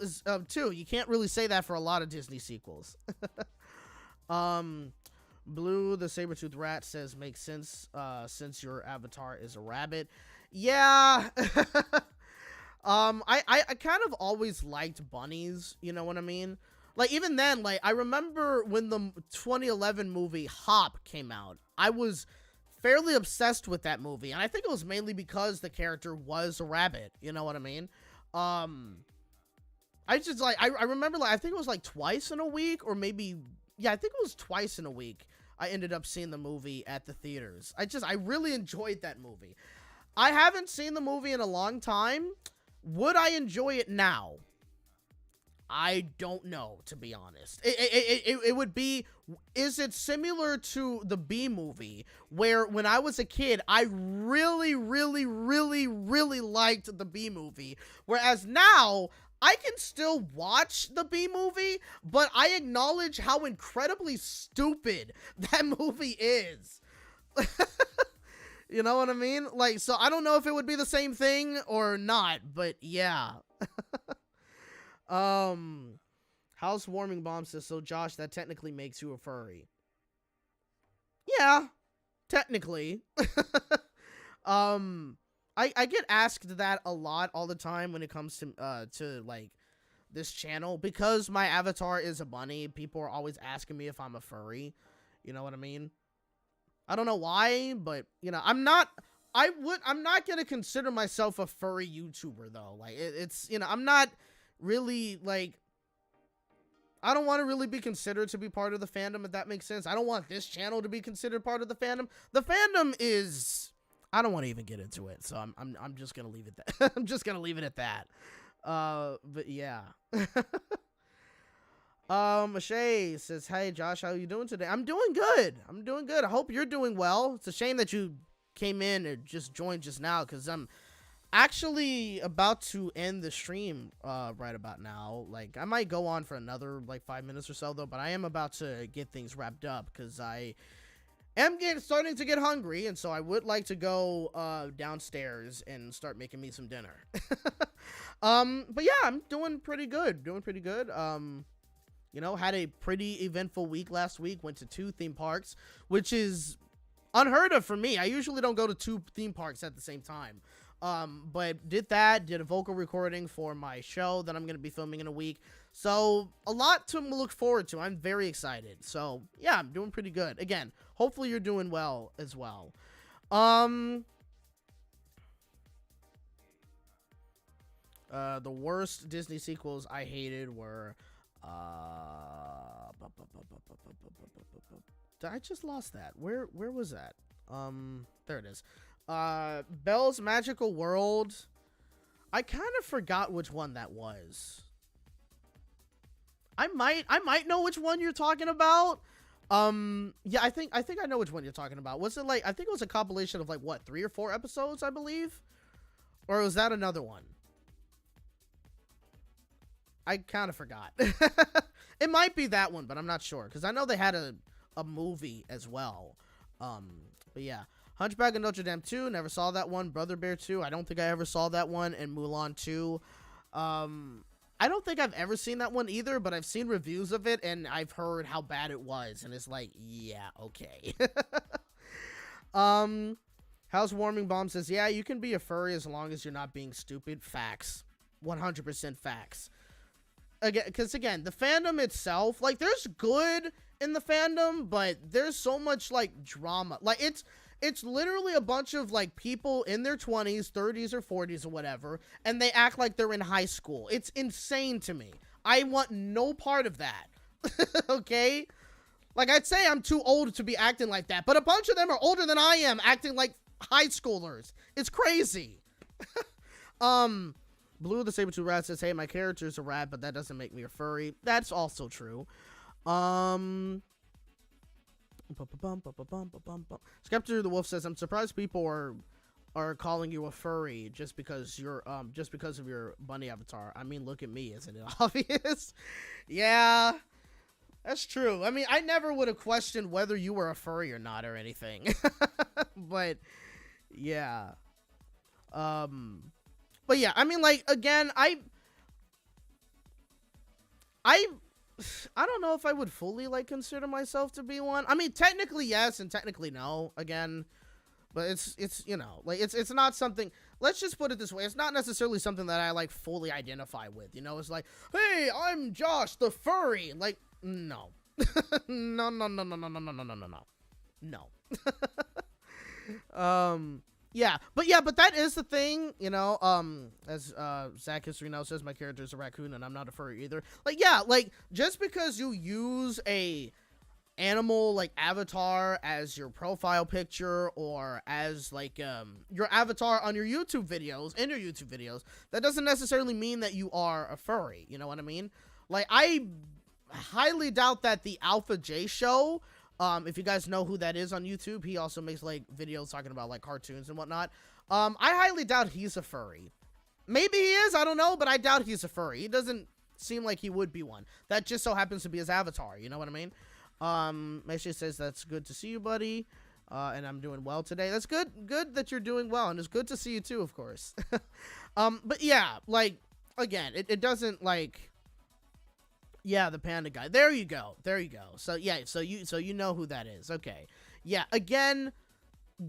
too. You can't really say that for a lot of Disney sequels. Blue the Saber-Toothed Rat says makes sense since your avatar is a rabbit. Yeah. I kind of always liked bunnies, you know what I mean? Like, even then, like, I remember when the 2011 movie Hop came out, I was fairly obsessed with that movie, and I think it was mainly because the character was a rabbit, you know what I mean? I just, like, I remember, like, I think it was, like, twice in a week, or maybe, yeah, I think it was twice in a week I ended up seeing the movie at the theaters. I really enjoyed that movie. I haven't seen the movie in a long time. Would I enjoy it now? I don't know, to be honest. It would be, is it similar to the Bee Movie, where when I was a kid, I really, really, really, really liked the Bee Movie, whereas now, I can still watch the Bee Movie, but I acknowledge how incredibly stupid that movie is. You know what I mean? Like, so I don't know if it would be the same thing or not, but yeah. Housewarming Bomb says, so Josh, that technically makes you a furry. Yeah, technically. I get asked that a lot all the time when it comes to like this channel, because my avatar is a bunny. People are always asking me if I'm a furry. You know what I mean? I don't know why, but you know, I'm not gonna consider myself a furry YouTuber though. Like it's, you know, I'm not really like, I don't want to really be considered to be part of the fandom, if that makes sense. I don't want this channel to be considered part of the fandom. The fandom is, I don't want to even get into it, so I'm just gonna leave it that. I'm just gonna leave it at that. But yeah. Shay says, hey Josh, how you doing today? I'm doing good. I hope you're doing well. It's a shame that you came in and just joined just now, because I'm actually about to end the stream right about now. Like, I might go on for another like 5 minutes or so though, but I am about to get things wrapped up because I am starting to get hungry, and so I would like to go downstairs and start making me some dinner. But yeah, I'm doing pretty good. You know, had a pretty eventful week last week. Went to 2 theme parks, which is unheard of for me. I usually don't go to 2 theme parks at the same time. But did a vocal recording for my show that I'm going to be filming in a week. So a lot to look forward to. I'm very excited. So yeah, I'm doing pretty good. Again, hopefully you're doing well as well. The worst Disney sequels I hated were, I just lost that. Where was that? There it is. Belle's Magical World. I kind of forgot which one that was. I might know which one you're talking about. Yeah, I think I know which one you're talking about. Was it like, I think it was a compilation of like what, 3 or 4 episodes, I believe? Or was that another one? I kind of forgot. It might be that one, but I'm not sure, because I know they had a movie as well. But yeah, Hunchback of Notre Dame 2, never saw that one. Brother Bear 2, I don't think I ever saw that one. And Mulan 2, I don't think I've ever seen that one either, but I've seen reviews of it and I've heard how bad it was, and it's like, yeah, okay. Housewarming Bomb says, yeah, you can be a furry as long as you're not being stupid. Facts. 100% facts. Again, because again, the fandom itself, like, there's good in the fandom, but there's so much like drama. Like, it's literally a bunch of like people in their 20s, 30s, or 40s or whatever, and they act like they're in high school. It's insane to me. I want no part of that. Okay? Like, I'd say I'm too old to be acting like that, but a bunch of them are older than I am, acting like high schoolers. It's crazy. Blue the Saber-Tooth Rat says, hey, my character's a rat, but that doesn't make me a furry. That's also true. Skeptor the Wolf says, I'm surprised people are calling you a furry just because you're just because of your bunny avatar. I mean, look at me, isn't it obvious? Yeah, that's true. I mean, I never would have questioned whether you were a furry or not or anything. But yeah. But yeah, I mean, like, again, I don't know if I would fully, like, consider myself to be one. I mean, technically yes and technically no, again. But it's you know, like, it's not something, let's just put it this way, it's not necessarily something that I, like, fully identify with, you know? It's like, hey, I'm Josh the furry. Like, no. No. Yeah, but that is the thing, you know, as Zach History now says, my character is a raccoon and I'm not a furry either. Like, yeah, like, just because you use a animal, like, avatar as your profile picture or as, like, your avatar on your YouTube videos, that doesn't necessarily mean that you are a furry, you know what I mean? Like, I highly doubt that the Alpha J Show, if you guys know who that is on YouTube, he also makes, like, videos talking about, like, cartoons and whatnot. I highly doubt he's a furry. Maybe he is, I don't know, but I doubt he's a furry. He doesn't seem like he would be one. That just so happens to be his avatar, you know what I mean? Mesha says, that's good to see you, buddy. And I'm doing well today. That's good that you're doing well, and it's good to see you too, of course. But yeah, like, again, it doesn't, like... Yeah, the panda guy. There you go. So yeah, so you know who that is. Okay. Yeah, again,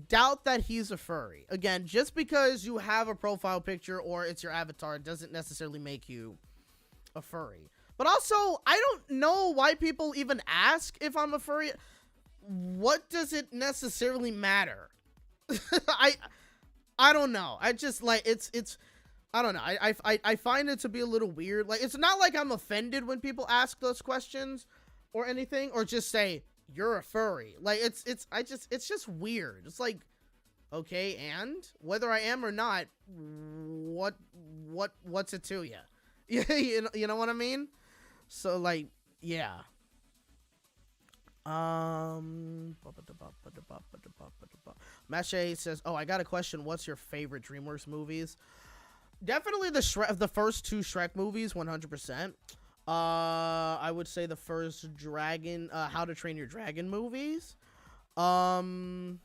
doubt that he's a furry. Again, just because you have a profile picture or it's your avatar doesn't necessarily make you a furry. But also, I don't know why people even ask if I'm a furry. What does it necessarily matter? I don't know. I just, like, it's I don't know. I find it to be a little weird. Like, it's not like I'm offended when people ask those questions or anything, or just say you're a furry. Like, it's just weird. It's like, okay, and whether I am or not, what's it to you? You know what I mean? So, like, yeah. Mache says, oh, I got a question. What's your favorite DreamWorks movies? Definitely the first 2 Shrek movies, 100%. I would say the first How to Train Your Dragon movies. I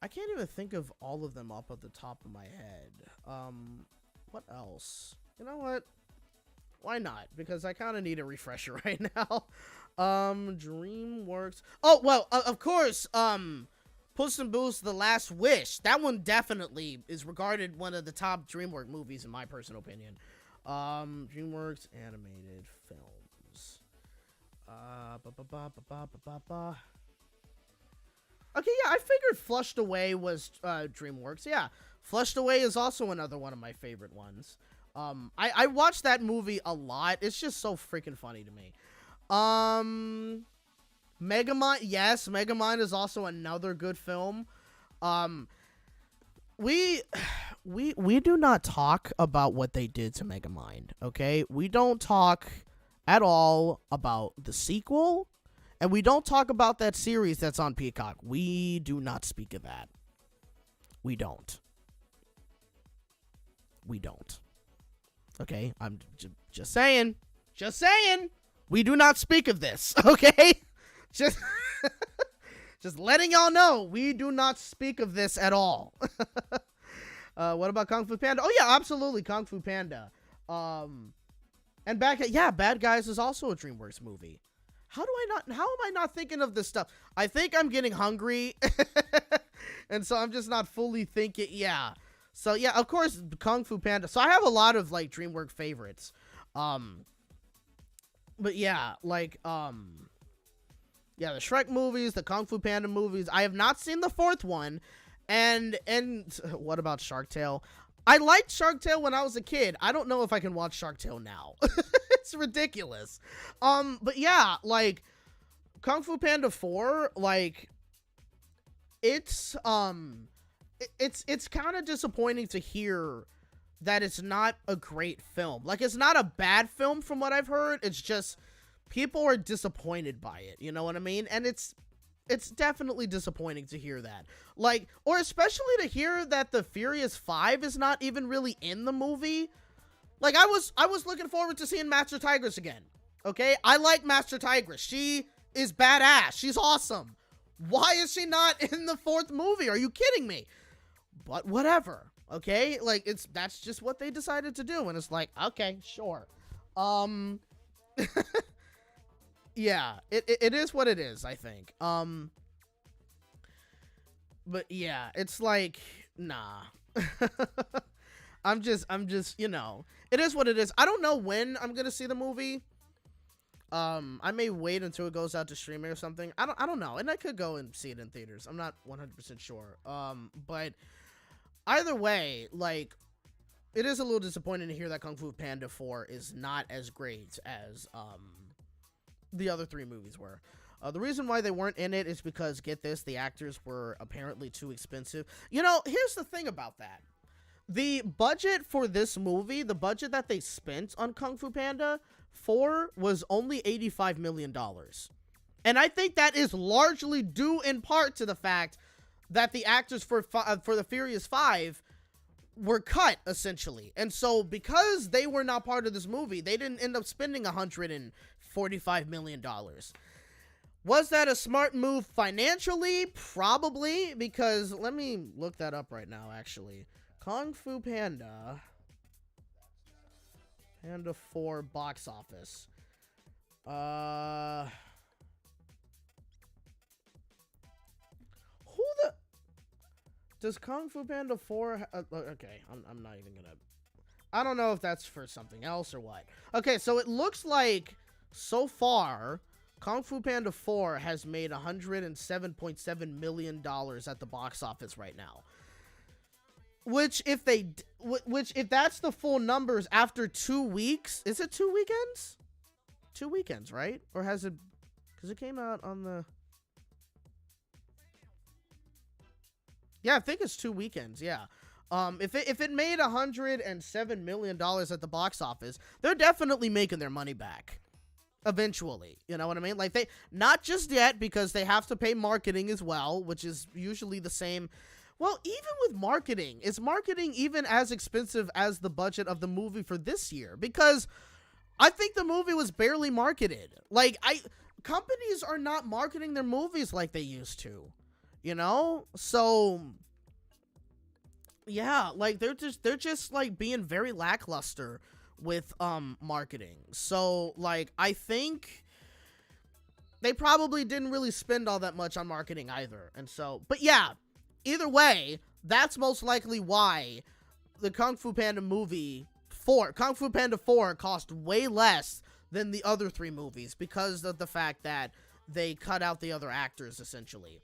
can't even think of all of them up at the top of my head. What else? You know what? Why not? Because I kind of need a refresher right now. DreamWorks. Oh, well, of course, Puss in Boots: The Last Wish. That one definitely is regarded one of the top DreamWorks movies in my personal opinion. DreamWorks animated films. Okay, yeah, I figured Flushed Away was DreamWorks. Yeah, Flushed Away is also another one of my favorite ones. I watched that movie a lot. It's just so freaking funny to me. Megamind, yes, Megamind is also another good film. We do not talk about what they did to Megamind, okay? We don't talk at all about the sequel, and we don't talk about that series that's on Peacock. We do not speak of that. We don't. We don't. Okay? I'm just saying. Just saying. We do not speak of this, okay? Just letting y'all know, we do not speak of this at all. What about Kung Fu Panda? Oh, yeah, absolutely, Kung Fu Panda. And Bad Guys is also a DreamWorks movie. How am I not thinking of this stuff? I think I'm getting hungry, and so I'm just not fully thinking, yeah. So, yeah, of course, Kung Fu Panda. So I have a lot of, like, DreamWorks favorites. But, yeah, like, yeah, the Shrek movies, the Kung Fu Panda movies. I have not seen the fourth one. And what about Shark Tale? I liked Shark Tale when I was a kid. I don't know if I can watch Shark Tale now. It's ridiculous. But yeah, like Kung Fu Panda 4, like it's kind of disappointing to hear that it's not a great film. Like, it's not a bad film from what I've heard. It's just people are disappointed by it. You know what I mean? And it's definitely disappointing to hear that. Like, or especially to hear that the Furious 5 is not even really in the movie. Like, I was looking forward to seeing Master Tigress again. Okay? I like Master Tigress. She is badass. She's awesome. Why is she not in the fourth movie? Are you kidding me? But whatever. Okay? Like, that's just what they decided to do. And it's like, okay, sure. Yeah, it is what it is, I think. But yeah, it's like, nah. I'm just, you know, it is what it is. I don't know when I'm gonna see the movie. I may wait until it goes out to streaming or something. I don't know. And I could go and see it in theaters. I'm not 100% sure. But either way, like, it is a little disappointing to hear that Kung Fu Panda 4 is not as great as, the other three movies were. The reason why they weren't in it is because, get this, the actors were apparently too expensive. You know, here's the thing about that. The budget for this movie, the budget that they spent on Kung Fu Panda 4 was only $85 million. And I think that is largely due in part to the fact that the actors for the Furious 5 were cut, essentially. And so, because they were not part of this movie, they didn't end up spending $145 million. Was that a smart move financially? Probably, because let me look that up right now, actually. Kung Fu Panda 4 box office. Who the... Does Kung Fu Panda 4... okay, I'm not even gonna... I don't know if that's for something else or what. Okay, so it looks like, so far, Kung Fu Panda 4 has made $107.7 million at the box office right now. Which, if that's the full numbers after 2 weeks... Is it 2 weekends? 2 weekends, right? Or has it... Because it came out on the... Yeah, I think it's 2 weekends, yeah. If it made $107 million at the box office, they're definitely making their money back. Eventually, you know what I mean? Like, they... Not just yet, because they have to pay marketing as well, which is usually the same... Well, even with marketing, is marketing even as expensive as the budget of the movie for this year? Because I think the movie was barely marketed. Like, companies are not marketing their movies like they used to, you know? So, yeah, like, they're just like being very lackluster with marketing. So, like, I think they probably didn't really spend all that much on marketing either. And so, but yeah, either way, that's most likely why the Kung Fu Panda movie Kung Fu Panda 4 cost way less than the other 3 movies because of the fact that they cut out the other actors, essentially.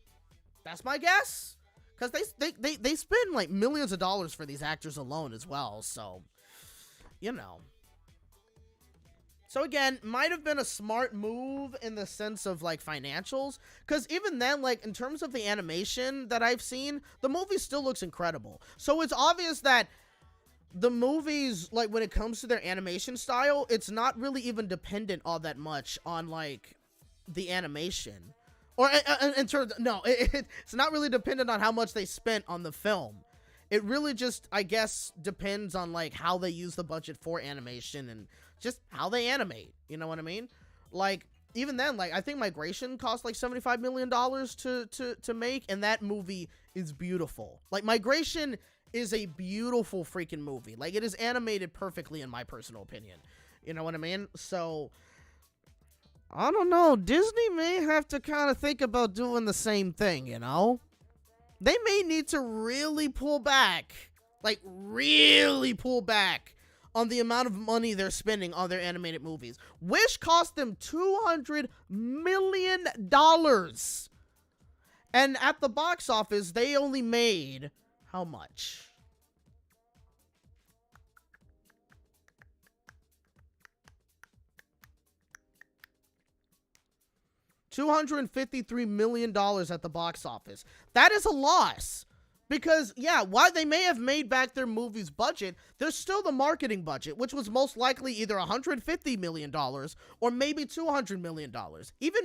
That's my guess. Because they spend like millions of dollars for these actors alone as well. So, you know. So again, might have been a smart move in the sense of like financials. Because even then, like in terms of the animation that I've seen, the movie still looks incredible. So it's obvious that the movies, like when it comes to their animation style, it's not really even dependent all that much on like the animation. Or in terms, no, it's not really dependent on how much they spent on the film. It really just, I guess, depends on like how they use the budget for animation and just how they animate. You know what I mean? Like even then, like I think Migration cost like $75 million to make, and that movie is beautiful. Like Migration is a beautiful freaking movie. Like it is animated perfectly in my personal opinion. You know what I mean? So I don't know. Disney may have to kind of think about doing the same thing, you know? They may need to really pull back. Like, really pull back on the amount of money they're spending on their animated movies. Wish cost them $200 million. And at the box office, they only made how much? $253 million at the box office. That is a loss. Because, yeah, while they may have made back their movie's budget, there's still the marketing budget, which was most likely either $150 million or maybe $200 million.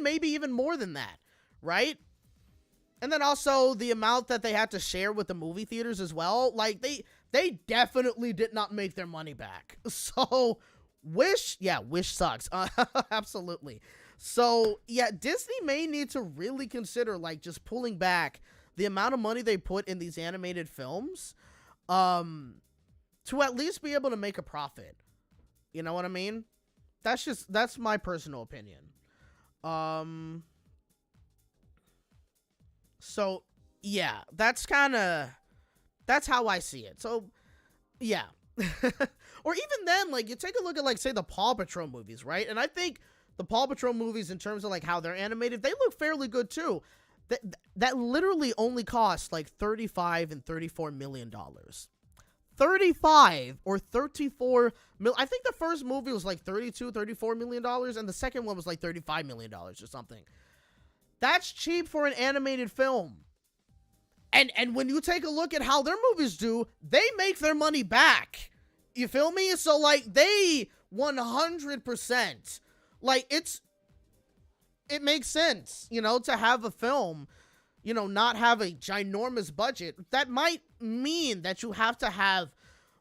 Maybe even more than that, right? And then also the amount that they had to share with the movie theaters as well. Like, they definitely did not make their money back. So, Wish sucks. Absolutely. So, yeah, Disney may need to really consider, like, just pulling back the amount of money they put in these animated films to at least be able to make a profit. You know what I mean? That's my personal opinion. So, yeah, that's how I see it. So, yeah. Or even then, like, you take a look at, like, say, the Paw Patrol movies, right? And I think the Paw Patrol movies, in terms of like how they're animated, they look fairly good too. That literally only cost like $35 and $34 million. 35 or 34 mil. I think the first movie was like $34 million, and the second one was like $35 million or something. That's cheap for an animated film. And when you take a look at how their movies do, they make their money back. You feel me? So like they 100%. Like, it makes sense, you know, to have a film, you know, not have a ginormous budget. That might mean that you have to have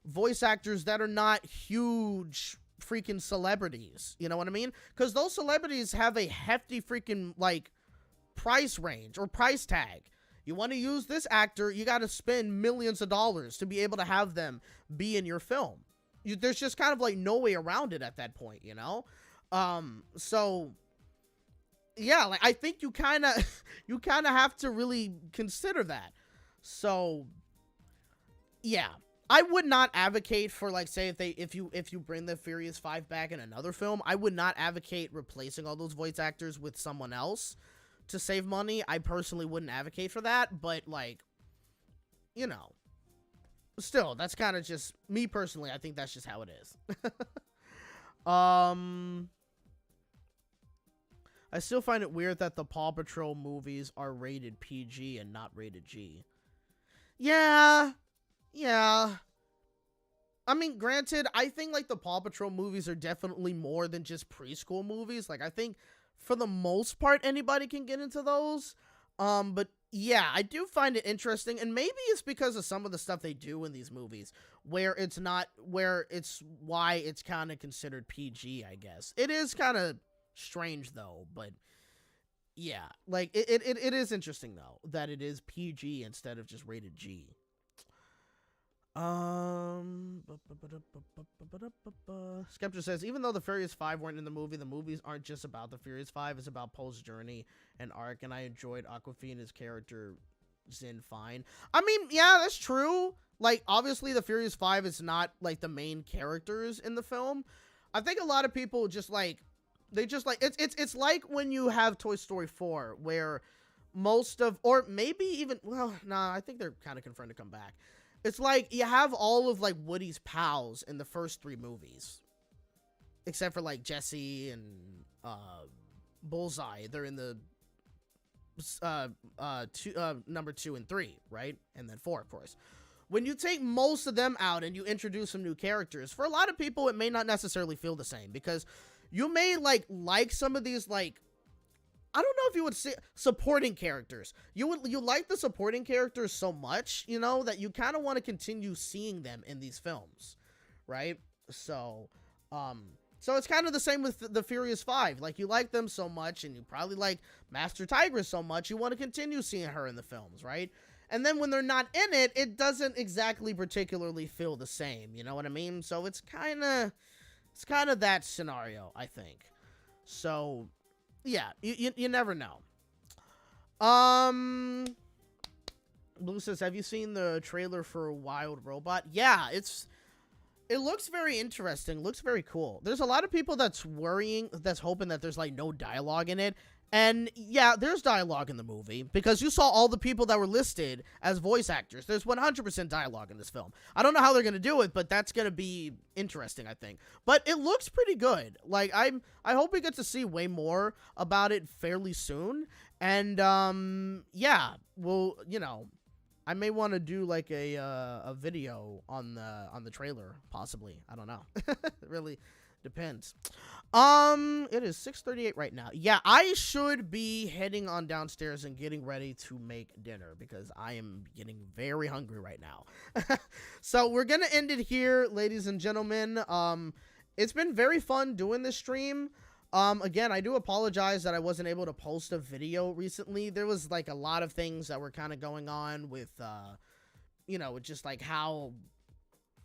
voice actors that are not huge freaking celebrities. You know what I mean? Because those celebrities have a hefty freaking, like, price range or price tag. You want to use this actor, you got to spend millions of dollars to be able to have them be in your film. There's just kind of, like, no way around it at that point, you know? So yeah, like I think you kind of have to really consider that. So yeah, I would not advocate for, like, say if you bring the Furious 5 back in another film, I would not advocate replacing all those voice actors with someone else to save money. I personally wouldn't advocate for that, but like, you know, still, that's kind of just me personally. I think that's just how it is. I still find it weird that the Paw Patrol movies are rated PG and not rated G. Yeah. I mean, granted, I think, like, the Paw Patrol movies are definitely more than just preschool movies. Like, I think, for the most part, anybody can get into those. But, yeah, I do find it interesting. And maybe it's because of some of the stuff they do in these movies, where it's why it's kind of considered PG, I guess. It is kind of strange though, but yeah, like it is interesting though that it is PG instead of just rated G. Skeptor says, even though the Furious Five weren't in the movies aren't just about the Furious Five. It's about Poe's journey and arc, and I enjoyed Aquafina's character Zin fine. I mean, yeah, that's true. Like, obviously, the Furious Five is not like the main characters in the film. I think a lot of people just like it's like when you have Toy Story 4, where most of, or maybe even, well, nah, I think they're kind of confirmed to come back. It's like you have all of like Woody's pals in the first 3 movies, except for like Jesse and Bullseye. They're in the number 2 and 3, right? And then 4, of course. When you take most of them out and you introduce some new characters, for a lot of people it may not necessarily feel the same, because you may like some of these, like, I don't know if you would say supporting characters. You like the supporting characters so much, you know, that you kind of want to continue seeing them in these films, right? So it's kind of the same with the Furious Five. Like, you like them so much, and you probably like Master Tigress so much, you want to continue seeing her in the films, right? And then when they're not in it, it doesn't exactly particularly feel the same. You know what I mean? So it's kind of that scenario, I think. So yeah, you never know. Blue says, have you seen the trailer for Wild Robot? Yeah, it looks very interesting. Looks very cool. There's a lot of people that's hoping that there's like no dialogue in it. And yeah, there's dialogue in the movie, because you saw all the people that were listed as voice actors. There's 100% dialogue in this film. I don't know how they're going to do it, but that's going to be interesting, I think. But it looks pretty good. Like, I hope we get to see way more about it fairly soon. And yeah, well, you know, I may want to do like a video on the trailer, possibly. I don't know. It really depends. It is 6:38 right now. Yeah, I should be heading on downstairs and getting ready to make dinner, because I am getting very hungry right now. So we're gonna end it here, ladies and gentlemen. It's been very fun doing this stream. Again, I do apologize that I wasn't able to post a video recently. There was like a lot of things that were kind of going on with, you know, just like how,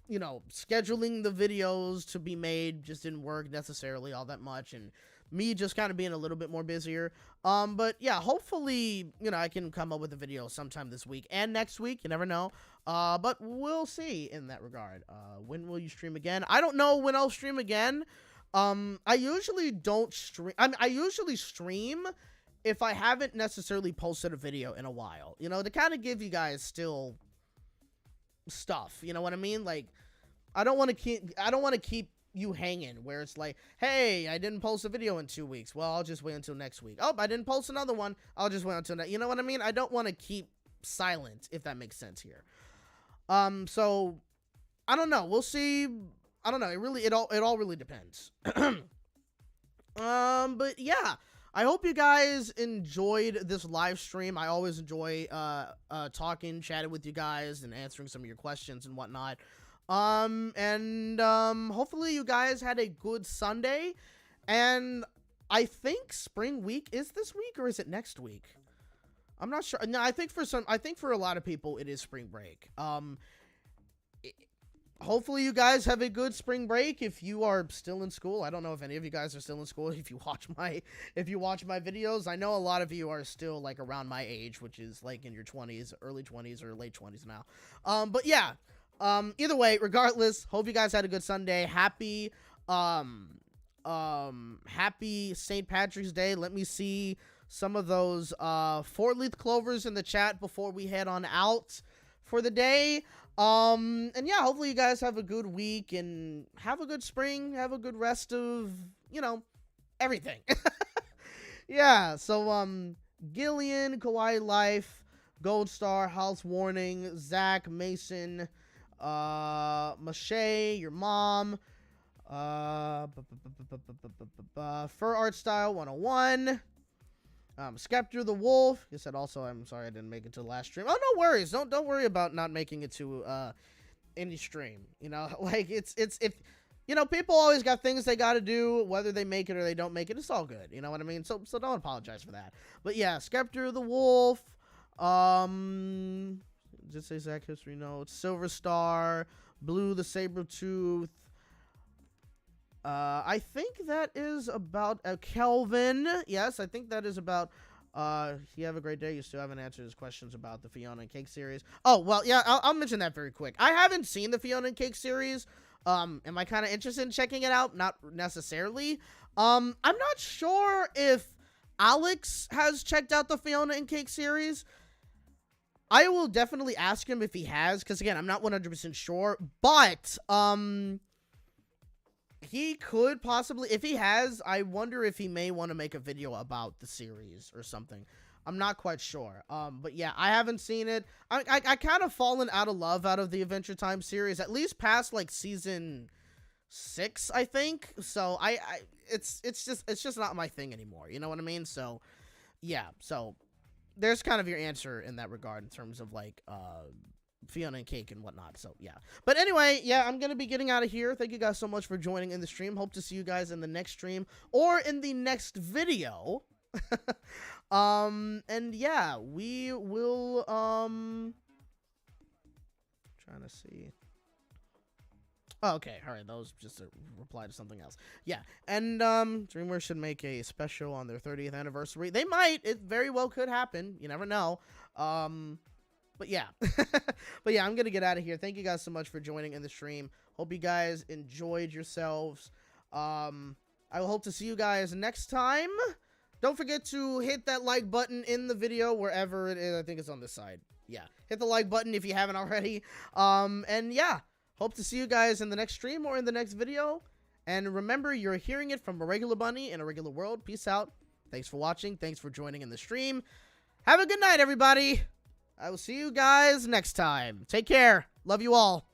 you know, scheduling the videos to be made just didn't work necessarily all that much, and me just kind of being a little bit more busier. But yeah, hopefully, you know, I can come up with a video sometime this week and next week. You never know. But we'll see in that regard. When will you stream again? I don't know when I'll stream again. I usually don't stream. I usually stream if I haven't necessarily posted a video in a while, you know, to kind of give you guys still stuff, you know what I mean? Like, I don't want to keep you hanging where it's like, hey, I didn't post a video in 2 weeks. Well, I'll just wait until next week. Oh, I didn't post another one. I'll just wait until next. You know what I mean? I don't want to keep silent, if that makes sense here. So I don't know. We'll see. I don't know. It all really depends. But yeah, I hope you guys enjoyed this live stream. I always enjoy chatting with you guys and answering some of your questions and whatnot. Hopefully you guys had a good Sunday. And I think spring week is this week, or is it next week? I'm not sure. No, I think for a lot of people it is spring break. Hopefully you guys have a good spring break. If you are still in school, I don't know if any of you guys are still in school. If you watch my videos, I know a lot of you are still like around my age, which is like in your 20s, early 20s or late 20s now. But yeah, either way, regardless, hope you guys had a good Sunday. Happy St. Patrick's Day. Let me see some of those 4-leaf clovers in the chat before we head on out for the day. And yeah, hopefully you guys have a good week and have a good spring, have a good rest of, you know, everything. Yeah, so, Gillian, Kawaii Life, Gold Star, House Warning, Zach, Mason, Mache, your mom, Fur Art Style 101, Skeptor the Wolf. He said also, I'm sorry I didn't make it to the last stream. Oh, no worries. Don't worry about not making it to any stream. You know, like it's if you know, people always got things they got to do, whether they make it or they don't make it. It's all good. You know what I mean? So don't apologize for that. But yeah, Skeptor the Wolf. Did say Zach History Notes. Silver Star. Blue the Saber-tooth. I think that is about Kelvin. Yes, I think that is about. You have a great day. You still haven't answered his questions about the Fiona and Cake series. Oh, well, yeah, I'll mention that very quick. I haven't seen the Fiona and Cake series. Am I kind of interested in checking it out? Not necessarily. I'm not sure if Alex has checked out the Fiona and Cake series. I will definitely ask him if he has, because again, I'm not 100% sure, but, he could possibly, if he has, I wonder if he may want to make a video about the series or something. I'm not quite sure. But yeah, I haven't seen it. I kind of fallen out of love out of the Adventure Time series, at least past like season 6, I think. So it's just not my thing anymore. You know what I mean? So yeah, so there's kind of your answer in that regard in terms of like, Fiona and Cake and whatnot. So yeah, but anyway, yeah, I'm gonna be getting out of here. Thank you guys so much for joining in the stream. Hope to see you guys in the next stream or in the next video. And yeah, we will trying to see. Oh, okay, all right, that was just a reply to something else. Yeah, and DreamWorks should make a special on their 30th anniversary. They might. It very well could happen. You never know. But yeah, but yeah, I'm going to get out of here. Thank you guys so much for joining in the stream. Hope you guys enjoyed yourselves. I will hope to see you guys next time. Don't forget to hit that like button in the video, wherever it is. I think it's on this side. Yeah, hit the like button if you haven't already. And yeah, hope to see you guys in the next stream or in the next video. And remember, you're hearing it from a regular bunny in a regular world. Peace out. Thanks for watching. Thanks for joining in the stream. Have a good night, everybody. I will see you guys next time. Take care. Love you all.